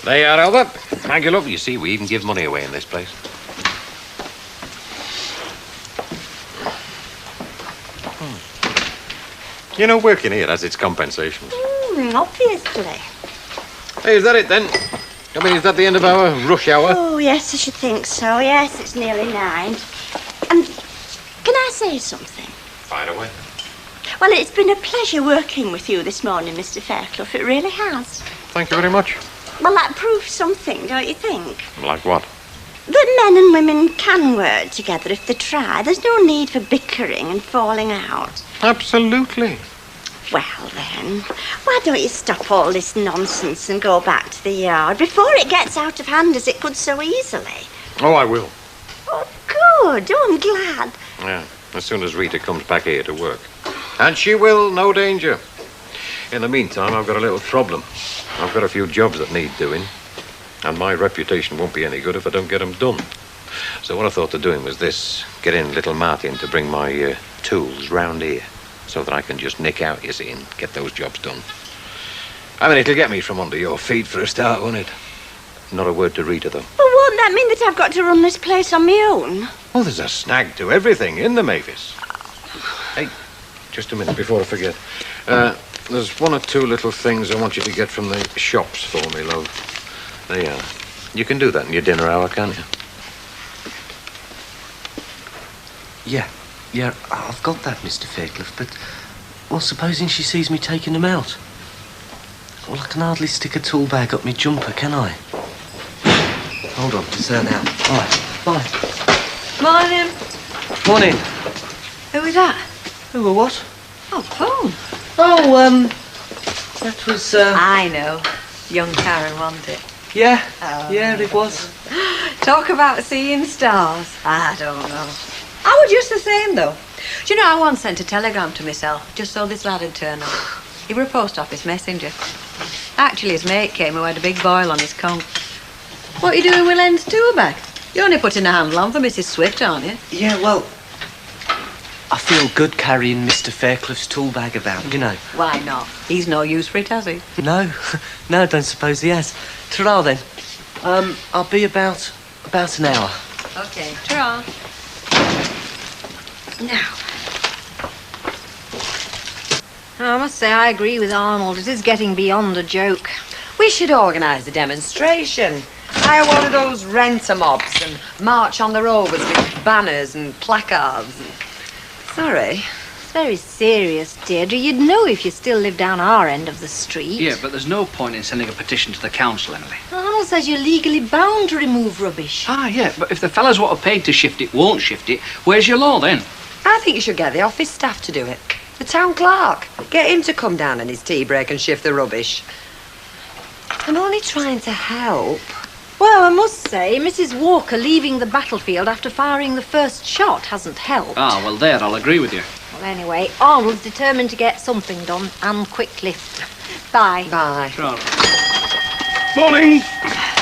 There you are, Albert. Thank you, love. You see, we even give money away in this place. You know, working here has its compensations. Obviously. Hey, is that it then? I mean, is that the end of our rush hour? Oh, yes, I should think so. Yes, it's nearly 9. And can I say something? Fire away. Well, it's been a pleasure working with you this morning, Mr. Fairclough. It really has. Thank you very much. Well, that proves something, don't you think? Like what? That men and women can work together if they try. There's no need for bickering and falling out. Absolutely. Well, then, why don't you stop all this nonsense and go back to the yard before it gets out of hand as it could so easily? Oh, I will. Oh, good. Oh, I'm glad. Yeah, as soon as Rita comes back here to work. And she will, no danger. In the meantime, I've got a little problem. I've got a few jobs that need doing, and my reputation won't be any good if I don't get them done. So what I thought of doing was this: get in little Martin to bring my tools round here, so that I can just nick out, you see, and get those jobs done. I mean, it'll get me from under your feet for a start, won't it? Not a word to Rita, though. Well, won't that mean that I've got to run this place on my own? Oh, there's a snag to everything in the Mavis. Hey, just a minute before I forget. There's one or two little things I want you to get from the shops for me, love. There you are. You can do that in your dinner hour, can't you? Yeah, I've got that, Mr. Fairclough, but, well, supposing she sees me taking them out? Well, I can hardly stick a tool bag up my jumper, can I? Hold on, it's there now. Bye. Morning. Morning. Who was that? Who or what? Oh, phone. Oh, that was, I know. Young Karen, wasn't it? Yeah, Oh. yeah, it was. Talk about seeing stars. I don't know. I was just the same, though. Do you know, I once sent a telegram to myself, just so this lad would turn up. He were a post office messenger. Actually, his mate came who had a big boil on his coat. What are you doing with Len's tool bag? You're only putting a handle on for Mrs. Swift, aren't you? Yeah, well, I feel good carrying Mr. Fairclough's tool bag about, you know. Why not? He's no use for it, has he? No, no, I don't suppose he has. Ta-ra, then. I'll be about an hour. Okay, ta-ra. Now, I must say I agree with Arnold. It is getting beyond a joke. We should organise a demonstration. Hire one of those renter mobs and march on the road with banners and placards. Sorry. It's very serious, Deirdre. You'd know if you still live down our end of the street. Yeah, but there's no point in sending a petition to the council, Emily. Arnold says you're legally bound to remove rubbish. Ah, yeah, but if the fellas what are paid to shift it won't shift it, where's your law then? I think you should get the office staff to do it. The town clerk. Get him to come down on his tea break and shift the rubbish. I'm only trying to help. Well, I must say, Mrs. Walker leaving the battlefield after firing the first shot hasn't helped. Ah, well, there, I'll agree with you. Well, anyway, Arnold's determined to get something done, and quickly. Bye. Bye. Morning.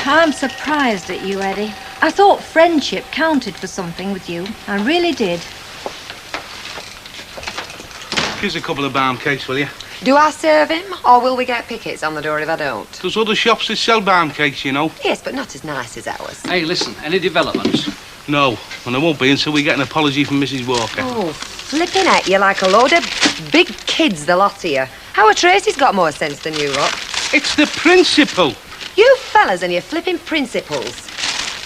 I'm surprised at you, Eddie. I thought friendship counted for something with you. I really did. Give us a couple of balm cakes, will you? Do I serve him, or will we get pickets on the door if I don't? There's other shops that sell balm cakes, you know. Yes, but not as nice as ours. Hey, listen, any developments? No, and there won't be until we get an apology from Mrs. Walker. Oh, flipping at you like a load of big kids, the lot of you. Howard Tracy's got more sense than you lot. It's the principle. You fellas and your flipping principles.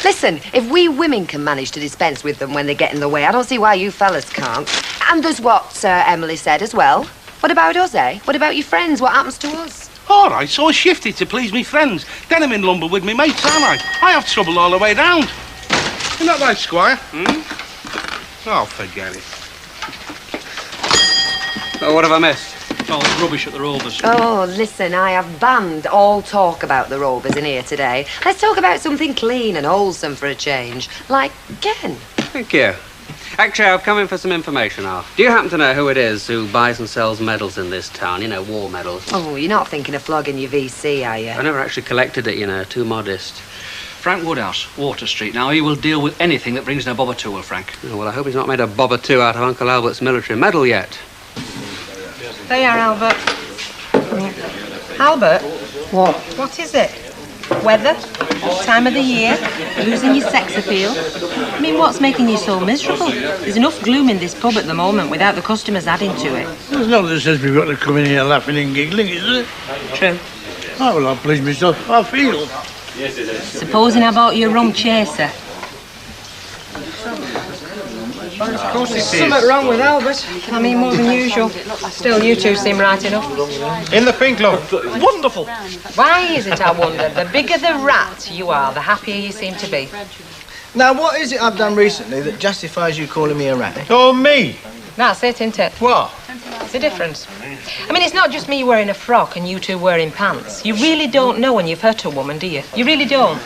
Listen, if we women can manage to dispense with them when they get in the way, I don't see why you fellas can't. And there's what Emily said as well. What about us, eh? What about your friends? What happens to us? All right, so I shifted to please me friends. Then I'm in lumber with me mates, aren't I? I have trouble all the way round. Isn't that right, Squire? Oh, forget it. Oh, what have I missed? Oh, it's rubbish at the Rovers. Oh, listen, I have banned all talk about the Rovers in here today. Let's talk about something clean and wholesome for a change. Like Ken. Thank you. Actually, I've come in for some information, Al. Do you happen to know who it is who buys and sells medals in this town? You know, war medals. Oh, you're not thinking of flogging your VC, are you? I never actually collected it, you know, too modest. Frank Woodhouse, Water Street. Now, he will deal with anything that brings no bobber to, will Frank? Oh, well, I hope he's not made a bobber too out of Uncle Albert's military medal yet. There you are, Albert. Albert? What? What is it? Weather? Time of the year? Losing your sex appeal? I mean, what's making you so miserable? There's enough gloom in this pub at the moment without the customers adding to it. There's nothing that says we've got to come in here laughing and giggling, is there? True. Oh, well, I'll please myself. I feel. Supposing I bought you a rum chaser. Of course there's something wrong with Albert. I mean, more than usual. Still, you two seem right enough. In the pink love. Wonderful. Why is it, I wonder, the bigger the rat you are, the happier you seem to be? Now, what is it I've done recently that justifies you calling me a rat? Oh, me? That's it, isn't it? What? It's a difference. I mean, it's not just me wearing a frock and you two wearing pants. You really don't know when you've hurt a woman, do you? You really don't.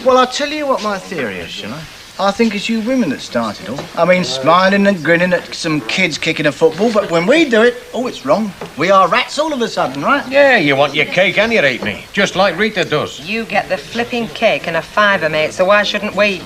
Well, I'll tell you what my theory is, shall I? I think it's you women that started all. I mean, smiling and grinning at some kids kicking a football, but when we do it, oh, it's wrong. We are rats all of a sudden, right? Yeah, you want your cake and your halfpenny, just like Rita does. You get the flipping cake and a fiver, mate, so why shouldn't we?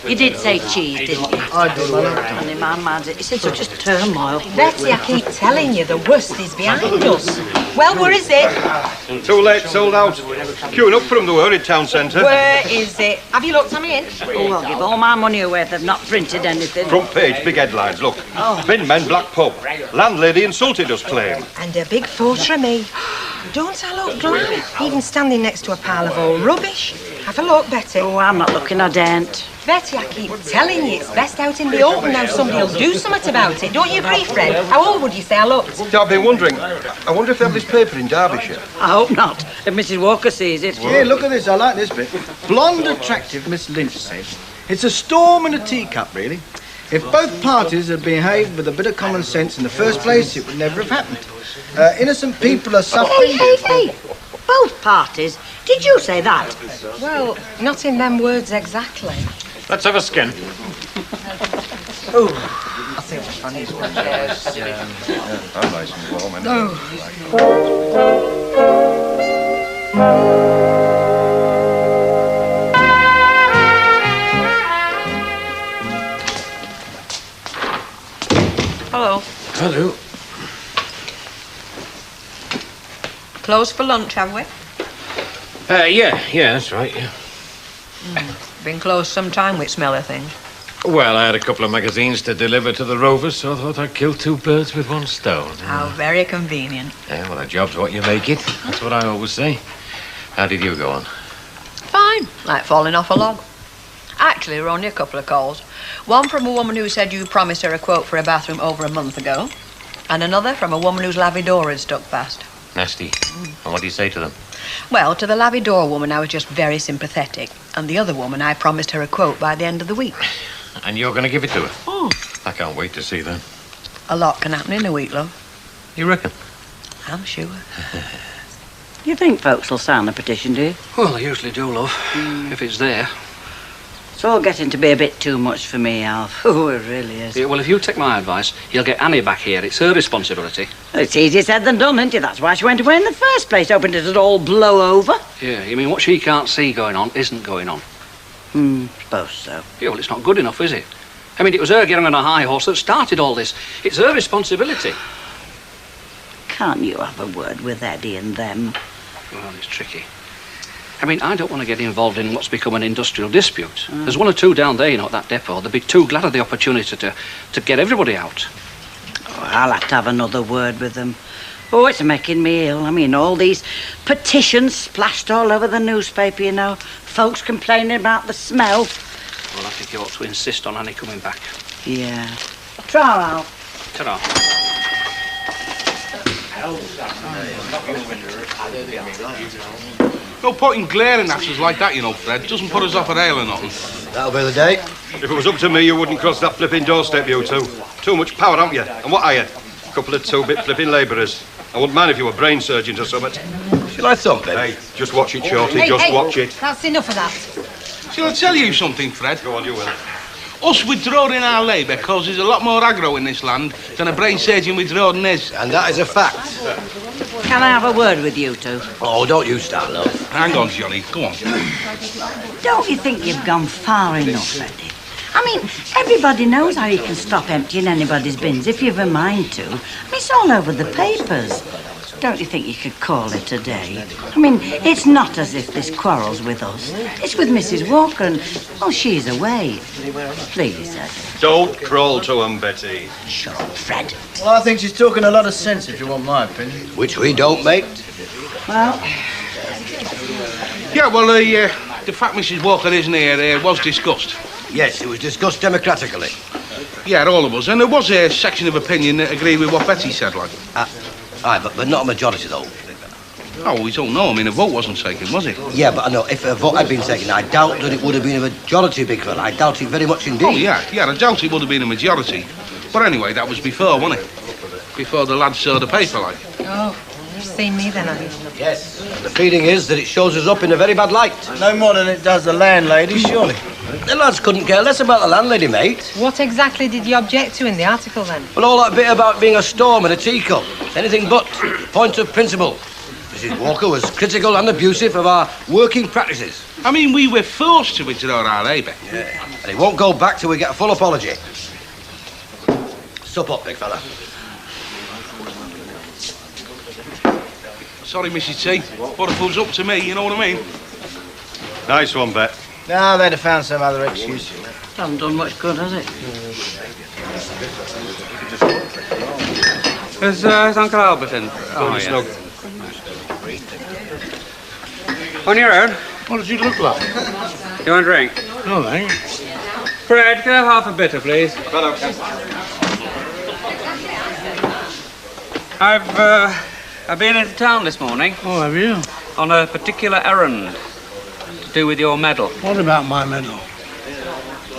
You did say cheese, didn't you? I did, my love. Honey, my man's it's in such a turmoil. Betty, I keep telling you, the worst is behind us. Well, where is it? Too late, sold out. Queuing up for them, they were in town centre. Where is it? Have you looked? I'm in. Oh, I'll give all my money away if they've not printed anything. Front page, big headlines, look. Oh. Bin men, black pub. Landlady insulted us, claim. And a big photo of me. Don't I look glad? Even standing next to a pile of old rubbish. Have a look, Betty. Oh, I'm not looking, I daren't. Betty, I keep telling you, it's best out in the open now. Somebody will do something about it. Don't you agree, Fred? How old would you say I looked? I've been wondering, I wonder if they have this paper in Derbyshire. I hope not. If Mrs. Walker sees it. Yeah, look at this. I like this bit. Blonde, attractive Miss Lynch says, it's a storm in a teacup, really. If both parties had behaved with a bit of common sense in the first place, it would never have happened. Innocent people are suffering. Hey. Both parties? Did you say that? Well, not in them words exactly. Let's have a skin. Oh, I think it's funny. Yes. I'm nice and warm, Hello. Hello. Closed for lunch, have we? Yeah, that's right, yeah. Been closed some time with smelly things. Well, I had a couple of magazines to deliver to the Rovers, so I thought I'd kill two birds with one stone. How very convenient. Yeah, well, a job's what you make it. That's what I always say. How did you go on? Fine, like falling off a log. Actually, there were only a couple of calls. One from a woman who said you promised her a quote for a bathroom over a month ago, and another from a woman whose Lavidor had stuck fast. Nasty. And what do you say to them? Well, to the Lavidor woman, I was just very sympathetic, and the other woman, I promised her a quote by the end of the week. And you're going to give it to her? I can't wait to see that. A lot can happen in a week, love. You reckon? I'm sure. You think folks will sign the petition, do you? Well, they usually do, love, if it's there. It's all getting to be a bit too much for me, Alf. Oh, it really is. Yeah, well, if you take my advice, you'll get Annie back here. It's her responsibility. It's easier said than done, isn't it? That's why she went away in the first place, hoping it'd all blow over. Yeah, you mean what she can't see going on isn't going on? Suppose so. Yeah, well, it's not good enough, is it? I mean, it was her getting on a high horse that started all this. It's her responsibility. Can't you have a word with Eddie and them? Well, it's tricky. I mean, I don't want to get involved in what's become an industrial dispute. There's one or two down there, you know, at that depot. They'd be too glad of the opportunity to get everybody out. Oh, I'll have to have another word with them. Oh, it's making me ill. I mean, all these petitions splashed all over the newspaper, you know. Folks complaining about the smell. Well, I think you ought to insist on Annie coming back. Yeah. Ta-ra, Alf. Ta-ra. No point in glaring at us like that, you know, Fred. Doesn't put us off at ale or nothing. That'll be the day. If it was up to me, you wouldn't cross that flipping doorstep, you two. Too much power, haven't you? And what are you? A couple of two-bit flipping labourers. I wouldn't mind if you were brain surgeons or something. Shall I thump him? Hey, just watch it, Shorty, just watch it. That's enough of that. Shall I tell you something, Fred? Go on, you will. Us withdrawing our labour causes a lot more aggro in this land than a brain surgeon withdrawing his. And that is a fact. Can I have a word with you two? Oh, don't you start, love. Hang on, Johnny. Go on. Don't you think you've gone far enough, Eddie? I mean, everybody knows how you can stop emptying anybody's bins if you've a mind to. I mean, it's all over the papers. Don't you think you could call it a day? I mean, it's not as if this quarrel's with us. It's with Mrs. Walker and, well, she's away. Please, Eddie. Don't crawl to 'em, Betty. Sure, Fred. Well, I think she's talking a lot of sense, if you want my opinion. Which we don't, mate. Well... Yeah, well, the fact Mrs. Walker isn't here was discussed. Yes, it was discussed democratically. Yeah, all of us. And there was a section of opinion that agreed with what Betty said, like. Aye, but not a majority, though. Oh, we don't know. I mean, a vote wasn't taken, was it? Yeah, but I know, if a vote had been taken, I doubt that it would have been a majority, big fella. I doubt it very much indeed. Oh, yeah, I doubt it would have been a majority. But anyway, that was before, wasn't it? Before the lads saw the paper, like. Oh, you've seen me then, have you? Yes. And the feeling is that it shows us up in a very bad light. No more than it does the landlady, surely. The lads couldn't care less about the landlady, mate. What exactly did you object to in the article, then? Well, all that bit about being a storm and a teacup. Anything but. Point of principle. Mrs. Walker was critical and abusive of our working practices. I mean, we were forced to withdraw our labour. Yeah. And it won't go back till we get a full apology. Sup up, big fella. Sorry, Mrs. T. But if it was up to me, you know what I mean? Nice one, Bet. No, they'd have found some other excuse. Hasn't done much good, has it? Is Uncle Albert in? Oh, yeah. On your own? What does he look like? You want a drink? No, thanks. Fred, can I have half a bitter, please? I've been into town this morning. Oh, have you? On a particular errand. To do with your medal. What about my medal?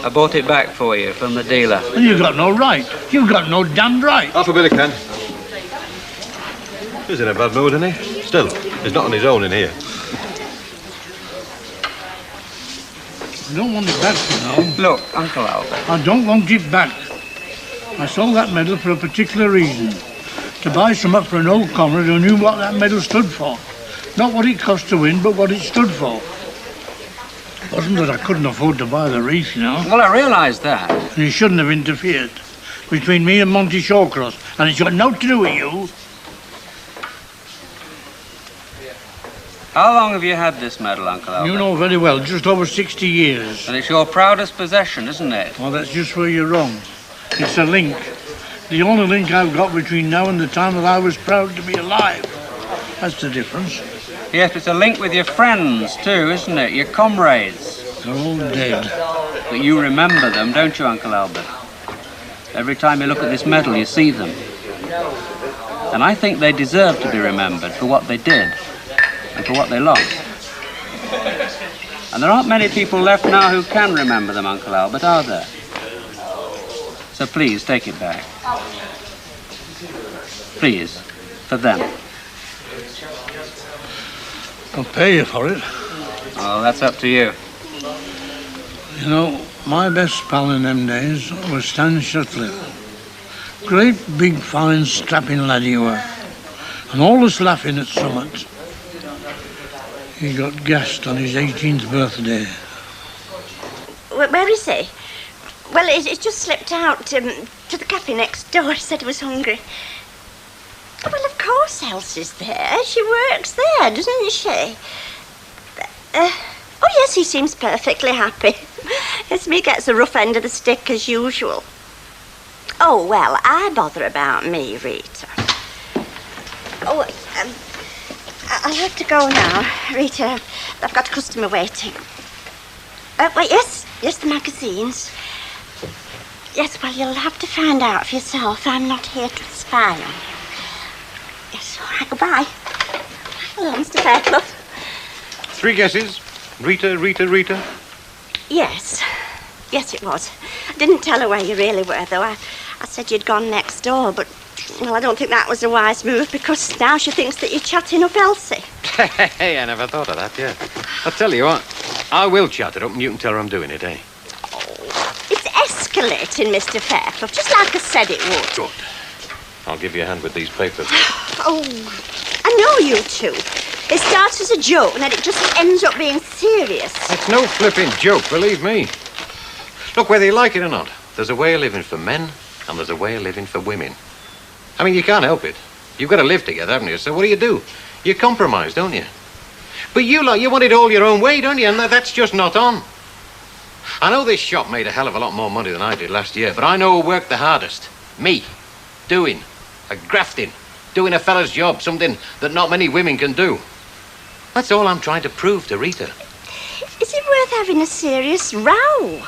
I bought it back for you from the dealer. Well, you've got no right. You've got no damned right. Half a bit of Ken. He's in a bad mood, isn't he? Still, he's not on his own in here. I don't want it back, you know. Look, Uncle Albert. I don't want it back. I sold that medal for a particular reason. To buy something for an old comrade who knew what that medal stood for. Not what it cost to win, but what it stood for. It wasn't that I couldn't afford to buy the wreath, you know. Well, I realise that. And you shouldn't have interfered between me and Monty Shawcross. And it's got nothing to do with you. How long have you had this medal, Uncle Albert? You know very well, just over 60 years. And it's your proudest possession, isn't it? Well, that's just where you're wrong. It's a link. The only link I've got between now and the time that I was proud to be alive. That's the difference. Yes, it's a link with your friends, too, isn't it? Your comrades. They're all dead. But you remember them, don't you, Uncle Albert? Every time you look at this medal, you see them. And I think they deserve to be remembered for what they did and for what they lost. And there aren't many people left now who can remember them, Uncle Albert, are there? So please, take it back. Please, for them. I'll pay you for it. Oh, that's up to you. You know, my best pal in them days was Stan Shutley. Great big fine strapping lad he were. And always laughing at summit. He got gassed on his 18th birthday. Where is he? Well, it just slipped out to the cafe next door. He said he was hungry. Well, of course Elsie's there. She works there, doesn't she? Oh, yes, he seems perfectly happy. Yes, me gets the rough end of the stick as usual. Oh, well, I bother about me, Rita. Oh, I'll have to go now. Rita, I've got a customer waiting. Wait, yes, the magazines. Yes, well, you'll have to find out for yourself. I'm not here to spy on you. Yes, all right, goodbye. Hello, Mr. Fairclough. 3 guesses. Rita. Yes, it was. I didn't tell her where you really were, though. I said you'd gone next door, but, well, I don't think that was a wise move, because now she thinks that you're chatting up Elsie. Hey, I never thought of that, yeah. I'll tell you what, I will chat it up and you can tell her I'm doing it, eh? It's escalating, Mr. Fairclough, just like I said it would. Good. I'll give you a hand with these papers. Oh, I know you two. It starts as a joke and then it just ends up being serious. It's no flipping joke, believe me. Look, whether you like it or not, there's a way of living for men and there's a way of living for women. I mean, you can't help it. You've got to live together, haven't you? So what do? You compromise, don't you? But you want it all your own way, don't you? And that's just not on. I know this shop made a hell of a lot more money than I did last year, but I know who worked the hardest. Me. Grafting. Doing a fella's job, something that not many women can do. That's all I'm trying to prove to Rita. Is it worth having a serious row?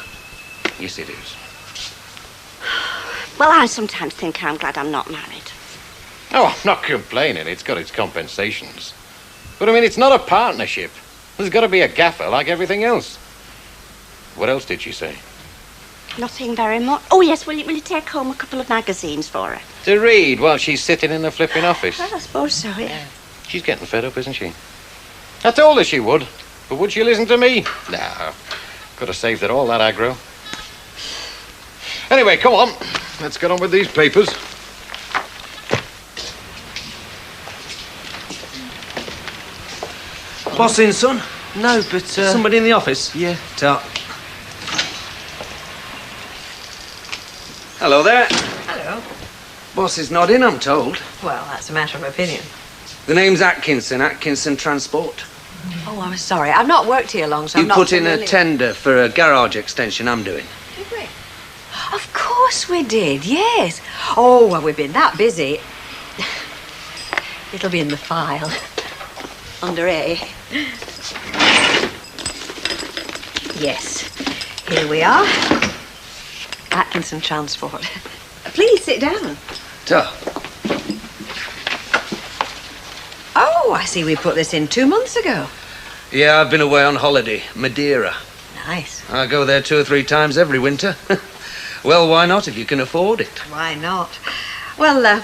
Yes, it is. Well, I sometimes think I'm glad I'm not married. Oh, I'm not complaining. It's got its compensations. But, I mean, it's not a partnership. There's got to be a gaffer like everything else. What else did she say? Nothing very much. Oh, yes, will you take home a couple of magazines for her? To read while she's sitting in the flipping office. Well, I suppose so, yeah. She's getting fed up, isn't she? I told her she would. But would she listen to me? No. Could have saved her all that aggro. Anyway, come on. Let's get on with these papers. Boss in, son? No, but, somebody in the office? Yeah. Ta. Hello there. Hello. Boss is not in, I'm told. Well, that's a matter of opinion. The name's Atkinson Transport. Oh, I'm sorry. I've not worked here long, so You I'm not put in familiar. a tender for a garage extension I'm doing. Did we? Of course we did, yes. Oh, well, we've been that busy. It'll be in the file. Under A. Yes. Here we are. Atkinson Transport. Please sit down. Ta. Oh, I see we put this in 2 months ago. Yeah, I've been away on holiday. Madeira. Nice. I go there 2 or 3 times every winter. Well, why not if you can afford it? Why not? Well,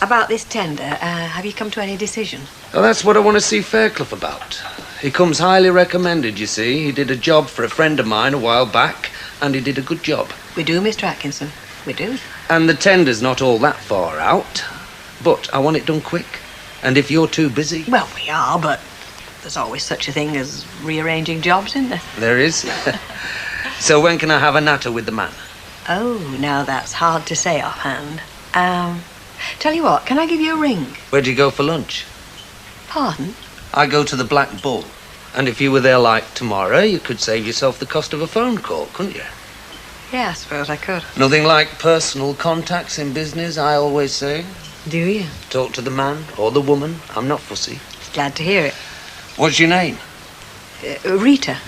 about this tender, have you come to any decision? Well, that's what I want to see Fairclough about. He comes highly recommended, you see. He did a job for a friend of mine a while back, and he did a good job. We do, Mr. Atkinson. We do. And the tender's not all that far out. But I want it done quick. And if you're too busy... Well, we are, but there's always such a thing as rearranging jobs, isn't there? There is. So when can I have a natter with the man? Oh, now that's hard to say offhand. Tell you what, can I give you a ring? Where do you go for lunch? Pardon? I go to the Black Bull. And if you were there like tomorrow, you could save yourself the cost of a phone call, couldn't you? Yeah, I suppose I could. Nothing like personal contacts in business, I always say. Do you? Talk to the man or the woman. I'm not fussy. Glad to hear it. What's your name? Rita.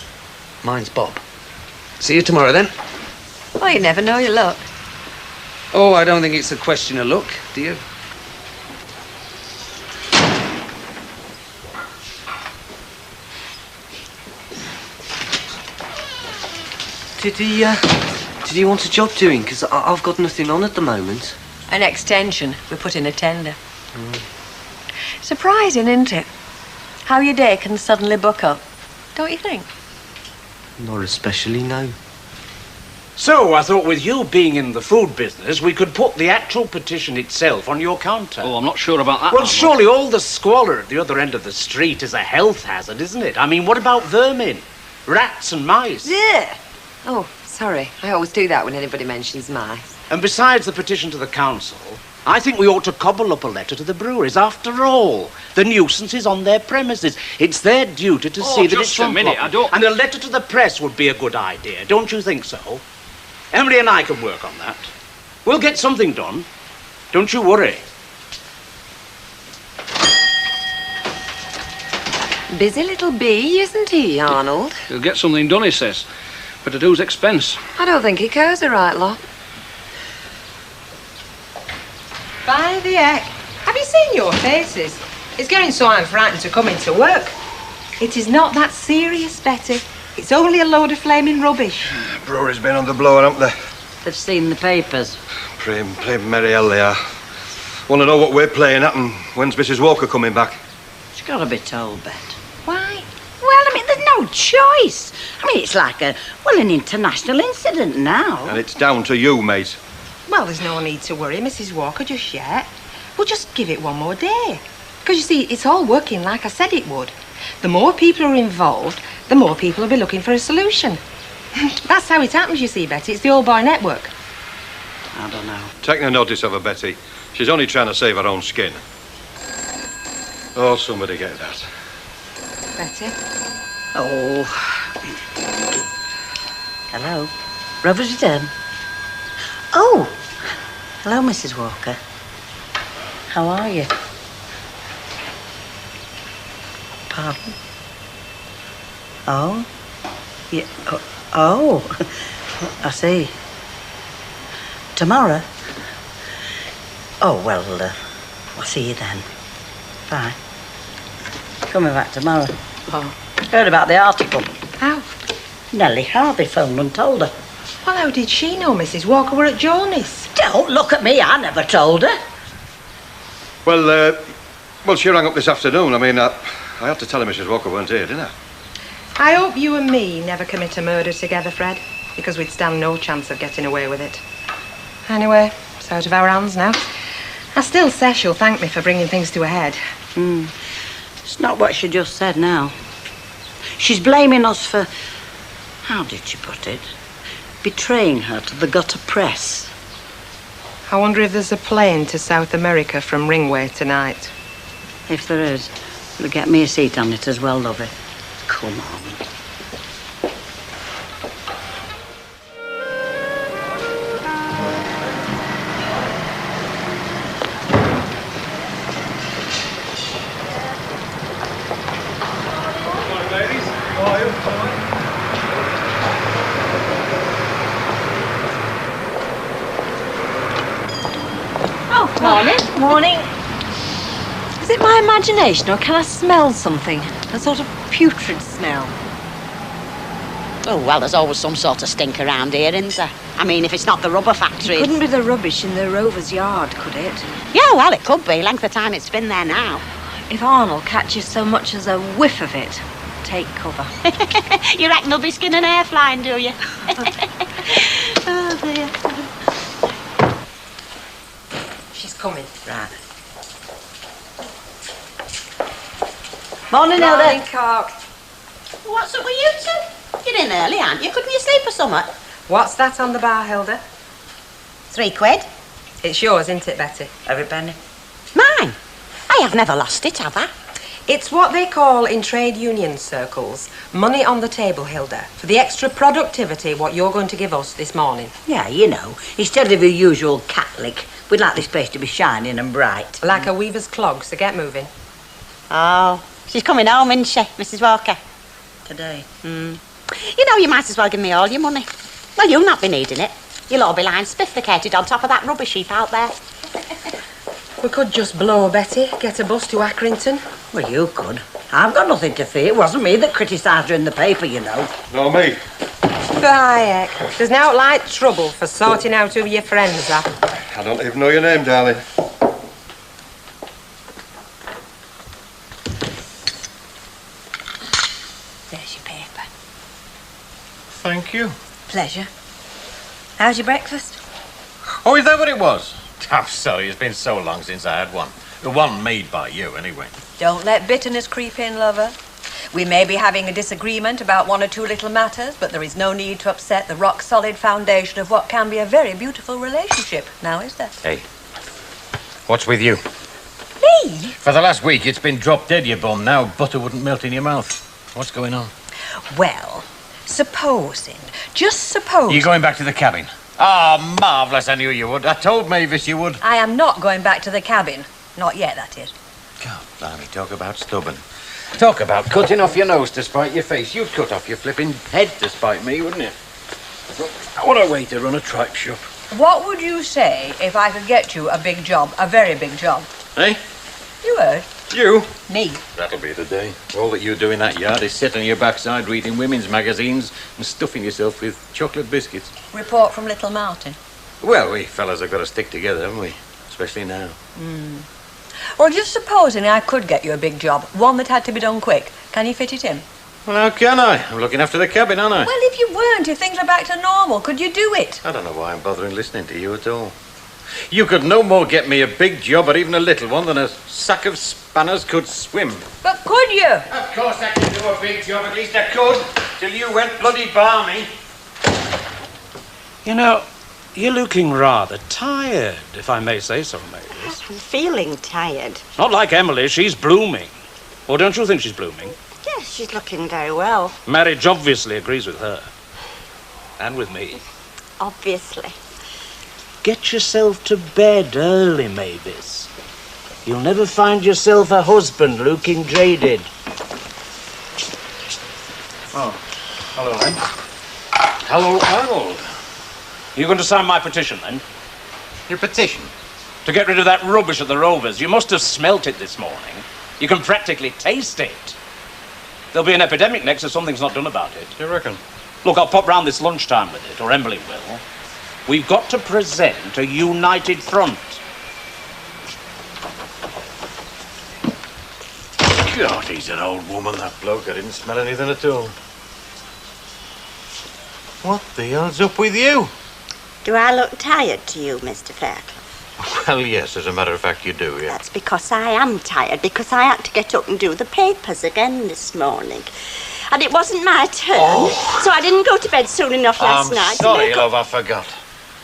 Mine's Bob. See you tomorrow, then. Well, you never know your luck. Oh, I don't think it's a question of luck, do you? Did he want a job doing? Because I've got nothing on at the moment. An extension. We put in a tender. Surprising, isn't it? How your day can suddenly buck up. Don't you think? Not especially, no. So, I thought with you being in the food business, we could put the actual petition itself on your counter. Oh, I'm not sure about that. Well, surely all the squalor at the other end of the street is a health hazard, isn't it? I mean, what about vermin? Rats and mice? Yeah. Oh, sorry. I always do that when anybody mentions mice. And besides the petition to the council, I think we ought to cobble up a letter to the breweries. After all, the nuisance is on their premises. It's their duty to see that it's just a minute, I don't... And a letter to the press would be a good idea, don't you think so? Emily and I can work on that. We'll get something done. Don't you worry. Busy little bee, isn't he, Arnold? He'll get something done, he says. But at whose expense? I don't think he cares a right lot. By the heck, have you seen your faces? It's getting so I'm frightened to come into work. It is not that serious, Betty. It's only a load of flaming rubbish. Brewery's been on the blower, haven't they? They've seen the papers. Play merry hell they are. Want to know what we're playing at and when's Mrs. Walker coming back? She's got to be told, Bet. Why? Well, I mean, there's no choice. I mean, it's like an international incident now. And it's down to you, mate. Well, there's no need to worry, Mrs. Walker, just yet. We'll just give it one more day. Because, you see, it's all working like I said it would. The more people are involved, the more people will be looking for a solution. That's how it happens, you see, Betty. It's the old boy network. I don't know. Take no notice of her, Betty. She's only trying to save her own skin. Oh, somebody get that. Betty? Oh. Hello. Rover's return. Oh. Hello, Mrs. Walker. How are you? Pardon? Oh? Yeah. Oh. I see. Tomorrow? Oh, well, I'll see you then. Bye. Coming back tomorrow. Oh. Heard about the article. How? Nellie Harvey phoned and told her. Well, how did she know Mrs. Walker were at Journey's? Don't look at me, I never told her. Well, she rang up this afternoon. I mean, I had to tell her Mrs. Walker weren't here, didn't I? I hope you and me never commit a murder together, Fred, because we'd stand no chance of getting away with it. Anyway, it's out of our hands now. I still say she'll thank me for bringing things to a head. It's not what she just said now. She's blaming us for, how did she put it? Betraying her to the gutter press. I wonder if there's a plane to South America from Ringway tonight. If there is, it'll get me a seat on it as well, lovey. Come on. Morning. Morning. Is it my imagination or can I smell something? A sort of putrid smell. Oh, well, there's always some sort of stink around here, isn't there? I mean, if it's not the rubber factory. It couldn't be the rubbish in the Rover's yard, could it? Yeah, well, it could be. Length of time it's been there now. If Arnold catches so much as a whiff of it, take cover. You reckon there'll be skin and hair flying, do you? Oh, dear. She's coming. Right. Morning, Hilda. Morning, Cock. What's up with you two? You're in early, aren't you? Couldn't you sleep or something? What's that on the bar, Hilda? £3. It's yours, isn't it, Betty? Every penny. Mine? I have never lost it, have I? It's what they call in trade union circles money on the table, Hilda, for the extra productivity what you're going to give us this morning. Yeah, you know, instead of your usual Catholic, we'd like this place to be shining and bright. Like a weaver's clog, so get moving. Oh, she's coming home, isn't she, Mrs. Walker? Today. You know, you might as well give me all your money. Well, you'll not be needing it. You'll all be lying spifflicated on top of that rubbish heap out there. We could just blow, Betty, get a bus to Accrington. Well, you could. I've got nothing to fear. It wasn't me that criticised her in the paper, you know. No, me. By heck, there's now like trouble for sorting out who your friends are. I don't even know your name, darling. There's your paper. Thank you. Pleasure. How's your breakfast? Oh, is that what it was? I'm sorry, it's been so long since I had one. The one made by you, anyway. Don't let bitterness creep in, lover. We may be having a disagreement about one or two little matters, but there is no need to upset the rock-solid foundation of what can be a very beautiful relationship. Now, is there? Hey, what's with you? Me? For the last week, it's been drop dead, you bum. Now butter wouldn't melt in your mouth. What's going on? Well, just supposing... You going back to the cabin? Oh, marvellous, I knew you would. I told Mavis you would. I am not going back to the cabin. Not yet, that is. God, blimey, talk about stubborn. Talk about cutting off your nose to spite your face. You'd cut off your flipping head to spite me, wouldn't you? What a way to run a tripe shop. What would you say if I could get you a big job, a very big job? Eh? You heard. You? Me. That'll be the day. All that you do in that yard is sit on your backside reading women's magazines and stuffing yourself with chocolate biscuits. Report from Little Martin. Well, we fellas have got to stick together, haven't we? Especially now. Well, just supposing I could get you a big job, one that had to be done quick. Can you fit it in? Well, how can I? I'm looking after the cabin, aren't I? Well, if you weren't, if things were back to normal, could you do it? I don't know why I'm bothering listening to you at all. You could no more get me a big job or even a little one than a sack of spanners could swim. But could you? Of course I could do a big job, at least I could, till you went bloody balmy. You know, you're looking rather tired, if I may say so, Mavis. I'm feeling tired. Not like Emily, she's blooming. Or don't you think she's blooming? Yes, she's looking very well. Marriage obviously agrees with her. And with me. Obviously. Get yourself to bed early, Mavis. You'll never find yourself a husband looking jaded. Oh, hello, then. Hello, Arnold. You going to sign my petition, then? Your petition? To get rid of that rubbish at the Rovers. You must have smelt it this morning. You can practically taste it. There'll be an epidemic next if something's not done about it. Do you reckon? Look, I'll pop round this lunchtime with it, or Emily will. We've got to present a united front. God, he's an old woman, that bloke. I didn't smell anything at all. What the hell's up with you? Do I look tired to you, Mr. Fairclough? Well, yes, as a matter of fact, you do, yeah. That's because I am tired, because I had to get up and do the papers again this morning. And it wasn't my turn, so I didn't go to bed soon enough last night. Sorry, love, I forgot.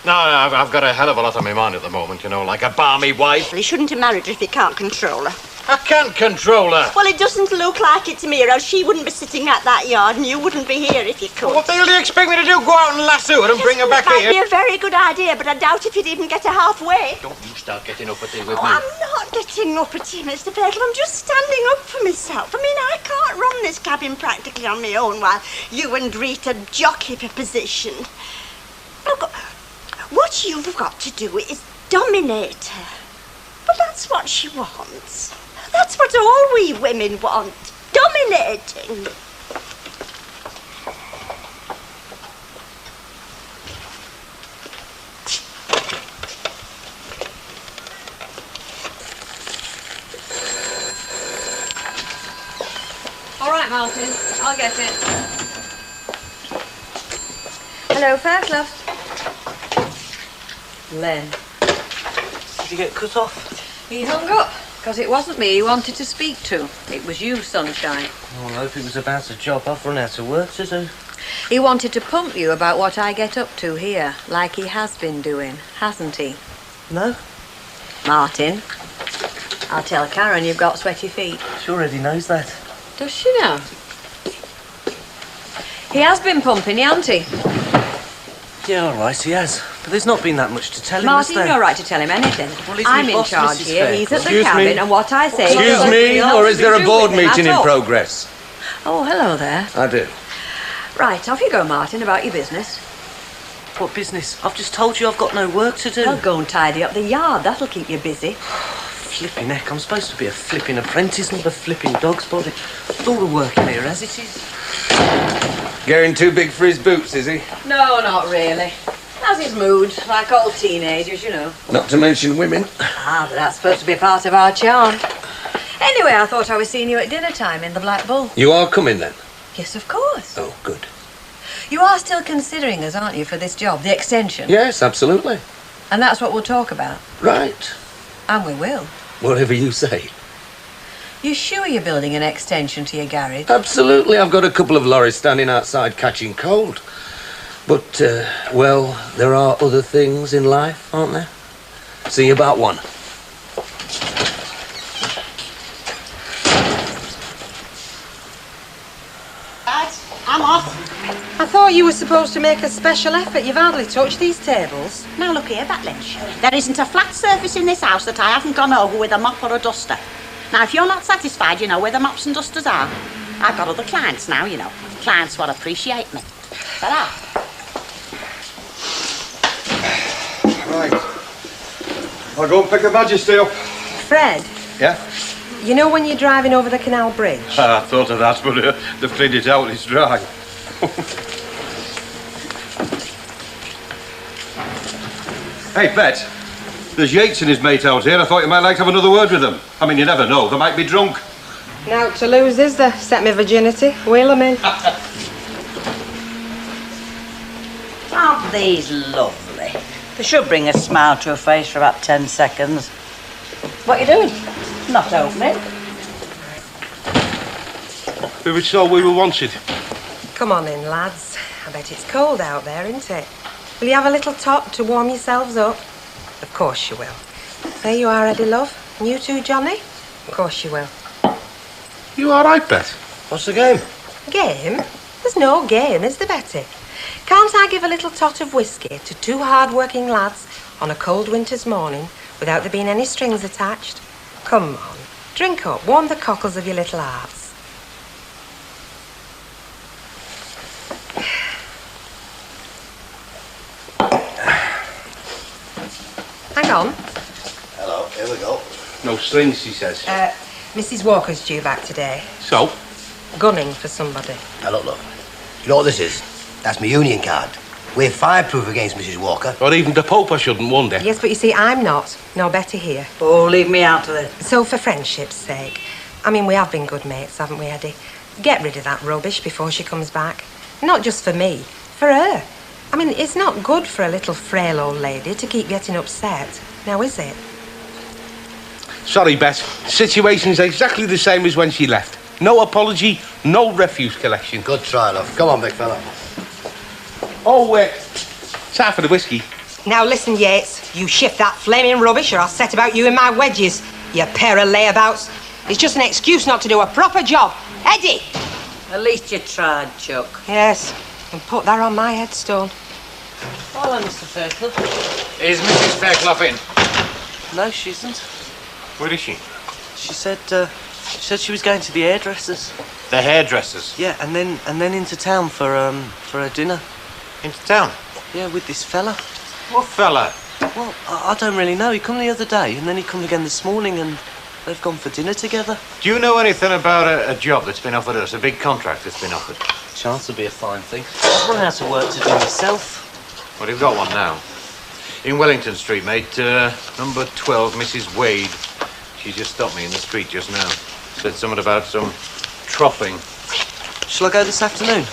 No, I've got a hell of a lot on my mind at the moment, you know, like a balmy wife. Well, you shouldn't have married her if you can't control her. I can't control her. Well, it doesn't look like it to me, or else she wouldn't be sitting at that yard and you wouldn't be here if you could. What the hell do you expect me to do? Go out and lasso her and bring her back It might here? be a very good idea, but I doubt if you'd even get her halfway. Don't you start getting uppity with me. I'm not getting uppity, Mr. Fairclough. I'm just standing up for myself. I mean, I can't run this cabin practically on my own while you and Rita jockey for position. Look, what you've got to do is dominate her. But that's what she wants. That's what all we women want. Dominating. All right, Martin. I'll get it. Hello, Fairclough. Len. Did you get cut off? He hung up, because it wasn't me he wanted to speak to. It was you, Sunshine. Well, I hope it was about a job. I've run out of work to do. He wanted to pump you about what I get up to here, like he has been doing, hasn't he? No. Martin, I'll tell Karen you've got sweaty feet. She already knows that. Does she now? He has been pumping you, hasn't he? Yeah, all right, he has. But there's not been that much to tell him, Martin, has you've there? no right to tell him anything. Well, he's I'm my in boss, charge Mrs. here. He's at the Fairclough. cabin, and what I say... Excuse me, or is there a board meeting in progress? Oh, hello there. I do. Right, off you go, Martin, about your business. What business? I've just told you I've got no work to do. Well, go and tidy up the yard. That'll keep you busy. Flipping heck, I'm supposed to be a flipping apprentice, not a flipping dog's body. With all the work in here as it is. Getting too big for his boots, is he? No, not really. Has his mood, like all teenagers, you know. Not to mention women. Ah, but that's supposed to be part of our charm. Anyway, I thought I was seeing you at dinner time in the Black Bull. You are coming then? Yes, of course. Oh, good. You are still considering us, aren't you, for this job, the extension? Yes, absolutely. And that's what we'll talk about. Right. And we will. Whatever you say. You sure you're building an extension to your garage? Absolutely. I've got a couple of lorries standing outside catching cold. But, well, there are other things in life, aren't there? See you about 1. I'm off. I thought you were supposed to make a special effort. You've hardly touched these tables. Now look here, Bat Lynch. There isn't a flat surface in this house that I haven't gone over with a mop or a duster. Now, if you're not satisfied, you know where the mops and dusters are. I've got other clients now, you know. Clients what appreciate me. Ta-ra. Right. I'll go and pick the Majesty up. Fred, Yeah? you know when you're driving over the canal bridge? I thought of that, but they've cleaned it out. It's dry. Hey, Bet. There's Yates and his mate out here. I thought you might like to have another word with them. I mean, you never know. They might be drunk. Now to lose, is there? Set me virginity. Wheel 'em in. Aren't these lovely? They should bring a smile to a face for about 10 seconds. What are you doing? Not opening. We were told we were wanted. Come on in, lads. I bet it's cold out there, isn't it? Will you have a little top to warm yourselves up? Of course you will. There you are, Eddie, love. And you too, Johnny? Of course you will. You all right, Bet? What's the game? Game? There's no game, is there, Betty? Can't I give a little tot of whiskey to 2 hard-working lads on a cold winter's morning without there being any strings attached? Come on, drink up, warm the cockles of your little hearts. Hang on. Hello, here we go. No strings, he says. Mrs. Walker's due back today. So? Gunning for somebody. Now look. You know what this is? That's my union card. We're fireproof against Mrs. Walker. Or even the Pope, I shouldn't wonder. Yes, but you see, I'm not. No, Betty here. Oh, leave me out of it. So for friendship's sake, I mean, we have been good mates, haven't we, Eddie? Get rid of that rubbish before she comes back. Not just for me, for her. I mean, it's not good for a little frail old lady to keep getting upset. Now, is it? Sorry, Bet. Situation's exactly the same as when she left. No apology, no refuse collection. Good try, love. Come on, big fella. Oh, wait. Time for the whiskey. Now listen, Yates, you shift that flaming rubbish or I'll set about you in my wedges, you pair of layabouts. It's just an excuse not to do a proper job. Eddie! At least you tried, Chuck. Yes, and put that on my headstone. Hello, Mr. Fairclough. Is Mrs. Fairclough in? No, she isn't. Where is she? She said she was going to the hairdressers. The hairdressers? Yeah, and then into town for a dinner. Into town? Yeah, with this fella. What fella? Well, I don't really know. He come the other day, and then he come again this morning, and they've gone for dinner together. Do you know anything about a job that's been offered us, a big contract that's been offered? Chance would be a fine thing. I've run out of work to do myself. Well, you've got one now. In Wellington Street, mate. Number 12, Mrs. Wade. She just stopped me in the street just now. Said something about some troughing. Shall I go this afternoon?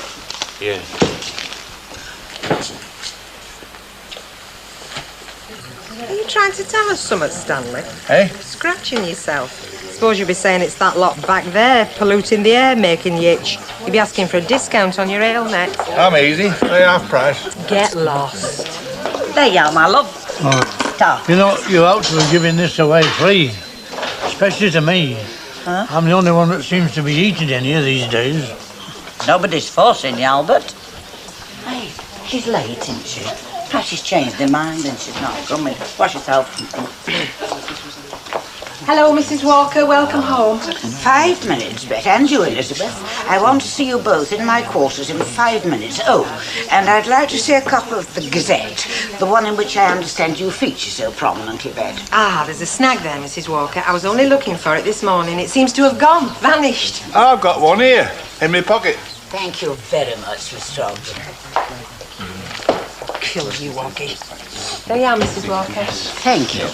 Yeah. Are you trying to tell us something, Stanley? Hey? Scratching yourself. Suppose you'd be saying it's that lot back there, polluting the air, making you itch. You'd be asking for a discount on your ale next. I'm easy. They're half price. Get lost. There you are, my love. You know, you ought to be giving this away free. Especially to me. Huh? I'm the only one that seems to be eating any of these days. Nobody's forcing you, Albert. Hey, she's late, isn't she? Perhaps she's changed her mind and she's not coming. Wash yourself. Hello, Mrs. Walker. Welcome home. 5 minutes, Bet, and you, Elizabeth. I want to see you both in my quarters in 5 minutes. Oh, and I'd like to see a copy of the Gazette, the one in which I understand you feature so prominently, Bet. Ah, there's a snag there, Mrs. Walker. I was only looking for it this morning. It seems to have gone, vanished. I've got one here, in my pocket. Thank you very much, Mr. Ogden. killed you, Woggy. There you are, Mrs. Walker. Thank you.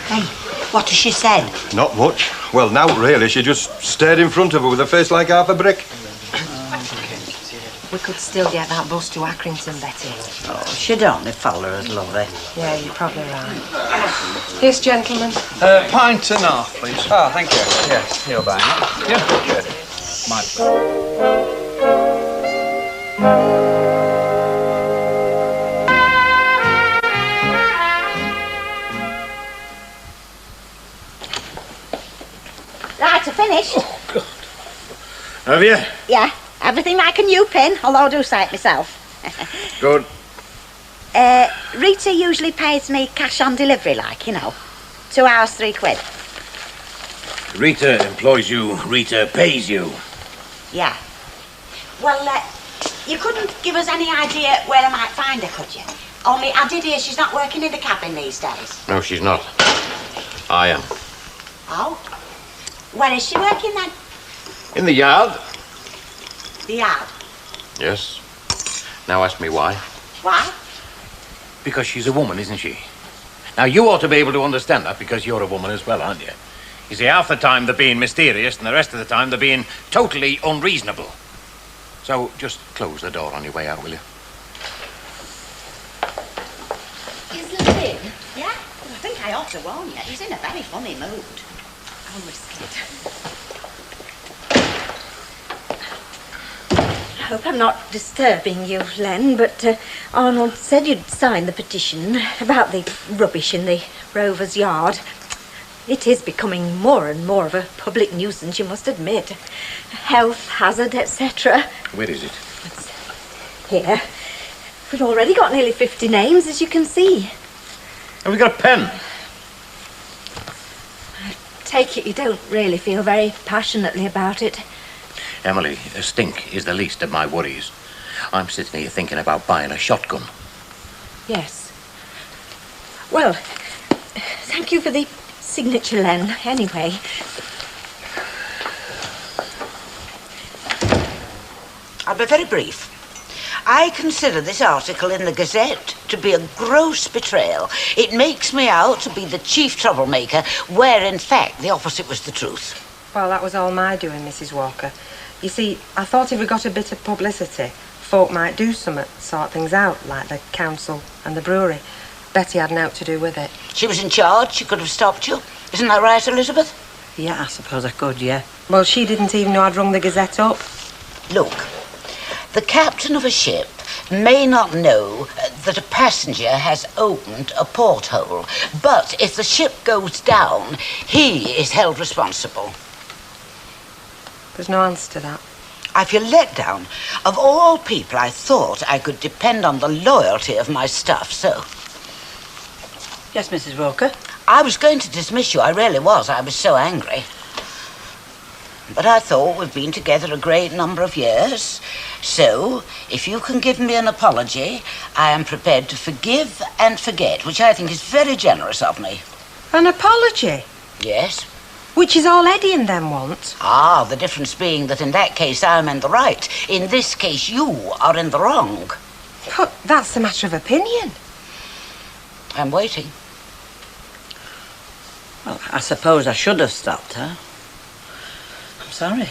Hey, what has she said? Not much. Well, now, really, she just stared in front of her with a face like half a brick. We could still get that bus to Accrington, Betty. Oh, she'd only follow us, lovey. Yeah, you're probably right. Yes, gentlemen. Pint and a half, please. Oh, thank you. Yes, you're buying it. Yeah, good. My Right, I finished. Have you? Yeah, everything like a new pin, although I do say it myself. Good. Rita usually pays me cash on delivery, like, you know. 2 hours, £3. Rita employs you, Rita pays you. Yeah. Well, you couldn't give us any idea where I might find her, could you? Only I did hear she's not working in the cabin these days. No, she's not. I am. Oh? Where is she working then? In the yard? The yard. Yes. Now ask me why. Why? Because she's a woman, isn't she? Now, you ought to be able to understand that because you're a woman as well, aren't you? You see, half the time they're being mysterious and the rest of the time they're being totally unreasonable. So just close the door on your way out, will you? Is Liz in? Yeah? Well, I think I ought to warn you. He's in a very funny mood. I'll risk it. I hope I'm not disturbing you, Len, but Arnold said you'd signed the petition about the rubbish in the Rover's yard. It is becoming more and more of a public nuisance, you must admit. Health hazard, etc. Where is it? It's here. We've already got nearly 50 names, as you can see. Have we got a pen? I take it you don't really feel very passionately about it. Emily, a stink is the least of my worries. I'm sitting here thinking about buying a shotgun. Yes. Well, thank you for the signature, Len, anyway. I'll be very brief. I consider this article in the Gazette to be a gross betrayal. It makes me out to be the chief troublemaker, where in fact the opposite was the truth. Well, that was all my doing, Mrs. Walker. You see, I thought if we got a bit of publicity, folk might do something, sort things out, like the council and the brewery. Betty had naught to do with it. She was in charge. She could have stopped you. Isn't that right, Elizabeth? Yeah, I suppose I could, yeah. Well, she didn't even know I'd rung the Gazette up. Look, the captain of a ship may not know that a passenger has opened a porthole, but if the ship goes down, he is held responsible. There's no answer to that. I feel let down. Of all people, I thought I could depend on the loyalty of my staff, so... Yes, Mrs. Walker? I was going to dismiss you, I really was. I was so angry. But I thought we've been together a great number of years. So, if you can give me an apology, I am prepared to forgive and forget, which I think is very generous of me. An apology? Yes. Which is all Eddie and them want. Ah, the difference being that in that case I'm in the right. In this case you are in the wrong. But that's a matter of opinion. I'm waiting. Well, I suppose I should have stopped her. I'm sorry.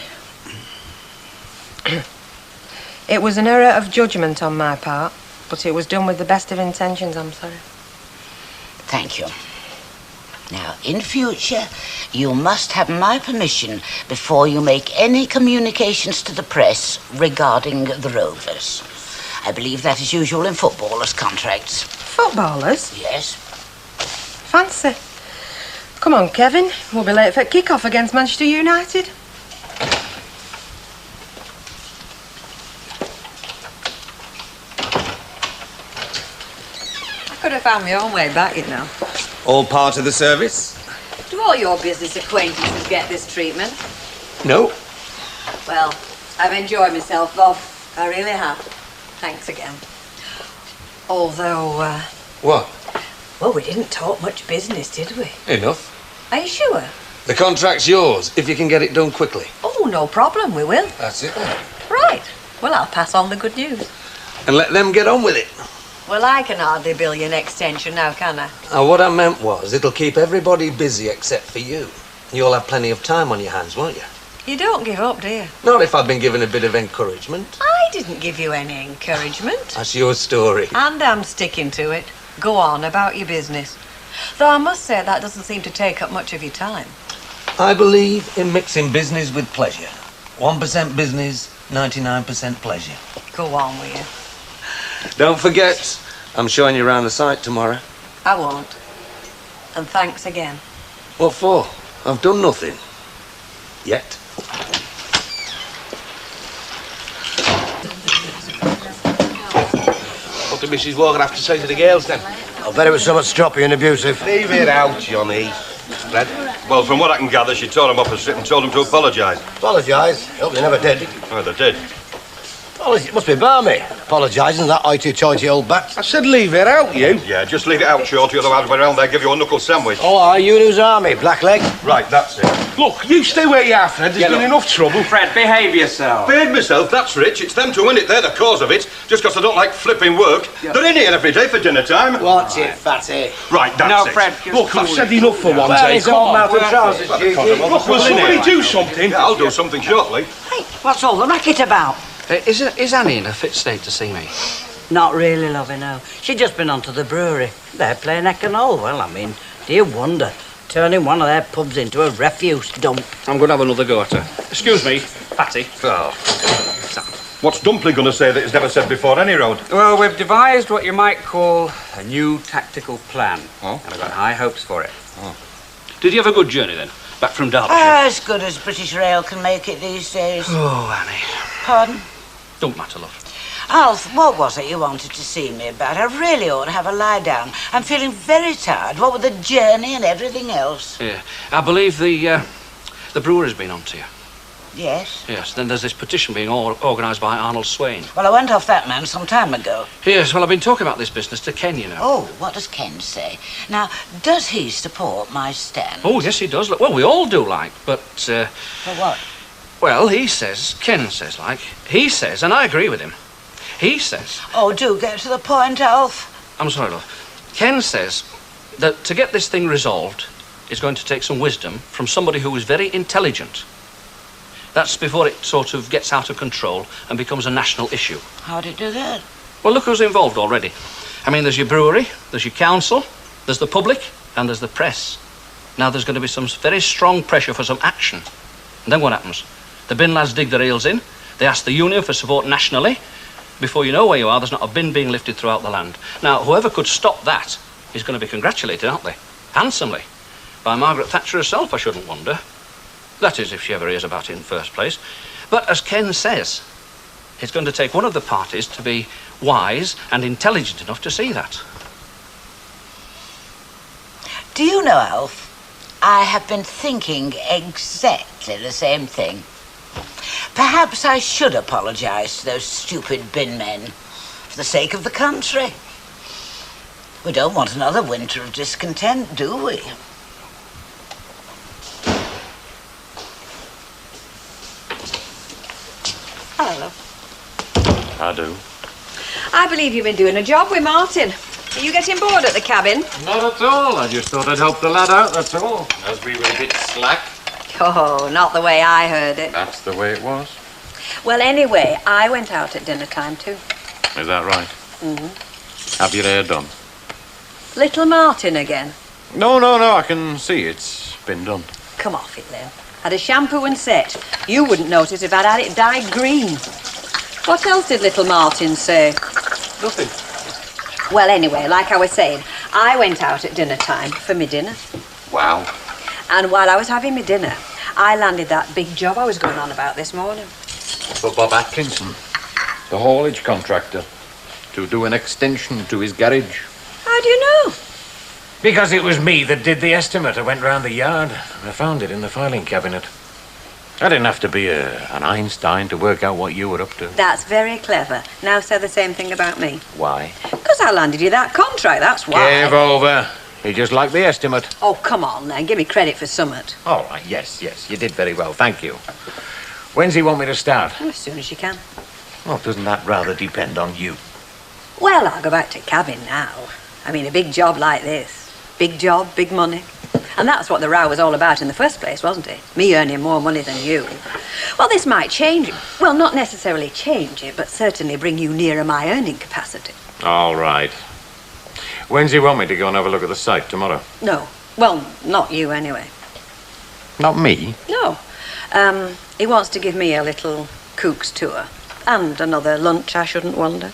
It was an error of judgment on my part, but it was done with the best of intentions, I'm sorry. Thank you. Now, in future, you must have my permission before you make any communications to the press regarding the Rovers. I believe that is usual in footballers' contracts. Footballers? Yes. Fancy. Come on, Kevin. We'll be late for kick-off against Manchester United. I could have found my own way back, you know. All part of the service? Do all your business acquaintances get this treatment? No. Well, I've enjoyed myself, Bob. I really have. Thanks again. Although, What? well, we didn't talk much business, did we? Enough. Are you sure? The contract's yours, if you can get it done quickly. Oh, no problem, we will. That's it then. Right. Well, I'll pass on the good news. And let them get on with it. Well, I can hardly bill you an extension now, can I? What I meant was, it'll keep everybody busy except for you. You'll have plenty of time on your hands, won't you? You don't give up, do you? Not if I've been given a bit of encouragement. I didn't give you any encouragement. That's your story. And I'm sticking to it. Go on about your business. Though I must say that doesn't seem to take up much of your time. I believe in mixing business with pleasure. 1% business, 99% pleasure. Go on with you. Don't forget, I'm showing you around the site tomorrow. I won't. And thanks again. What for? I've done nothing. Yet. What did Mrs. Walker have to say to the girls then? I bet it was somewhat stroppy and abusive. Leave it out, Johnny. Fred? Well, from what I can gather, she tore him up a strip and told him to apologise. Apologise? Hope they never did. Oh, they did. It must be balmy. Apologising to that hoity-toity old bat. I said leave it out, you. Yeah, just leave it out, Shorty, otherwise we're around there give you a knuckle sandwich. Oh, are you who's army, Blackleg? Right, that's it. Look, you stay where you are, Fred. There's been enough trouble. Fred, behave yourself. Behave myself, that's rich. It's them to win it. They're the cause of it. Just because I don't like flipping work. Yeah. They're in here every day for dinner time. Watch it, fatty. Right, that's No, it. Fred, Look, I've said enough for one Well, day. it's all mouth and trousers, cheeky. Look, will somebody do something? Yeah, I'll do something shortly. Hey, what's all the racket about? Is Annie in a fit state to see me? Not really, lovey, no. She's just been on to the brewery. They're playing neck and all. Well, I mean, do you wonder? Turning one of their pubs into a refuse dump. I'm going to have another go at her. Excuse me, Fatty. Oh. What's Dumpling going to say that he's never said before any road? Well, we've devised what you might call a new tactical plan. Oh? And I've got high hopes for it. Oh. Did you have a good journey then? Back from Derbyshire? As good as British Rail can make it these days. Oh, Annie. Pardon? Don't matter, love. Alf, what was it you wanted to see me about? I really ought to have a lie down. I'm feeling very tired, what with the journey and everything else. Yeah. I believe the brewery's been on to you. Yes? Yes. Then there's this petition being organised by Arnold Swain. Well, I went off that man some time ago. Yes, well, I've been talking about this business to Ken, you know. Oh, what does Ken say? Now, does he support my stand? Oh, yes, he does. Well, we all do, like, but... For what? Well, he says, Ken says, like, he says, and I agree with him. He says... Oh, do get to the point, Alf. I'm sorry, love. Ken says that to get this thing resolved is going to take some wisdom from somebody who is very intelligent. That's before it sort of gets out of control and becomes a national issue. How'd it do that? Well, look who's involved already. I mean, there's your brewery, there's your council, there's the public, and there's the press. Now there's going to be some very strong pressure for some action. And then what happens? The bin lads dig their heels in, they ask the union for support nationally. Before you know where you are, there's not a bin being lifted throughout the land. Now, whoever could stop that is going to be congratulated, aren't they? Handsomely. By Margaret Thatcher herself, I shouldn't wonder. That is, if she ever hears about it in the first place. But as Ken says, it's going to take one of the parties to be wise and intelligent enough to see that. Do you know, Alf, I have been thinking exactly the same thing. Perhaps I should apologise to those stupid bin men for the sake of the country. We don't want another winter of discontent, do we? Hello, love. I do. I believe you've been doing a job with Martin. Are you getting bored at the cabin? Not at all. I just thought I'd help the lad out, that's all. As we were a bit slack. Oh, not the way I heard it. That's the way it was. Well, anyway, I went out at dinner time too. Is that right? Mm-hmm. Have your hair done? Little Martin again. No, I can see it's been done. Come off it, then. Had a shampoo and set. You wouldn't notice if I'd had it dyed green. What else did little Martin say? Nothing. Well, anyway, like I was saying, I went out at dinner time for me dinner. Wow. And while I was having me dinner, I landed that big job I was going on about this morning. For Bob Atkinson, the haulage contractor, to do an extension to his garage. How do you know? Because it was me that did the estimate. I went round the yard. I found it in the filing cabinet. I didn't have to be an Einstein to work out what you were up to. That's very clever. Now say the same thing about me. Why? Because I landed you that contract, that's why. Give over. You just like the estimate. Oh, come on then. Give me credit for summit. All right, yes. You did very well. Thank you. When's he want me to start? As soon as you can. Well, doesn't that rather depend on you? Well, I'll go back to cabin now. I mean, a big job like this. Big job, big money. And that's what the row was all about in the first place, wasn't it? Me earning more money than you. Well, this might change it. Well, not necessarily change it, but certainly bring you nearer my earning capacity. All right. When's he want me to go and have a look at the site? Tomorrow? No. Well, not you anyway. Not me? No. He wants to give me a little Cook's tour. And another lunch, I shouldn't wonder.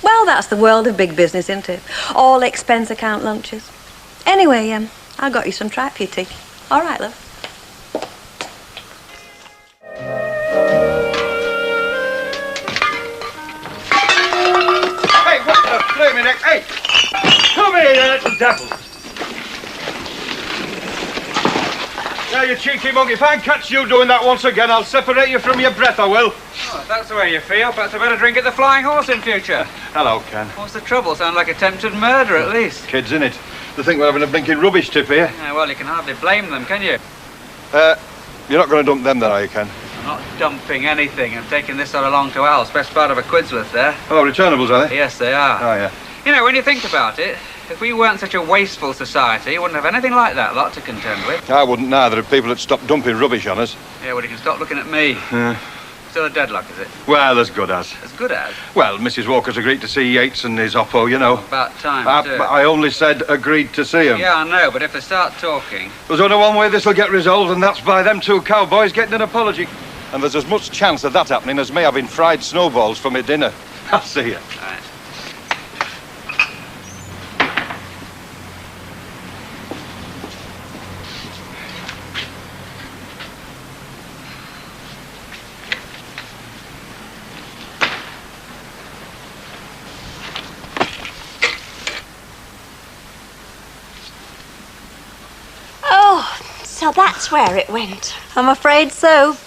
Well, that's the world of big business, isn't it? All expense account lunches. Anyway, I got you some tripe for your tea. All right, love. Hey, what the flaming heck? Hey! Come here, you little devil! Now, you cheeky monkey, if I catch you doing that once again, I'll separate you from your breath, I will. Oh, if that's the way you feel, perhaps I better drink at the Flying Horse in future. Hello, Ken. What's the trouble? Sound like attempted murder, at least. Kids, innit? They think we're having a blinking rubbish tip here. Yeah, well, you can hardly blame them, can you? You're not going to dump them then, are you, Ken? I'm not dumping anything. I'm taking this sort along to Al's. Best part of a quid's worth there. Oh, returnables, are they? Yes, they are. Oh, yeah. You know, when you think about it, if we weren't such a wasteful society, you wouldn't have anything like that lot to contend with. I wouldn't neither if people had stopped dumping rubbish on us. Yeah, well, you can stop looking at me. Still a deadlock, is it? Well, as good as. As good as? Well, Mrs. Walker's agreed to see Yates and his Oppo, you know. About time, too. I only said agreed to see him. Yeah, I know, but if they start talking... There's only one way this will get resolved, and that's by them two cowboys getting an apology. And there's as much chance of that happening as me having fried snowballs for my dinner. I'll see you. Right. So that's where it went. I'm afraid so.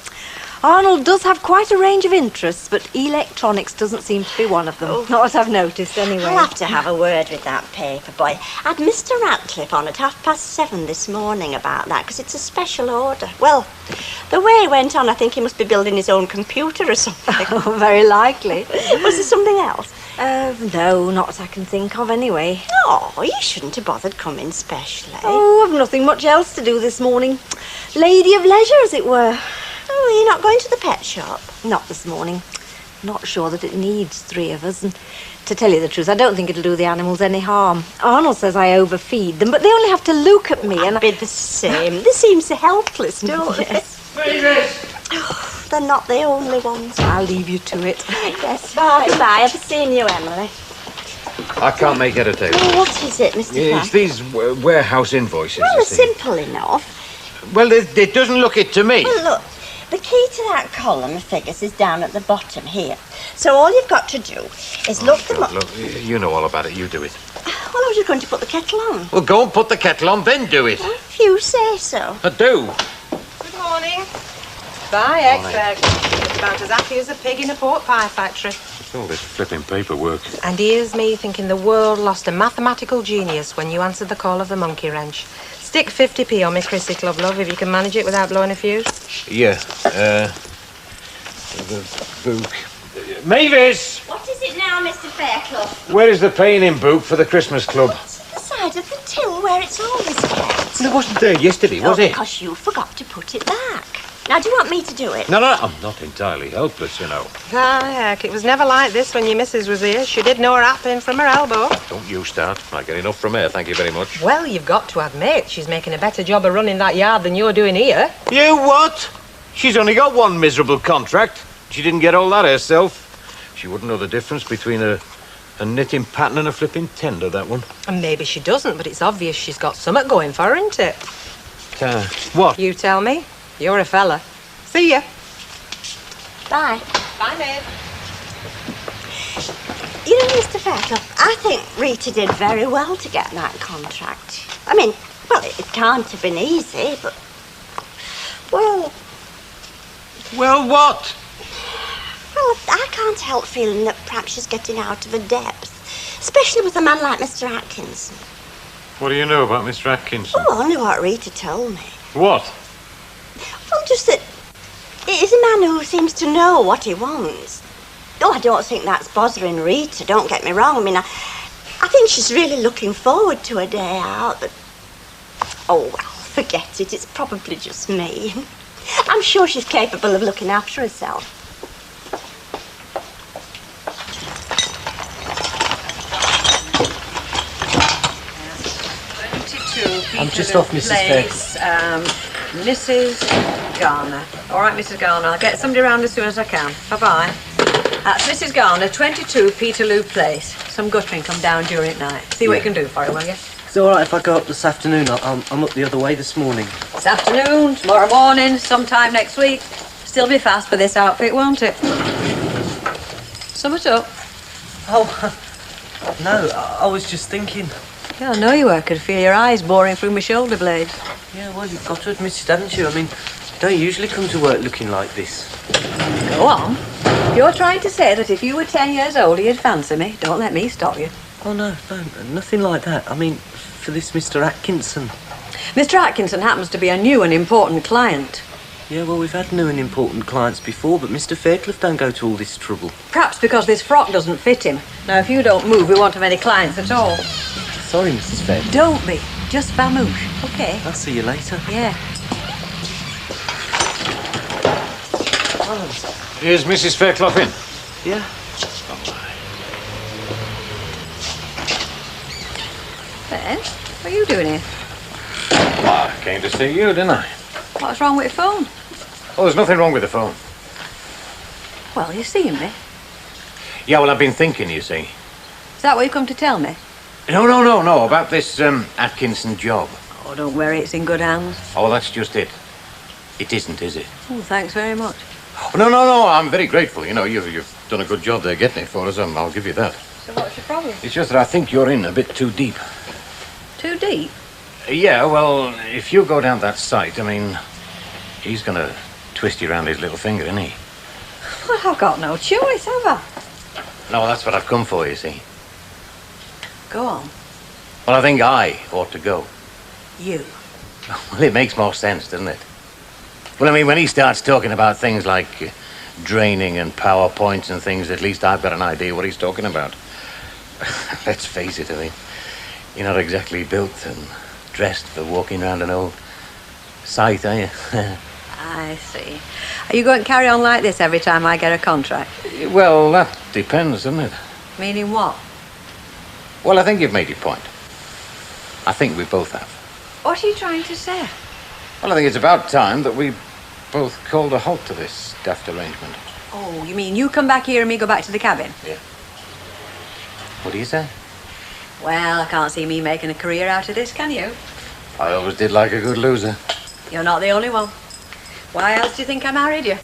Arnold does have quite a range of interests, but electronics doesn't seem to be one of them. Not as I've noticed, anyway. I'll have to have a word with that paper boy. I had Mr. Ratcliffe on at 7:30 this morning about that, because it's a special order. Well, the way it went on, I think he must be building his own computer or something. Oh, very likely. Was there something else? No, not that I can think of, anyway. Oh, you shouldn't have bothered coming specially. Oh, I've nothing much else to do this morning. Lady of leisure, as it were. Oh, you're not going to the pet shop? Not this morning. Not sure that it needs 3 of us, and to tell you the truth, I don't think it'll do the animals any harm. Arnold says I overfeed them, but they only have to look at me, and I'd be the same. They seem so helpless, don't they? Yes. Oh, they're not the only ones. I'll leave you to it. Yes, bye. Goodbye. Ever seen you, Emily? I can't make head or tail. Oh, what is it, Mr. It's Pratt? these warehouse invoices. Well, you they're see. simple enough. Well, it doesn't look it to me. Well, look, the key to that column of figures is down at the bottom here. So all you've got to do is look them up. Look, you know all about it. You do it. Well, I was just going to put the kettle on. Well, go and put the kettle on, then do it. If you say so. I do. Good morning. Bye, Ex-Bag. It's about as happy as a pig in a pork pie factory. It's all this flipping paperwork. And here's me thinking the world lost a mathematical genius when you answered the call of the monkey wrench. Stick 50p on me Chrissy Club, love, if you can manage it without blowing a fuse. Yeah, the book. Mavis! What is it now, Mr. Fairclough? Where is the paying-in book for the Christmas club? It's at the side of the till where it's always kept. It wasn't there yesterday, was it? Because you forgot to put it back. Now, do you want me to do it? No, I'm not entirely helpless, you know. Ah, heck, it was never like this when your missus was here. She did know her happening from her elbow. Don't you start. I get enough from her, thank you very much. Well, you've got to admit, she's making a better job of running that yard than you're doing here. You what? She's only got one miserable contract. She didn't get all that herself. She wouldn't know the difference between a knitting pattern and a flipping tender, that one. And maybe she doesn't, but it's obvious she's got something going for her, isn't it? What? You tell me. You're a fella. See ya. Bye. Bye, Maeve. You know, Mr. Fairclough, I think Rita did very well to get that contract. I mean, well, it can't have been easy, but... Well... Well, what? Well, I can't help feeling that perhaps she's getting out of her depth, especially with a man like Mr. Atkinson. What do you know about Mr. Atkinson? Oh, only what Rita told me. What? Well, just that he's a man who seems to know what he wants. Oh, I don't think that's bothering Rita, don't get me wrong. I mean, I think she's really looking forward to a day out, but... Oh, well, forget it. It's probably just me. I'm sure she's capable of looking after herself. I'm just off, Mrs. Place, Mrs. Garner. All right, Mrs. Garner. I'll get somebody around as soon as I can. Bye-bye. That's Mrs. Garner, 22 Peterloo Place. Some guttering come down during the night. See what you can do for her, will you? It's all right if I go up this afternoon. I'm up the other way this morning. This afternoon, tomorrow morning, sometime next week. Still be fast for this outfit, won't it? Sum it up. Oh, no, I was just thinking. Yeah, I know you were. I could feel your eyes boring through my shoulder blades. Yeah, well, you've got to admit it, haven't you? I mean, you don't usually come to work looking like this. Go on. You're trying to say that if you were 10 years older, you'd fancy me. Don't let me stop you. Oh, no, nothing like that. I mean, for this Mr. Atkinson. Mr. Atkinson happens to be a new and important client. Yeah, well, we've had new and important clients before, but Mr. Fairclough don't go to all this trouble. Perhaps because this frock doesn't fit him. Now, if you don't move, we won't have any clients at all. Sorry, Mrs. Fairclough. Don't be. Just vamoosh, OK? I'll see you later. Yeah. Is Mrs. Fairclough in? Yeah. Ben, what are you doing here? Well, I came to see you, didn't I? What's wrong with your phone? Oh, there's nothing wrong with the phone. Well, you seen me. Yeah, well, I've been thinking, you see. Is that what you come to tell me? No, about this Atkinson job. Oh, don't worry, it's in good hands. Oh, that's just it. It isn't, is it? Oh, thanks very much. Oh, no, I'm very grateful. You know, you've done a good job there getting it for us, I'll give you that. So what's your problem? It's just that I think you're in a bit too deep. Too deep? Yeah, well, if you go down that site, I mean, he's gonna twist you around his little finger, isn't he? Well, I've got no choice, have I? No, that's what I've come for, you see. Go on. Well, I think I ought to go. You? Well, it makes more sense, doesn't it? Well, I mean, when he starts talking about things like draining and PowerPoints and things, at least I've got an idea what he's talking about. Let's face it, I mean, you're not exactly built and dressed for walking around an old site, are you? I see. Are you going to carry on like this every time I get a contract? Well, that depends, doesn't it? Meaning what? Well, I think you've made your point. I think we both have. What are you trying to say? Well, I think it's about time that we both called a halt to this daft arrangement. Oh, you mean you come back here and me go back to the cabin? Yeah. What do you say? Well, I can't see me making a career out of this, can you? I always did like a good loser. You're not the only one. Why else do you think I married you?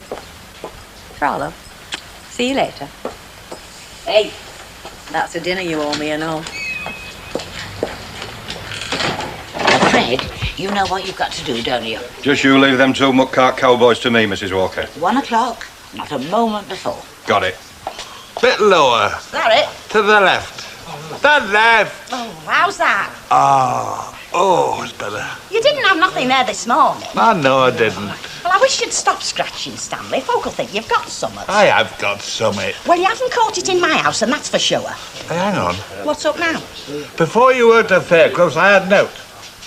Frollo. See you later. Hey, that's a dinner you owe me and all. Fred, you know what you've got to do, don't you? Just you leave them two muck-cart cowboys to me, Mrs. Walker. 1 o'clock, not a moment before. Got it. Bit lower. Is that it? To the left. The left. Oh, how's that? Oh, it's better. You didn't have nothing there this morning. I know I didn't. Well, I wish you'd stop scratching, Stanley. Folk will think you've got something. I have got summit. Well, you haven't caught it in my house, and that's for sure. Hey, hang on. What's up now? Before you worked at Fairclough, I had note.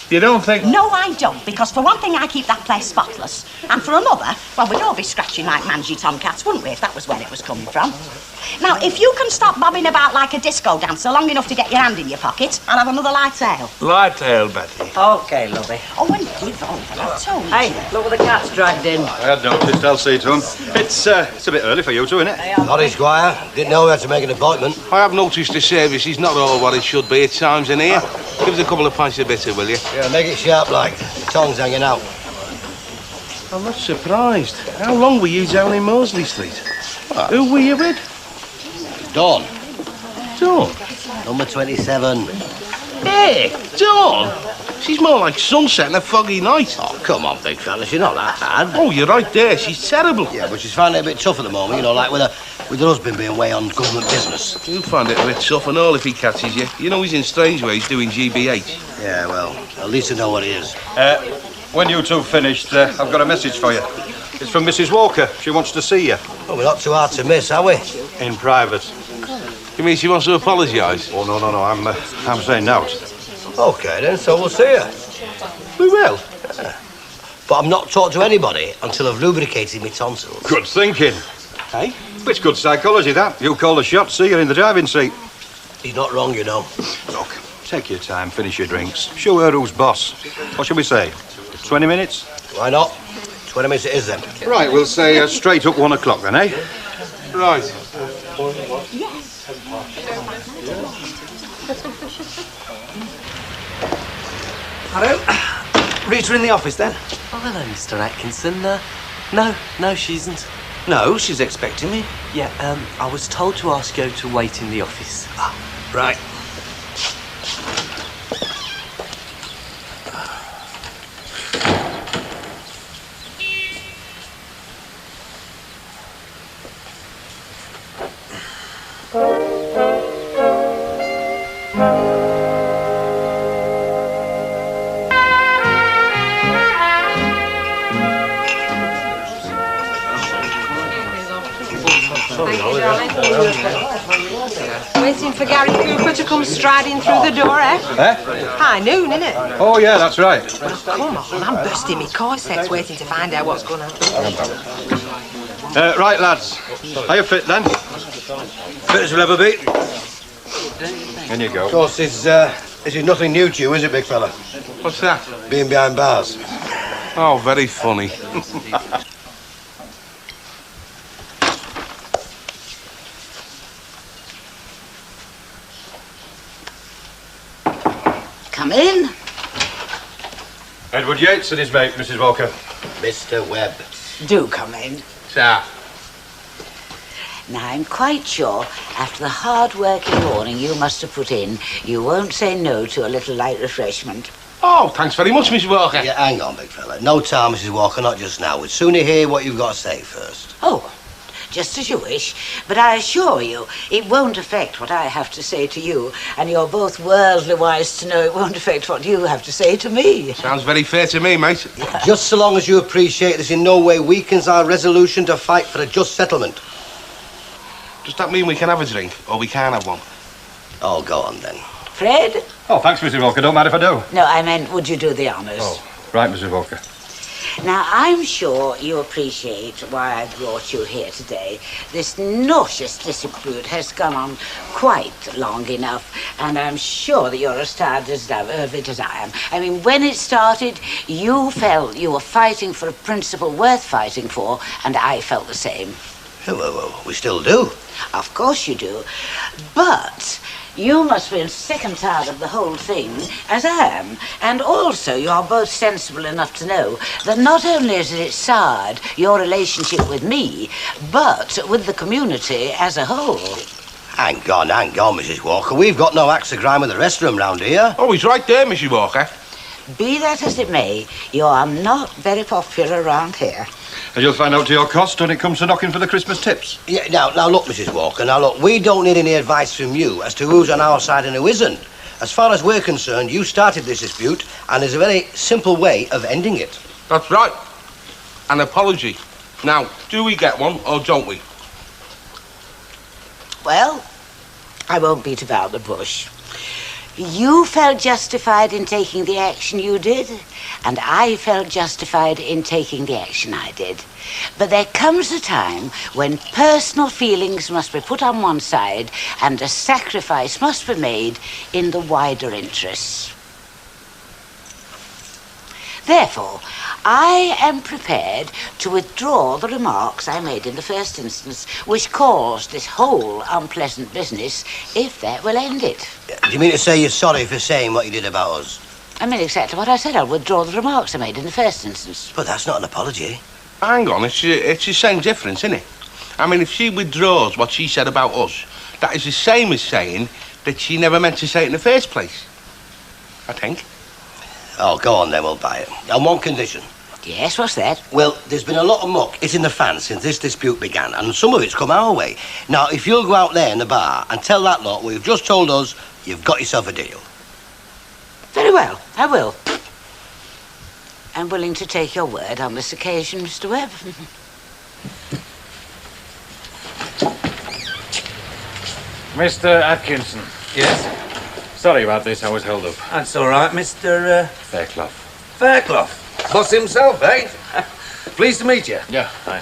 You don't think... No, I don't, because for one thing, I keep that place spotless. And for another, well, we'd all be scratching like mangy tomcats, wouldn't we, if that was where it was coming from? Now, if you can stop bobbing about like a disco dancer long enough to get your hand in your pocket, I'll have another light ale. Light ale, Betty. OK, lovey. Oh, and give over, I told you. Hey, look what the cat's dragged in. I had noticed, I'll see to him. It's a bit early for you two, isn't it? Sorry, Squire. Didn't know we had to make an appointment. I have noticed the service is not all what it should be at times in here. Give us a couple of pints of bitter, will you? Yeah, make it sharp like. The tongue's hanging out. I'm not surprised. How long were you down in Moseley Street? What? Who were you with? Dawn. Dawn? Number 27. Hey, Dawn? She's more like sunset and a foggy night. Oh, come on, big fella. She's not that bad. Oh, you're right there. She's terrible. Yeah, but she's finding it a bit tough at the moment, you know, like with her husband being away on government business. You'll find it a bit tough and all if he catches you. You know he's in Strangeways doing GBH. Yeah, well, at least I know what it is. When you two finished, I've got a message for you. It's from Mrs. Walker. She wants to see you. Well, we're not too hard to miss, are we? In private. You mean she wants to apologise? Oh, no. I'm saying no. OK, then, so we'll see her. We will. But I'm not talking to anybody until I've lubricated my tonsils. Good thinking. Hey? It's good psychology, that. You call the shots, see her in the driving seat. He's not wrong, you know. Look, take your time, finish your drinks. Show her who's boss. What shall we say? 20 minutes? Why not? 20 minutes it is, then. Right, we'll say straight up 1 o'clock, then, eh? Right. Hello? Rita in the office, then? Oh, hello, Mr. Atkinson. No, she isn't. No, she's expecting me. Yeah, I was told to ask you to wait in the office. Ah, right. Waiting for Gary Cooper to come striding through the door, eh? High noon, innit? Oh, yeah, that's right. Come on, I'm bursting me corsets waiting to find out what's going to happen. Right, lads. Are you fit, then? Fit as we'll ever be. In you go. Of course, this is nothing new to you, is it, big fella? What's that? Being behind bars. Oh, very funny. Come in. Edward Yates and his mate, Mrs. Walker. Mr. Webb. Do come in. Sir. Now, I'm quite sure, after the hard-working morning you must have put in, you won't say no to a little light refreshment. Oh, thanks very much, Mrs. Walker. Yeah, hang on, big fella. No time, Mrs. Walker, not just now. We'd sooner hear what you've got to say first. Oh, just as you wish. But I assure you, it won't affect what I have to say to you, and you're both worldly wise to know it won't affect what you have to say to me. Sounds very fair to me, mate. Just so long as you appreciate this in no way weakens our resolution to fight for a just settlement. Does that mean we can have a drink, or we can't have one? Oh, go on, then. Fred? Oh, thanks, Mrs. Walker. Don't mind if I do. No, I meant, would you do the honours? Oh, right, Mrs. Walker. Now, I'm sure you appreciate why I brought you here today. This nauseous dispute has gone on quite long enough, and I'm sure that you're as tired of it as I am. I mean, when it started, you felt you were fighting for a principle worth fighting for, and I felt the same. Well, we still do. Of course you do. But you must be sick and tired of the whole thing, as I am. And also, you're both sensible enough to know that not only is it soured your relationship with me, but with the community as a whole. Hang on, Mrs. Walker. We've got no axe to grind with the rest of them round here. Oh, he's right there, Mrs. Walker. Be that as it may, you are not very popular around here. And you'll find out to your cost when it comes to knocking for the Christmas tips. Yeah, now look, Mrs. Walker, we don't need any advice from you as to who's on our side and who isn't. As far as we're concerned, you started this dispute, and there's a very simple way of ending it. That's right. An apology. Now, do we get one, or don't we? Well, I won't beat about the bush. You felt justified in taking the action you did, and I felt justified in taking the action I did. But there comes a time when personal feelings must be put on one side and a sacrifice must be made in the wider interests. Therefore, I am prepared to withdraw the remarks I made in the first instance, which caused this whole unpleasant business, if that will end it. Do you mean to say you're sorry for saying what you did about us? I mean exactly what I said. I'll withdraw the remarks I made in the first instance. But that's not an apology. Hang on, it's the same difference, isn't it? I mean, if she withdraws what she said about us, that is the same as saying that she never meant to say it in the first place. I think. Oh, go on then, we'll buy it. On one condition. Yes, what's that? Well, there's been a lot of muck. It's in the fan since this dispute began, and some of it's come our way. Now, if you'll go out there in the bar and tell that lot what you've just told us, you've got yourself a deal. Very well, I will. I'm willing to take your word on this occasion, Mr. Webb. Mr. Atkinson. Yes? Sorry about this, I was held up. That's all right, Mr. Fairclough. Fairclough. Boss himself, eh? Pleased to meet you. Yeah, hi.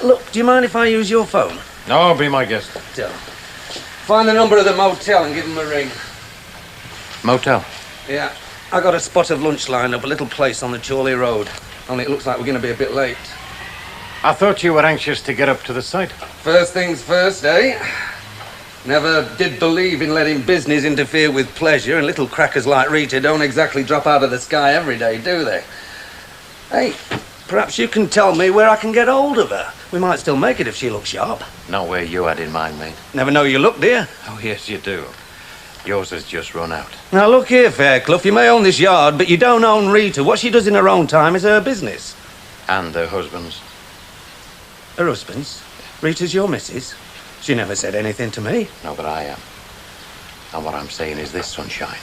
Look, do you mind if I use your phone? No, be my guest. Find the number of the motel and give them a ring. Motel? Yeah. I got a spot of lunch lined up, a little place on the Chorley Road. Only it looks like we're going to be a bit late. I thought you were anxious to get up to the site. First things first, eh? Never did believe in letting business interfere with pleasure, and little crackers like Rita don't exactly drop out of the sky every day, do they? Hey, perhaps you can tell me where I can get hold of her. We might still make it if she looks sharp. Not where you had in mind, mate. Never know you look, do you? Oh, yes, you do. Yours has just run out. Now, look here, Fairclough, you may own this yard, but you don't own Rita. What she does in her own time is her business. And her husband's. Her husband's? Rita's your missus? She never said anything to me. No, but I am. And what I'm saying is this, Sunshine.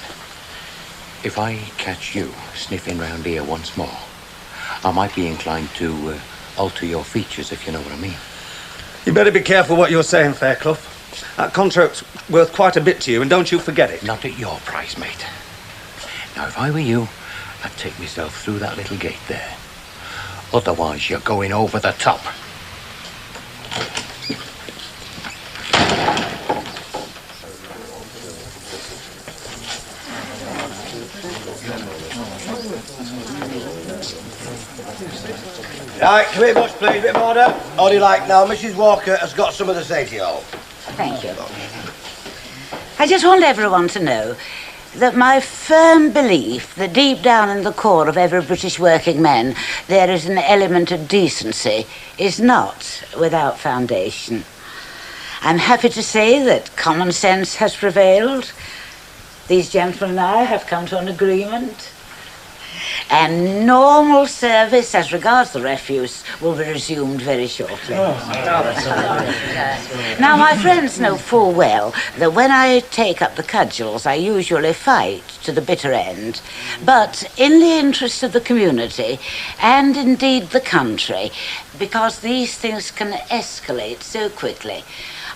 If I catch you sniffing round here once more, I might be inclined to alter your features, if you know what I mean. You better be careful what you're saying, Fairclough. That contract's worth quite a bit to you, and don't you forget it. Not at your price, mate. Now, if I were you, I'd take myself through that little gate there. Otherwise, you're going over the top. Right, come here, boss, please, a bit of order. How do you like now? Mrs. Walker has got something to say to you all. Thank you. I just want everyone to know that my firm belief that deep down in the core of every British working man there is an element of decency is not without foundation. I'm happy to say that common sense has prevailed. These gentlemen and I have come to an agreement. And normal service as regards the refuse will be resumed very shortly. Now, my friends know full well that when I take up the cudgels, I usually fight to the bitter end. But in the interest of the community, and indeed the country, because these things can escalate so quickly,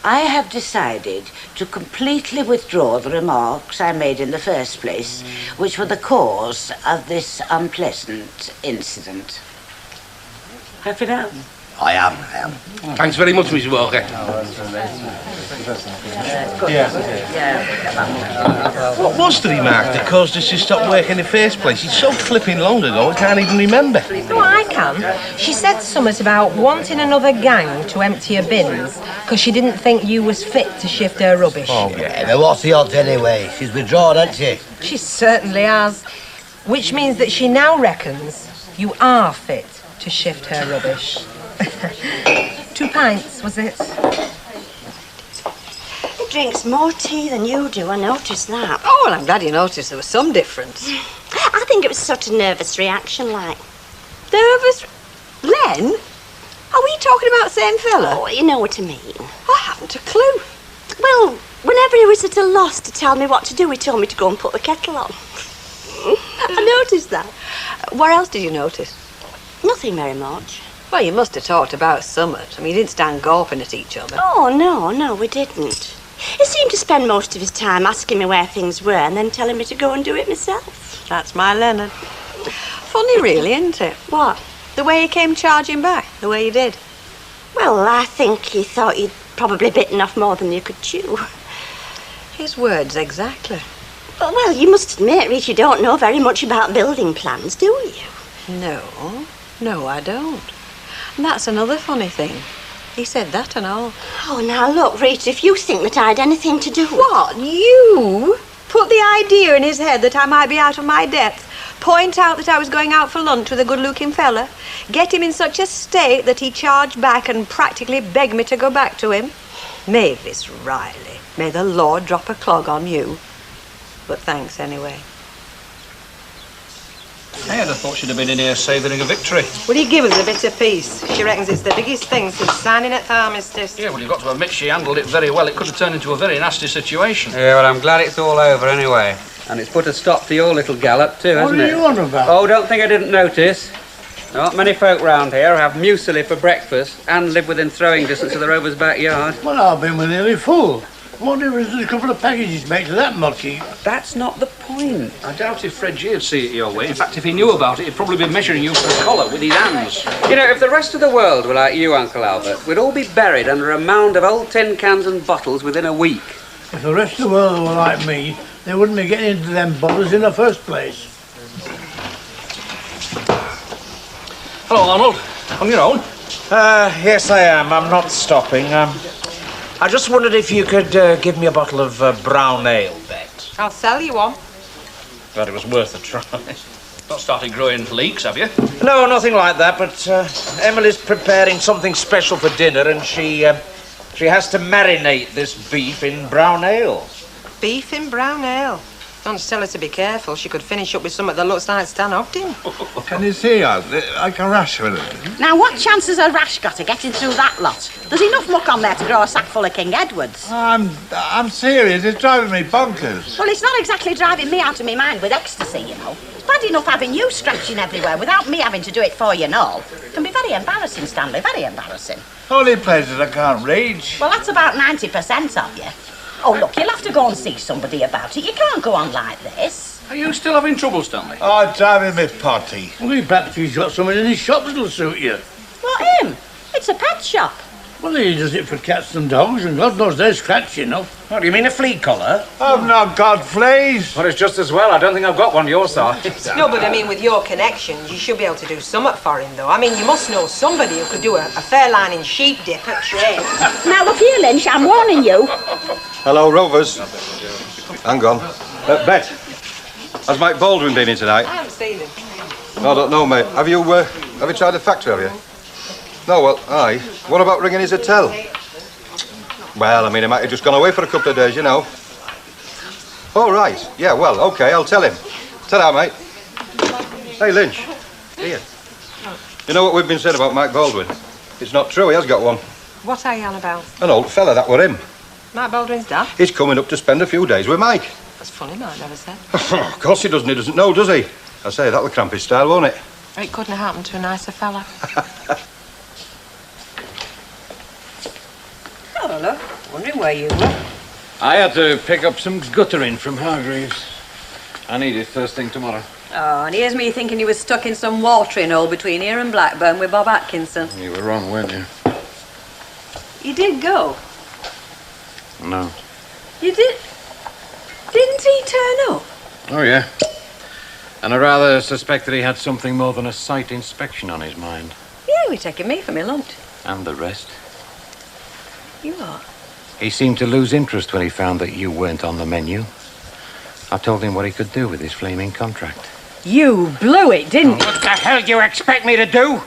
I have decided to completely withdraw the remarks I made in the first place, which were the cause of this unpleasant incident. Happy now? I am. Thanks very much, Mrs. Walker. What was the remark that caused us to stop work in the first place? It's so flipping long ago, I can't even remember. No, I can. She said something about wanting another gang to empty her bins because she didn't think you was fit to shift her rubbish. Oh, yeah. Now, what's the odds anyway? She's withdrawn, hasn't she? She certainly has. Which means that she now reckons you are fit to shift her rubbish. 2 pints, was it? He drinks more tea than you do, I noticed that. Oh, well, I'm glad you noticed there was some difference. I think it was such a nervous reaction, like. Nervous? Len? Are we talking about the same fella? Oh, you know what I mean. I haven't a clue. Well, whenever he was at a loss to tell me what to do, he told me to go and put the kettle on. I noticed that. What else did you notice? Nothing very much. Well, you must have talked about summit. I mean, you didn't stand gawping at each other. Oh, no, we didn't. He seemed to spend most of his time asking me where things were and then telling me to go and do it myself. That's my Leonard. Funny, really, isn't it? What? The way he came charging back, the way he did. Well, I think he thought you'd probably bitten off more than you could chew. His words, exactly. Well, you must admit, Rita, you don't know very much about building plans, do you? No, I don't. And that's another funny thing. He said that and all. Oh, now look, Rita, if you think that I had anything to do with... What? You? Put the idea in his head that I might be out of my depth. Point out that I was going out for lunch with a good-looking fella. Get him in such a state that he charged back and practically begged me to go back to him. Mavis Riley, may the Lord drop a clog on you. But thanks anyway. I'd have thought she'd have been in here savouring a victory. Will you give us a bit of peace? She reckons it's the biggest thing since signing at the armistice. Yeah, well, you've got to admit she handled it very well. It could have turned into a very nasty situation. Yeah, well, I'm glad it's all over anyway. And it's put a stop to your little gallop too, hasn't it? What are you on about? Oh, don't think I didn't notice. There aren't many folk round here who have muesli for breakfast and live within throwing distance of the Rover's backyard. Well, I've been with nearly full. What difference does a couple of packages make to that mucky? That's not the point. I doubt if Fred G would see it your way. In fact, if he knew about it, he'd probably be measuring you for a collar with his hands. You know, if the rest of the world were like you, Uncle Albert, we'd all be buried under a mound of old tin cans and bottles within a week. If the rest of the world were like me, they wouldn't be getting into them bottles in the first place. Hello, Arnold. On your own? Yes, I am. I'm not stopping. I just wondered if you could give me a bottle of brown ale, Bet. I'll sell you one. Thought it was worth a try. Not started growing leeks, have you? No, nothing like that, but Emily's preparing something special for dinner, and she has to marinate this beef in brown ale. Beef in brown ale. Don't tell her to be careful. She could finish up with something that looks like Stan Ogden. Can you see her? Like a rash with it? Now, what chance has a rash got of getting through that lot? There's enough muck on there to grow a sack full of King Edwards. I'm serious. It's driving me bonkers. Well, it's not exactly driving me out of my mind with ecstasy, you know. It's bad enough having you scratching everywhere without me having to do it for you and all. It can be very embarrassing, Stanley, very embarrassing. Only places I can't reach. Well, that's about 90% of you. Oh, look, you'll have to go and see somebody about it. You can't go on like this. Are you still having trouble, Stanley? Oh, driving me potty. Well, perhaps he's got something in his shop that'll suit you. What, him? It's a pet shop. Well, he does it for cats and dogs, and God knows they're scratchy enough. What, do you mean a flea collar? I've not got fleas. Well, it's just as well. I don't think I've got one your size. No, but I mean, with your connections, you should be able to do something for him, though. I mean, you must know somebody who could do a fair line in sheep dip at trade. Now, look here, Lynch, I'm warning you. Hello, Rovers. Hang on. Bet, has Mike Baldwin been in tonight? I haven't seen him. No, I don't know, mate. Have you tried the factory, have you? No, well, aye. What about ringing his hotel? Well, I mean, he might have just gone away for a couple of days, you know. Oh, right. Yeah, well, OK, I'll tell him. Ta-ra, mate. Hey, Lynch. Here. You know what we've been saying about Mike Baldwin? It's not true, he has got one. What are you on about? An old fella, that were him. Mike Baldwin's dad? He's coming up to spend a few days with Mike. That's funny, Mike never said. Of course he doesn't. He doesn't know, does he? I say, that'll cramp his style, won't it? It couldn't have happened to a nicer fella. Oh, look. Wondering where you were. I had to pick up some guttering from Hargreaves. I need it first thing tomorrow. Oh, and here's me thinking you was stuck in some watering hole between here and Blackburn with Bob Atkinson. You were wrong, weren't you? You did go? No. You did? Didn't he turn up? Oh, yeah. And I rather suspect that he had something more than a site inspection on his mind. Yeah, we're taking me for my lunch. And the rest. You are? He seemed to lose interest when he found that you weren't on the menu. I told him what he could do with his flaming contract. You blew it, didn't you? What the hell do you expect me to do?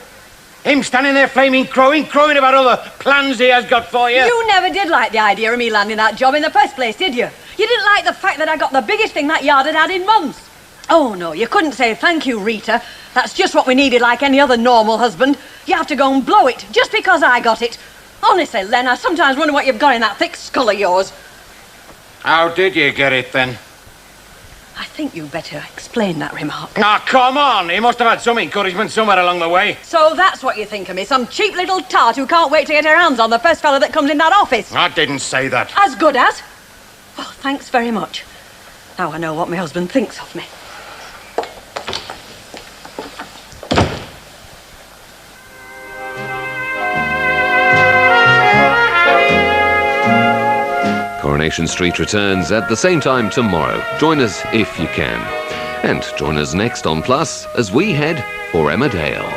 Him standing there flaming crowing about all the plans he has got for you? You never did like the idea of me landing that job in the first place, did you? You didn't like the fact that I got the biggest thing that yard had had in months. Oh, no, you couldn't say thank you, Rita. That's just what we needed like any other normal husband. You have to go and blow it just because I got it. Honestly, Len, I sometimes wonder what you've got in that thick skull of yours. How did you get it, then? I think you better explain that remark. Ah, come on! He must have had some encouragement somewhere along the way. So that's what you think of me, some cheap little tart who can't wait to get her hands on the first fella that comes in that office. I didn't say that. As good as? Oh, thanks very much. Now I know what my husband thinks of me. Coronation Street returns at the same time tomorrow. Join us if you can. And join us next on Plus as we head for Emmerdale.